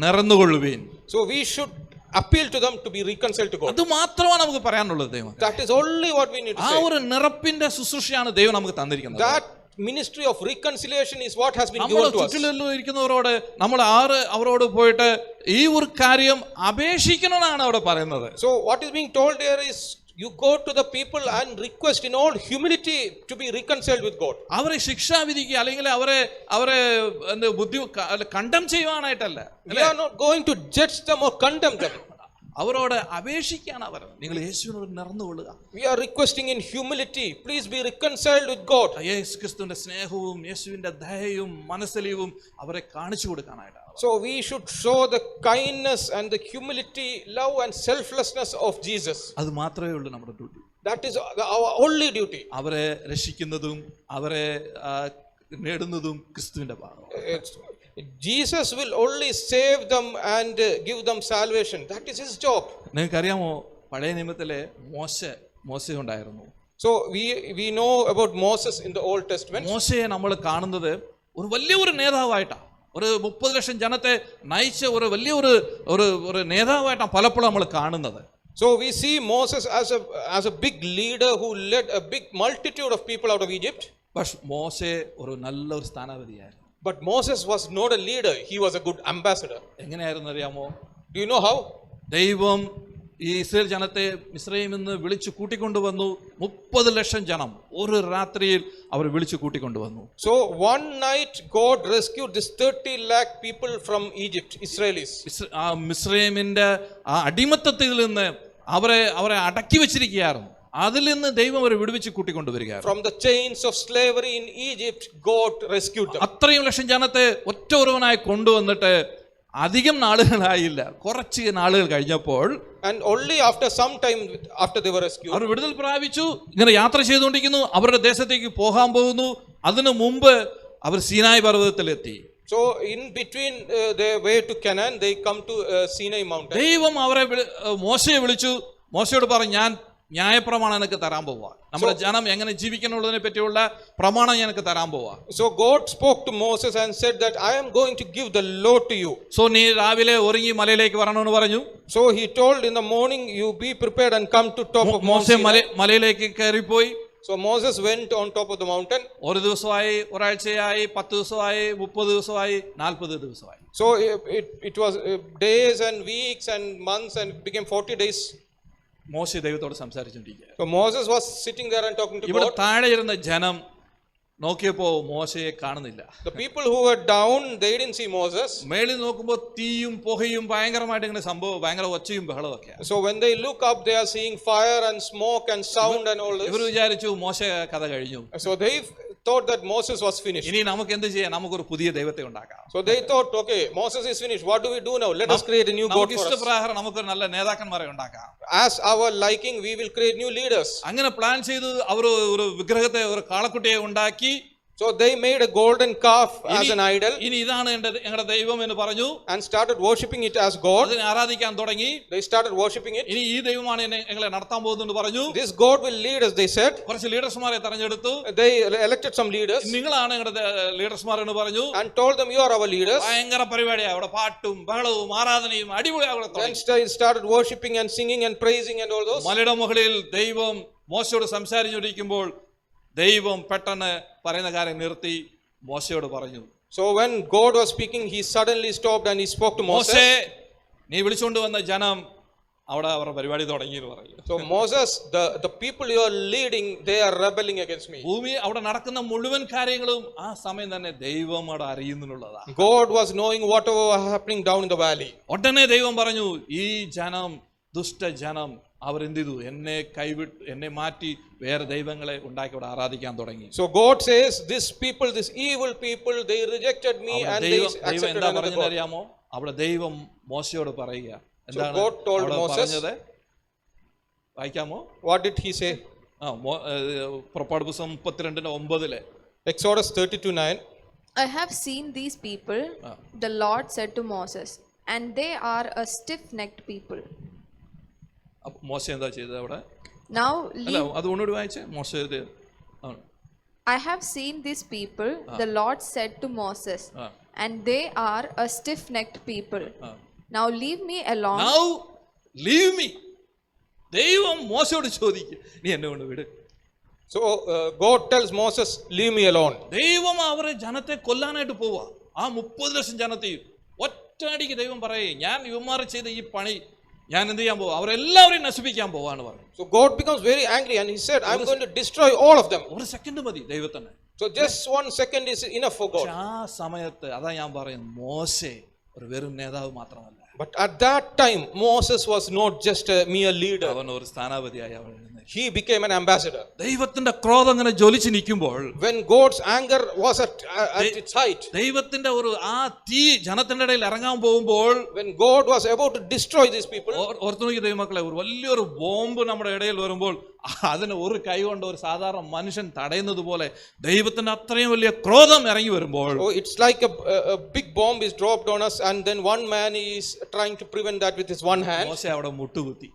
Speaker 2: നിറന്നുകൊള്ളുവീൻ.
Speaker 3: So we should appeal to them to be reconciled to God.
Speaker 2: അത് മാത്രമാണ് നമുക്ക് പറയാനുള്ളത്. ദൈവം
Speaker 3: That is only what we need to say.
Speaker 2: ആ ഒരു നിറപ്പിന്റെ ശുശ്രൂഷയാണ് ദൈവം നമുക്ക് തന്നിരിക്കുന്നത്.
Speaker 3: That ministry of reconciliation is what has been
Speaker 2: നമ്മൾ
Speaker 3: given to us.
Speaker 2: ചുറ്റിലും ഇരിക്കുന്നവരോട് നമ്മൾ അവരോട് പോയിട്ട് ഈ ഒരു കാര്യം അപേക്ഷിക്കണമെന്നാണ് അവിടെ പറയുന്നത്.
Speaker 3: So what is being told here is you go to the people and request in all humility to be reconciled with God.
Speaker 2: അവരെ ശിക്ഷാവിധിക്കുക അല്ലെങ്കിൽ അവരെ ബുദ്ധി കണ്ടം ചെയ്യുവാനായിട്ടല്ല,
Speaker 3: We are not going to judge them or condemn them.
Speaker 2: അവരോട് അപേക്ഷിക്കാണ് അവർ, നിങ്ങൾ യേശുവിനോട് നിറന്നുകൊള്ളുക.
Speaker 3: We are requesting in humility, please be reconciled with God.
Speaker 2: യേശു ക്രിസ്തുവിന്റെ സ്നേഹവും യേശുവിന്റെ ദയയും മനസ്സലിവും അവരെ കാണിച്ചു കൊടുക്കാനായിട്ടാണ്.
Speaker 3: So we should show the kindness and the humility, love and selflessness of Jesus.
Speaker 2: അത് മാത്രമേ ഉള്ളൂ നമ്മുടെ duty.
Speaker 3: That is our only duty.
Speaker 2: അവരെ രക്ഷിക്കുന്നതും അവരെ നേടുന്നതും ക്രിസ്തുവിന്റെ ഭാഗം.
Speaker 3: Jesus will only save them and give them salvation. That is his job.
Speaker 2: നിങ്ങൾക്കറിയാമോ, പഴയ നിയമത്തിലെ മോശ ഉണ്ടായിരുന്നു.
Speaker 3: So we know about Moses in the Old Testament.
Speaker 2: മോശയെ നമ്മൾ കാണുന്നത് ഒരു വലിയൊരു നേതാവായിട്ടാണ്, ഒരു 30 ലക്ഷം ജനത്തെ നയിച്ച ഒരു വലിയൊരു ഒരു നേതാവായിട്ടാണ് പലപ്പോഴും നമ്മൾ കാണുന്നത്.
Speaker 3: So we see Moses as a big leader who led a big multitude of people out of Egypt.
Speaker 2: പക്ഷെ മോശെ ഒരു നല്ലൊരു സ്ഥാനാപതിയായിരുന്നു.
Speaker 3: But Moses was not a leader, he was a good ambassador.
Speaker 2: എങ്ങനെയായിരുന്നു അറിയാമോ?
Speaker 3: Do you know how?
Speaker 2: ദൈവം ഈ Israel ജനത്തെ മിസ്രയീമിൽ നിന്ന് വിളിച്ചു കൂട്ടിക്കൊണ്ടുവന്നു. 30 ലക്ഷം ജനം ഒരു രാത്രിയിൽ അവർ വിളിച്ചു കൂട്ടിക്കൊണ്ടുവന്നു.
Speaker 3: So one night God rescued this 30 lakh people from Egypt, Israelis.
Speaker 2: ആ മിസ്രയീമിന്റെ ആ അടിമത്തത്തിൽ നിന്ന് അവരെ അടക്കി വെച്ചിരിക്കുകയായിരുന്നു. അതിൽ നിന്ന് ദൈവം അവരെ വിടുവിച്ച് കൂട്ടിക്കൊണ്ടുവരികയായിരുന്നു.
Speaker 3: From the chains of slavery in Egypt, God rescued them.
Speaker 2: അത്രയും ലക്ഷം ജനത്തെ ഒറ്റ ഒരുവനായി കൊണ്ടുവന്നിട്ട് അധികം നാളുകളായില്ല, കുറച്ച് നാളുകൾ കഴിഞ്ഞപ്പോൾ,
Speaker 3: And only after some time after they were rescued,
Speaker 2: അവർ വിടുതൽ പ്രാപിച്ചു. ഇങ്ങനെ യാത്ര ചെയ്തുകൊണ്ടിരിക്കുന്നു, അവരുടെ ദേശത്തേക്ക് പോകാൻ പോകുന്നു. അതിനു മുമ്പ് അവർ സീനായി പർവ്വതത്തിലെത്തി.
Speaker 3: so in between their way to Canaan, they come to Sinai mountain.
Speaker 2: ദൈവം അവരെ മോശയെ വിളിച്ചു. മോശയോട് പറഞ്ഞു, ഞാൻ ന്യായപ്രമാണം എനിക്ക് തരാൻ പോവാ, നമ്മുടെ ജനം എങ്ങനെ ജീവിക്കണമെന്നതിനെ പറ്റിയുള്ള പ്രമാണം എനിക്ക് തരാൻ പോവാ.
Speaker 3: So God spoke to Moses and said that I am going to give the law to you.
Speaker 2: So നീ രാവിലെ ഒരുങ്ങി മലയിലേക്ക് വരണമെന്ന് പറഞ്ഞു.
Speaker 3: So he told, in the morning you be prepared and come to top of Mount
Speaker 2: മോശെ
Speaker 3: Sinai.
Speaker 2: മലയിലേക്ക് കയറിപ്പോയി.
Speaker 3: So Moses went on top of the mountain.
Speaker 2: ഒരു ദിവസമായി, ഒരാഴ്ചയായി, 10 ദിവസമായി, 30 ദിവസമായി, 40 ദിവസമായി.
Speaker 3: So it was days and weeks and months and it became 40 days.
Speaker 2: മോശെ ദൈവത്തോട് സംസാരിച്ചുകൊണ്ടിരിക്കുക.
Speaker 3: So Moses was sitting there and talking to
Speaker 2: ഇവിടെ
Speaker 3: God.
Speaker 2: താഴെ ഇരുന്ന ജനം നോക്കിയപ്പോ മോശയെ കാണുന്നില്ല.
Speaker 3: The people who were down, they didn't see Moses.
Speaker 2: മേളിൽ നോക്കുമ്പോ തീയും പുകയും ഭയങ്കരമായിട്ട് ഇങ്ങനെ സംഭവം, ഭയങ്കര ഒച്ചയും ബഹളവും ഒക്കെ.
Speaker 3: So when they look up, they are seeing fire and smoke and sound and all
Speaker 2: ഇവർ
Speaker 3: this.
Speaker 2: വിചാരിച്ചു മോശ കഥ കഴിഞ്ഞു,
Speaker 3: So they thought that Moses was finished.
Speaker 2: ഇനി നമുക്ക് എന്ത് ചെയ്യാം, നമുക്കൊരു പുതിയ ദൈവത്തെ ഉണ്ടാക്കാം.
Speaker 3: So they thought, okay, Moses is finished. What do we do now? Let us create a new God
Speaker 2: നമുക്ക്
Speaker 3: for us.
Speaker 2: ഇഷ്ടപ്രകാരം നമുക്കൊരു നല്ല നേതാക്കന്മാരെ ഉണ്ടാക്കാം.
Speaker 3: As our liking, we will create new leaders.
Speaker 2: അങ്ങനെ പ്ലാൻ ചെയ്ത് അവർ ഒരു വിഗ്രഹത്തെ, ഒരു കാളക്കുട്ടിയെ ഉണ്ടാക്കി.
Speaker 3: So they made a golden calf as an idol
Speaker 2: ഇനി ഇതാണ് ഞങ്ങളുടെ ദൈവം എന്ന് പറഞ്ഞു.
Speaker 3: and started worshipping it as God.
Speaker 2: അതിനെ ആരാധിക്കാൻ തുടങ്ങി.
Speaker 3: They started worshipping it.
Speaker 2: ഇനി ഈ ദൈവമാണ് ഞങ്ങളെ നടത്താൻ പോകുന്നത് പറഞ്ഞു.
Speaker 3: This God will lead us, they said.
Speaker 2: കുറച്ച് ലീഡർസ്മാരെ തെരഞ്ഞെടുത്തു.
Speaker 3: They elected some leaders
Speaker 2: നിങ്ങളാണ് ഞങ്ങളുടെ ലീഡർസ്മാർ എന്ന് പറഞ്ഞു.
Speaker 3: and told them, you are our leaders.
Speaker 2: ഭയങ്കര പരിപാടിയാണ് അവിടെ, പാട്ടും ബഹളവും ആരാധനയും അടിപൊളിയാണ്.
Speaker 3: Then started worshipping and singing and praising and all those.
Speaker 2: മലയുടെ മുകളിൽ ദൈവം മോശയോട് സംസാരിച്ചുകൊണ്ടിരിക്കുമ്പോൾ ദൈവം പെട്ടെന്ന് പറയുന്ന കാര്യം നിർത്തി മോശയോട് പറഞ്ഞു.
Speaker 3: So when God was speaking, he suddenly stopped and he spoke to Moses.
Speaker 2: മോശേ, നീ വിളിച്ചുകൊണ്ട് വന്ന ജനം അവിടെ അവരുടെ പരിപാടി തുടങ്ങി എന്ന് പറയും.
Speaker 3: So Moses, the people you are leading, they are rebelling against me.
Speaker 2: ഭൂമി അവിടെ നടക്കുന്ന മുഴുവൻ കാര്യങ്ങളും ആ സമയം തന്നെ ദൈവം അവിടെ അറിയുന്നുള്ളതാണ്.
Speaker 3: God was knowing whatever was happening down in the valley.
Speaker 2: ഉടനെ ദൈവം പറഞ്ഞു, ഈ ജനം, ദുഷ്ടജനം, അവർ എന്ത് ചെയ്തു, എന്നെ മാറ്റി വേറെ ദൈവങ്ങളെ ഉണ്ടാക്കി അവിടെ ആരാധിക്കാൻ തുടങ്ങി.
Speaker 3: So God says, this people, this evil people, they rejected me and they accepted
Speaker 2: എന്താ
Speaker 3: another God.
Speaker 2: അറിയാമോ? അവിടെ ദൈവം മോശയോട് പറയുക, എന്താണ്
Speaker 3: God told
Speaker 2: അവിടെ
Speaker 3: Moses,
Speaker 2: പറഞ്ഞത്? വായിക്കാമോ?
Speaker 3: What did he say?
Speaker 2: പുറപ്പാട് പുസ്തകം 32:9.
Speaker 3: Exodus 32:9.
Speaker 4: I have seen these people, the Lord said to Moses, and they are a stiff-necked people.
Speaker 2: മോശ എന്താ ചെയ്തത് അവിടെ?
Speaker 4: Now
Speaker 2: അല്ല, അത് ഒന്നുകൂടി വായിച്ചേ. മോശ
Speaker 4: I have seen these people, the Lord said to Moses, and they are a stiff-necked people. Now leave me alone.
Speaker 2: Now leave me. ദൈവം മോശയോട് ചോദിക്കും, നീ എന്നെ കൊണ്ട് വിട്.
Speaker 3: So God tells Moses, leave me alone.
Speaker 2: ദൈവം അവരെ ജനത്തെ കൊല്ലാനായിട്ട് പോവുക. ആ 30 ലക്ഷം ജനത്തെയും ഒറ്റയടിക്ക് ദൈവം പറയേ, ഞാൻ ഇവന്മാർ ചെയ്ത ഈ പണി ഞാൻ എന്ത് ചെയ്യാൻ പോവാ, അവരെല്ലാവരെയും നശിപ്പിക്കാൻ പോവാന്ന് പറഞ്ഞു.
Speaker 3: So God becomes very angry and he said, I'm going to destroy all of them.
Speaker 2: ഒരു സെക്കൻഡ് മതി ദൈവത്തിന്.
Speaker 3: So just 1 second is enough for God.
Speaker 2: ആ സമയത്ത് അതാ ഞാൻ പറയുന്നത്, മോശെ ഒരു വെറും നേതാവ് മാത്രമല്ല,
Speaker 3: But at that time, Moses was not just a mere leader.
Speaker 2: അവൻ ഒരു സ്ഥാനാപതിയായി അവൻ എഴുന്നേറ്റു.
Speaker 3: He became an ambassador.
Speaker 2: ദൈവത്തിന്റെ ക്രോധം അങ്ങനെ ജ്വലിച്ച് നിൽക്കുമ്പോൾ,
Speaker 3: When God's anger was at its height,
Speaker 2: ദൈവത്തിന്റെ ഒരു ആ തീ ജനത്തിന്റെ ഇടയിൽ ഇറങ്ങാൻ പോകുമ്പോൾ,
Speaker 3: when God was about to destroy these people,
Speaker 2: ഓർത്തു നോക്കി ദൈവമക്കളെ, ഒരു വലിയൊരു ബോംബ് നമ്മുടെ ഇടയിൽ വരുമ്പോൾ അതിന് ഒരു കൈ കൊണ്ട് ഒരു സാധാരണ മനുഷ്യൻ തടയുന്നത് പോലെ ദൈവത്തിന്റെ അത്രയും വലിയ ക്രോധം ഇറങ്ങി വരുമ്പോൾ,
Speaker 3: oh, it's like a big bomb is dropped on us and then one man is trying to prevent that with his one hand.
Speaker 2: മോശെ അവിടെ മുട്ടുകുത്തി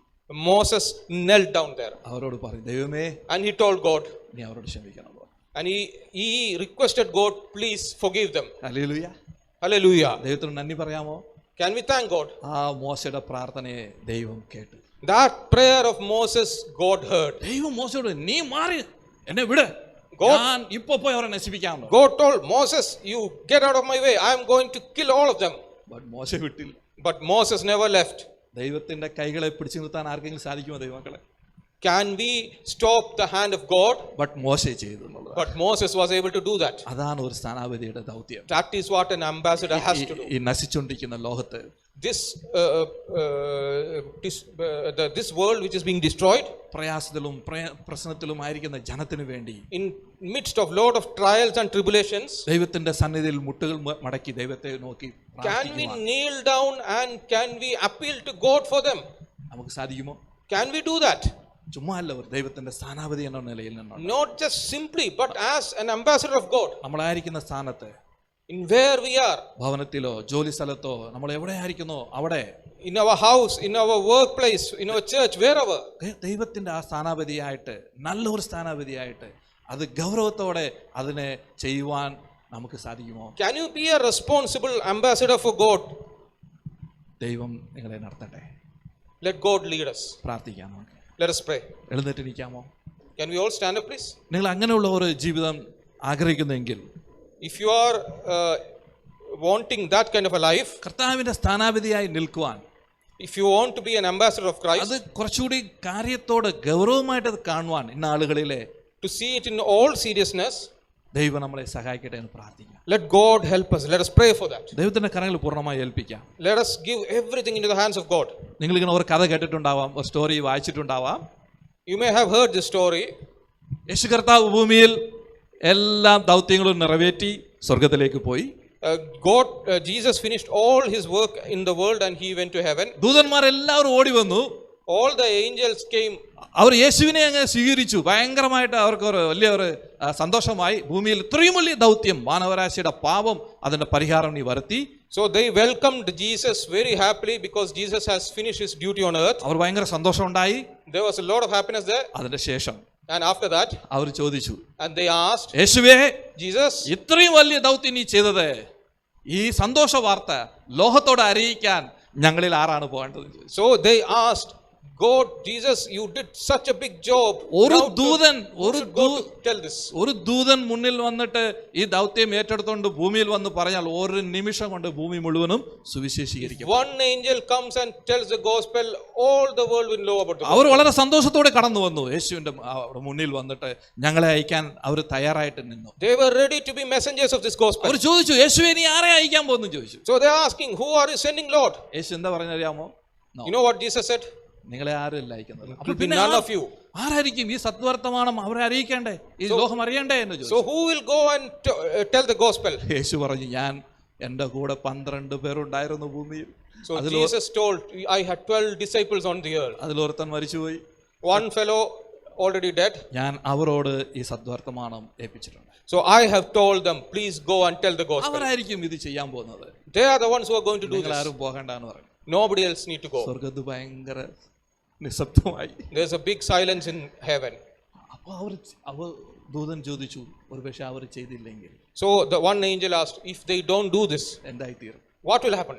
Speaker 3: Moses knelt down there
Speaker 2: അവരോട് പറയും, ദൈവമേ
Speaker 3: and he told God,
Speaker 2: നീ അവരോട് ക്ഷമിക്കണം.
Speaker 3: and he requested God, please forgive them.
Speaker 2: Hallelujah.
Speaker 3: Hallelujah.
Speaker 2: ദൈവത്തിന് നന്ദി പറയാമോ?
Speaker 3: Can we thank God?
Speaker 2: ആ മോശയുടെ പ്രാർത്ഥനയെ ദൈവം കേട്ടു.
Speaker 3: That prayer of Moses, God heard.
Speaker 2: ദൈവം മോശയോട്, നീ മാറി എന്നെ വിട്, ഞാൻ ഇപ്പൊ പോയി അവരെ നശിപ്പിക്കാമോ.
Speaker 3: God told Moses, you get out of my way, I am going to kill all of them.
Speaker 2: But മോശ വിട്ടില്ല.
Speaker 3: But Moses never left.
Speaker 2: ദൈവത്തിന്റെ കൈകളെ പിടിച്ചു നിർത്താൻ ആർക്കെങ്കിലും സാധിക്കുമോ ദൈവമക്കളെ?
Speaker 3: Can we stop the hand of God?
Speaker 2: But മോശ ചെയ്തു എന്നുള്ളത്.
Speaker 3: But Moses was able to do that.
Speaker 2: അതാണ് ഒരു സ്ഥാനാപതിയുടെ ദൗത്യം.
Speaker 3: That is what an ambassador has to do.
Speaker 2: ഈ നശിച്ചുകൊണ്ടിരിക്കുന്ന ലോകത്ത്
Speaker 3: This world which is being destroyed,
Speaker 2: പ്രയാസത്തിലും പ്രശ്നത്തിലും ആയിരിക്കുന്ന ജനത്തിന് വേണ്ടി,
Speaker 3: in midst of lot of trials and tribulations,
Speaker 2: ദൈവത്തിന്റെ സന്നിധിയിൽ മുട്ടുകൾ മടക്കി ദൈവത്തെ നോക്കി
Speaker 3: can we kneel down and can we appeal to God for them?
Speaker 2: നമുക്ക് സാധിക്കുമോ?
Speaker 3: Can we do that?
Speaker 2: ചുമ്മാ അല്ല, ഒരു ദൈവത്തിന്റെ സ്ഥാനാപതി എന്ന നിലയിൽ നിന്നാണ്.
Speaker 3: Not just simply, but as an ambassador of God.
Speaker 2: നമ്മളായിരിക്കുന്ന സ്ഥാനത്ത്,
Speaker 3: In where we are,
Speaker 2: ഭവനത്തിലോ ജോലി സ്ഥലത്തോ, നമ്മൾ എവിടെ ആയിരിക്കുന്നോ അവിടെ,
Speaker 3: in our house, in our workplace, in our church, wherever,
Speaker 2: ദൈവത്തിന്റെ ആ സ്ഥാനാപതിയായിട്ട്, നല്ലൊരു സ്ഥാനാപതിയായിട്ട്, അത് ഗൗരവത്തോടെ അതിനെ ചെയ്യുവാൻ നമുക്ക് സാധിക്കുമോ?
Speaker 3: can you be a responsible ambassador for God?
Speaker 2: ദൈവം നിങ്ങളെ നടത്തട്ടെ.
Speaker 3: Let God lead us.
Speaker 2: പ്രാർത്ഥിക്കാം നമുക്ക്.
Speaker 3: Let us pray.
Speaker 2: എഴുന്നേറ്റിരിക്കാമോ?
Speaker 3: Can we all stand up, please?
Speaker 2: നിങ്ങൾ അങ്ങനെയുള്ള ഒരു ജീവിതം ആഗ്രഹിക്കുന്നെങ്കിൽ,
Speaker 3: If you are wanting that kind of a life,
Speaker 2: കർത്താവിന്റെ സ്ഥാനാപതിയായി നിൽക്കുവാൻ,
Speaker 3: if you want to be an ambassador of Christ,
Speaker 2: അത് കുറച്ചുകൂടി കാര്യത്തോട് ഗൗരവമായിട്ട് അത് കാണുവാൻ ഇന്ന ആളുകളിലെ,
Speaker 3: to see it in all seriousness,
Speaker 2: ദൈവം നമ്മളെ സഹായിക്കട്ടെ എന്ന് പ്രാർത്ഥിക്കാം.
Speaker 3: let God help us. Let us pray for that.
Speaker 2: ദൈവത്തിന്റെ കരങ്ങൾ പൂർണ്ണമായി ഏൽപ്പിക്കാം.
Speaker 3: Let us give everything into the hands of God.
Speaker 2: നിങ്ങളിങ്ങനെ ഒരു കഥ കേട്ടിട്ടുണ്ടാവാം, ഒരു സ്റ്റോറി വായിച്ചിട്ടുണ്ടാവാം.
Speaker 3: You may have heard this story.
Speaker 2: Yesu കർത്താവ് ഭൂമിയിൽ എല്ലാ ദൗത്യങ്ങളും നിറവേറ്റി സ്വർഗത്തിലേക്ക് പോയി.
Speaker 3: Jesus finished all his work in the world and he went to heaven.
Speaker 2: ദൂതന്മാരെല്ലാവരും ഓടി വന്നു.
Speaker 3: All the angels came.
Speaker 2: അവർ യേശുവിനെ അങ്ങ് സ്വീകരിച്ചു. ഭയങ്കരമായിട്ട് അവർക്ക് ഒരു വലിയ ഒരു സന്തോഷമായി. ഭൂമിയിൽ ഇത്രയും വലിയ ദൗത്യം, മാനവരാശിയുടെ പാപം, അതിന്റെ പരിഹാരം നീ വരുത്തി.
Speaker 3: So they welcomed Jesus very happily because Jesus has finished his duty on earth.
Speaker 2: അവർ ഭയങ്കര സന്തോഷം ഉണ്ടായി.
Speaker 3: There was a lot of happiness there.
Speaker 2: അതിന്റെ ശേഷം
Speaker 3: And after that,
Speaker 2: അവർ ചോദിച്ചു,
Speaker 3: and they asked,
Speaker 2: യേശുവേ,
Speaker 3: Jesus,
Speaker 2: ഇത്രയും വലിയ ദൗത്യം നീ ചെയ്തത്, ഈ സന്തോഷ വാർത്ത ലോകത്തോട് അറിയിക്കാൻ ഞങ്ങളിൽ ആരാണ് പോകേണ്ടത്?
Speaker 3: so they asked, God, Jesus, you did such a big job.
Speaker 2: ഒരു
Speaker 3: Now
Speaker 2: ദൂതൻ
Speaker 3: who should go to tell this?
Speaker 2: ഒരു ദൂതൻ മുന്നിൽ വന്നിട്ട് ഈ ദൗത്യം ഏറ്റെടുത്തുകൊണ്ട് ഭൂമിയിൽ വന്ന് പറഞ്ഞാൽ ഒരു നിമിഷം കൊണ്ട് ഭൂമി മുഴുവനും സുവിശേഷീകരിക്കും.
Speaker 3: One angel comes and tells the gospel, all the world will know about the
Speaker 2: our
Speaker 3: gospel.
Speaker 2: വളരെ സന്തോഷത്തോടെ കടന്നു വന്നു. യേശുവിന്റെ മുന്നിൽ വന്നിട്ട് ഞങ്ങളെ അയക്കാൻ അവർ തയ്യാറായിട്ട് നിന്നു.
Speaker 3: They were ready to be messengers of this gospel.
Speaker 2: അവർ ചോദിച്ചു, യേശുവെ നീ ആരെ അയക്കാൻ പോകുന്നു ചോദിച്ചു.
Speaker 3: So they are asking, who are you sending, Lord?
Speaker 2: യേശു എന്താ പറഞ്ഞറിയാമോ?
Speaker 3: You know what Jesus said?
Speaker 2: നിങ്ങളെ ആരല്ല അയക്കുന്നത്.
Speaker 3: It will be none of you.
Speaker 2: ആരായിരിക്കും ഈ സത്വർത്തമാനം അവരെ അറിയിക്കണ്ടേ, ഈ ലോകം അറിയണ്ടേ എന്ന് ചോദിച്ചു.
Speaker 3: So who will go and tell the gospel?
Speaker 2: യേശു പറഞ്ഞു, ഞാൻ എൻ്റെ കൂടെ 12 പേരുണ്ടായിരുന്നു ഭൂമിയിൽ.
Speaker 3: So Jesus told, I had 12 disciples on the earth.
Speaker 2: അതിലൊരുത്തൻ മരിച്ചുപോയി.
Speaker 3: One fellow already dead.
Speaker 2: ഞാൻ അവരോട് ഈ സദ്വർത്തമാനം ഏൽപ്പിച്ചിട്ടുണ്ട്.
Speaker 3: So I have told them, please go and tell the gospel.
Speaker 2: അവരായിരിക്കും ഇത് ചെയ്യാൻ പോകുന്നത്.
Speaker 3: They are the ones who are going to do this.
Speaker 2: ആരും പോകണ്ടെന്ന് പറഞ്ഞു.
Speaker 3: Nobody else need to go.
Speaker 2: സ്വർഗ്ഗത്ത് ഭയങ്കര നിശബ്ദമായി.
Speaker 3: There's a big silence in heaven.
Speaker 2: അപ്പോൾ അവർ ദൂതൻ ചോദിച്ചു, ഒരു പക്ഷേ അവർ ചെയ്തില്ലെങ്കിൽ
Speaker 3: So the one angel asked, if they don't do this,
Speaker 2: എന്തായിത്തീർ?
Speaker 3: what will happen?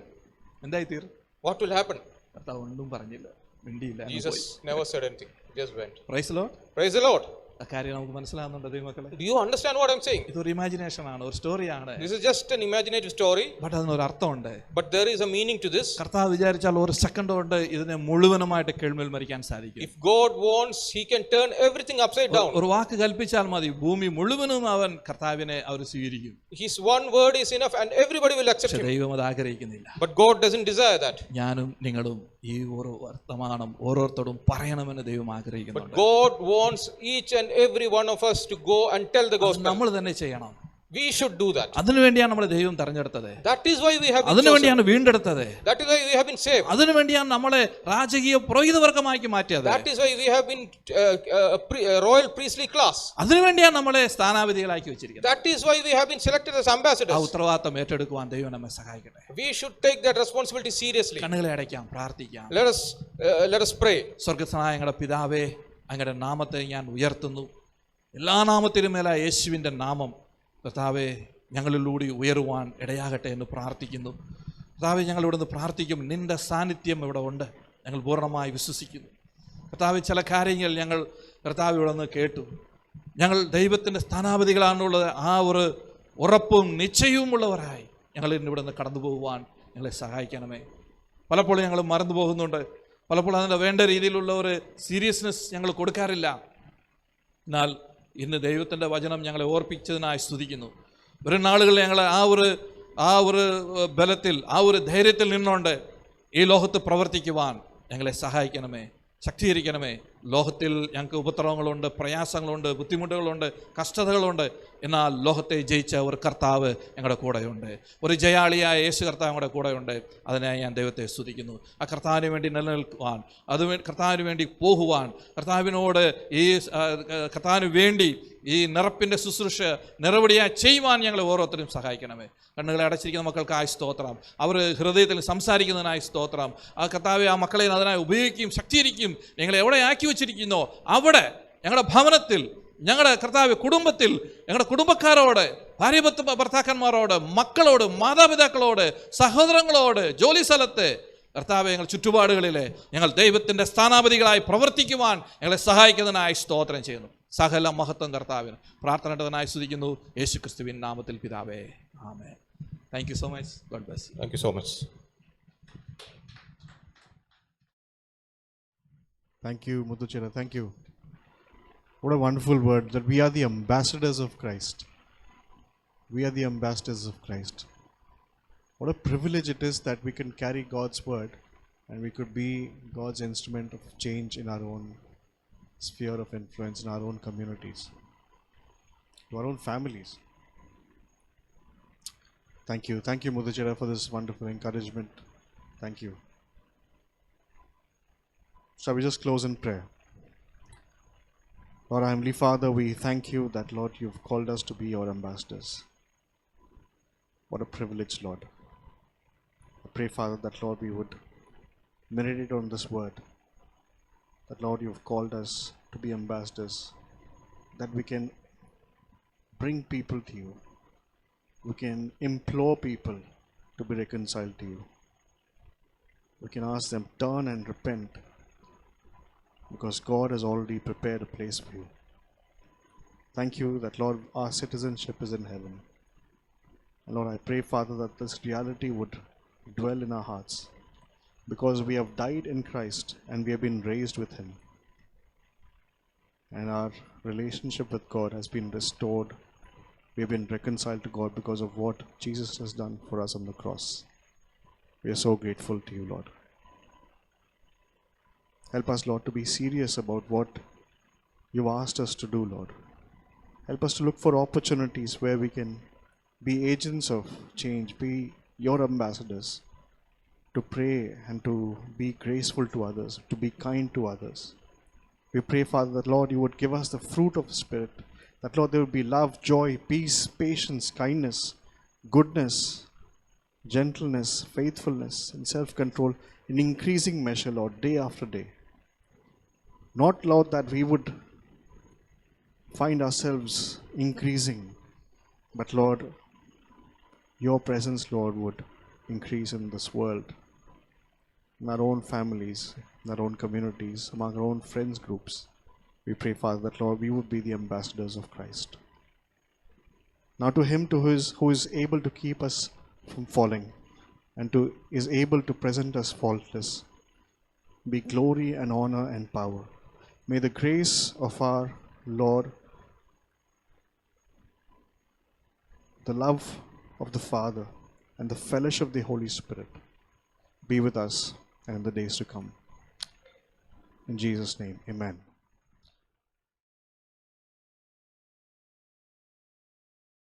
Speaker 2: എന്തായിത്തീർ?
Speaker 3: What will happen?
Speaker 2: കർത്താവ് ഒന്നും പറഞ്ഞില്ല, മിണ്ടിയില്ല.
Speaker 3: Jesus never said anything. Just went.
Speaker 2: Praise the Lord.
Speaker 3: Praise the Lord.
Speaker 2: കാര്യം നമുക്ക് മനസ്സിലാകുന്നുണ്ട് ദൈവമക്കളെ.
Speaker 3: Do you understand what I'm saying?
Speaker 2: ഇതൊരു imagination ആണ്, ഒരു സ്റ്റോറിയാണ്.
Speaker 3: This is just an imaginative story,
Speaker 2: but അതിനൊരു അർത്ഥമുണ്ട്.
Speaker 3: but there is a meaning to this.
Speaker 2: കർത്താവ് വിചാരിച്ചാൽ ഒരു സെക്കൻഡ് കൊണ്ട് ഇതിനെ മുഴുവനുമായിട്ട് കേൾമേൽ മരിക്കാൻ സാധിക്കും.
Speaker 3: If God wants, He can turn everything upside down.
Speaker 2: ഒരു വാക്ക് കൽപ്പിച്ചാൽ മതി, ഭൂമി മുഴുവനും അവൻ കർത്താവിനെ അവർ സ്വീകരിക്കും.
Speaker 3: His one word is enough and everybody will accept Him.
Speaker 2: ദൈവം അത് ആഗ്രഹിക്കുന്നില്ല.
Speaker 3: But God doesn't desire that.
Speaker 2: ഞാനും നിങ്ങളും ഈ ഒരു വർത്തമാനം ഓരോരുത്തരും പറയണമെന്ന് ദൈവം
Speaker 3: But
Speaker 2: ആഗ്രഹിക്കുന്നുണ്ട്.
Speaker 3: God wants each and every one of us to go and tell the gospel.
Speaker 2: നമ്മൾ തന്നെ ചെയ്യണം.
Speaker 3: We should do that.
Speaker 2: അതിനുവേണ്ടിയാണ് നമ്മളെ ദൈവം തെരഞ്ഞെടുത്തത്.
Speaker 3: That is why we have been chosen.
Speaker 2: അതിനുവേണ്ടിയാണ് വീണ്ടെടുത്തത്.
Speaker 3: That is why we have been saved.
Speaker 2: അതിനുവേണ്ടിയാണ് നമ്മളെ രാജകീയ പുരോഹിതവർഗമാക്കി മാറ്റിയത്.
Speaker 3: That is why we have been royal priestly class.
Speaker 2: അതിനുവേണ്ടിയാണ് നമ്മളെ സ്ഥാനാപതികളാക്കി വെച്ചിരിക്കുന്നത്.
Speaker 3: That is why we have been selected as
Speaker 2: ആ
Speaker 3: ambassadors.
Speaker 2: ഉത്തരവാദിത്തം ഏറ്റെടുക്കുവാൻ ദൈവം നമ്മെ സഹായിക്കട്ടെ.
Speaker 3: We should take that responsibility seriously.
Speaker 2: കണ്ണുകളെ അടയ്ക്കാം, പ്രാർത്ഥിക്കാം.
Speaker 3: Let us pray.
Speaker 2: സ്വർഗ്ഗസ്ഥനായ ഞങ്ങളുടെ പിതാവേ, അങ്ങയുടെ നാമത്തെ ഞാൻ ഉയർത്തുന്നു. എല്ലാ നാമത്തിലും മേലായ യേശുവിൻ്റെ നാമം കർത്താവേ ഞങ്ങളിലൂടെ ഉയരുവാൻ ഇടയാകട്ടെ എന്ന് പ്രാർത്ഥിക്കുന്നു. കർത്താവേ, ഞങ്ങൾ ഇവിടെ നിന്ന് പ്രാർത്ഥിക്കും. നിൻ്റെ സാന്നിധ്യം ഇവിടെ ഉണ്ട്, ഞങ്ങൾ പൂർണ്ണമായി വിശ്വസിക്കുന്നു. കർത്താവേ, ചില കാര്യങ്ങൾ ഞങ്ങൾ കർത്താവ് ഇവിടെ നിന്ന് കേട്ടു. ഞങ്ങൾ ദൈവത്തിൻ്റെ സ്ഥാനാപതികളാണുള്ളത്. ആ ഒരു ഉറപ്പും നിശ്ചയവുമുള്ളവരായി ഞങ്ങൾ ഇവിടെ നിന്ന് കടന്നു പോകുവാൻ ഞങ്ങളെ സഹായിക്കണമേ. പലപ്പോഴും ഞങ്ങൾ മറന്നു പോകുന്നുണ്ട്. പലപ്പോഴും അതിൻ്റെ വേണ്ട രീതിയിലുള്ള ഒരു സീരിയസ്നെസ് ഞങ്ങൾ കൊടുക്കാറില്ല. എന്നാൽ ഇന്ന് ദൈവത്തിൻ്റെ വചനം ഞങ്ങളെ ഓർപ്പിച്ചതിനായി സ്തുതിക്കുന്നു. വരും നാളുകളിൽ ഞങ്ങൾ ആ ഒരു ബലത്തിൽ, ആ ഒരു ധൈര്യത്തിൽ നിന്നുകൊണ്ട് ഈ ലോകത്ത് പ്രവർത്തിക്കുവാൻ ഞങ്ങളെ സഹായിക്കണമേ, ശക്തീകരിക്കണമേ. ലോകത്തിൽ ഞങ്ങൾക്ക് ഉപദ്രവങ്ങളുണ്ട്, പ്രയാസങ്ങളുണ്ട്, ബുദ്ധിമുട്ടുകളുണ്ട്, കഷ്ടതകളുണ്ട്. എന്നാൽ ലോകത്തെ ജയിച്ച ഒരു കർത്താവ് ഞങ്ങളുടെ കൂടെയുണ്ട്. ഒരു ജയാളിയായ യേശു കർത്താവ് ഞങ്ങളുടെ കൂടെയുണ്ട്. അതിനായി ഞാൻ ദൈവത്തെ സ്തുതിക്കുന്നു. ആ കർത്താവിന് വേണ്ടി നിലനിൽക്കുവാൻ, കർത്താവിന് വേണ്ടി പോകുവാൻ, കർത്താവിനോട് കർത്താവിന് വേണ്ടി ഈ നിറപ്പിൻ്റെ ശുശ്രൂഷ നിറവടിയായി ചെയ്യുവാൻ ഞങ്ങളെ ഓരോരുത്തരും സഹായിക്കണമേ. കണ്ണുകളെ അടച്ചിരിക്കുന്ന മക്കൾക്കായി സ്തോത്രം. അവർ ഹൃദയത്തിൽ സംസാരിക്കുന്നതിനായി സ്തോത്രം. ആ കർത്താവെ, ആ മക്കളെ അതിനായി ഉപയോഗിക്കും, ശക്തീകരിക്കും. ഞങ്ങളെ എവിടെ ആക്കി വെച്ചിരിക്കുന്നോ അവിടെ, ഞങ്ങളുടെ ഭവനത്തിൽ, ഞങ്ങളുടെ കർത്താവ് കുടുംബത്തിൽ, ഞങ്ങളുടെ കുടുംബക്കാരോട്, ഭാര്യ ഭർത്താക്കന്മാരോട്, മക്കളോട്, മാതാപിതാക്കളോട്, സഹോദരങ്ങളോട്, ജോലി സ്ഥലത്ത്, കർത്താവെ, ഞങ്ങൾ ചുറ്റുപാടുകളിലെ ഞങ്ങൾ ദൈവത്തിൻ്റെ സ്ഥാനാപതികളായി പ്രവർത്തിക്കുവാൻ ഞങ്ങളെ സഹായിക്കുന്നതിനായി സ്തോത്രം ചെയ്യുന്നു. സകല മഹത്വം കർത്താവിന്. പ്രാർത്ഥനയായി സ്തുതിക്കുന്നു യേശു ക്രിസ്തുവിൻ നാമത്തിൽ പിതാവേ, ആമേൻ. Thank you so much. God bless you.
Speaker 3: Thank you so much.
Speaker 1: Thank you, Mudhuchera. Thank you. What a wonderful word, that we are the ambassadors of Christ. We are the ambassadors of Christ. What a privilege it is that we can carry God's word and we could be God's instrument of change in our own sphere of influence, in our own communities, to our own families. Thank you. Thank you, Mudhuchera, for this wonderful encouragement. Thank you. Shall we just close in prayer? Lord, our Heavenly Father, we thank you that, Lord, you've called us to be your ambassadors. What a privilege, Lord. I pray, Father, that, Lord, we would meditate on this word, that, Lord, you've called us to be ambassadors, that we can bring people to you. We can implore people to be reconciled to you. We can ask them, turn and repent, because God has already prepared a place for you. Thank you that, Lord, our citizenship is in heaven. And Lord, I pray, Father, that this reality would dwell in our hearts, because we have died in Christ and we have been raised with Him. And our relationship with God has been restored. We have been reconciled to God because of what Jesus has done for us on the cross. We are so grateful to you, Lord. Help us, Lord, to be serious about what you've asked us to do, Lord. Help us to look for opportunities where we can be agents of change, be your ambassadors, to pray and to be graceful to others, to be kind to others. We pray, Father, that, Lord, you would give us the fruit of the Spirit, that, Lord, there would be love, joy, peace, patience, kindness, goodness, gentleness, faithfulness, and self-control in increasing measure, Lord, day after day. Not, Lord, that we would find ourselves increasing, but, Lord, your presence, Lord, would increase in this world, in our own families, in our own communities, among our own friends groups. We pray, Father, that Lord, we would be the ambassadors of Christ. Now to him who is able to keep us from falling and is able to present us faultless, be glory and honor and power. May the grace of our Lord, the love of the Father, and the fellowship of the Holy Spirit be with us and in the days to come. In Jesus' name, amen.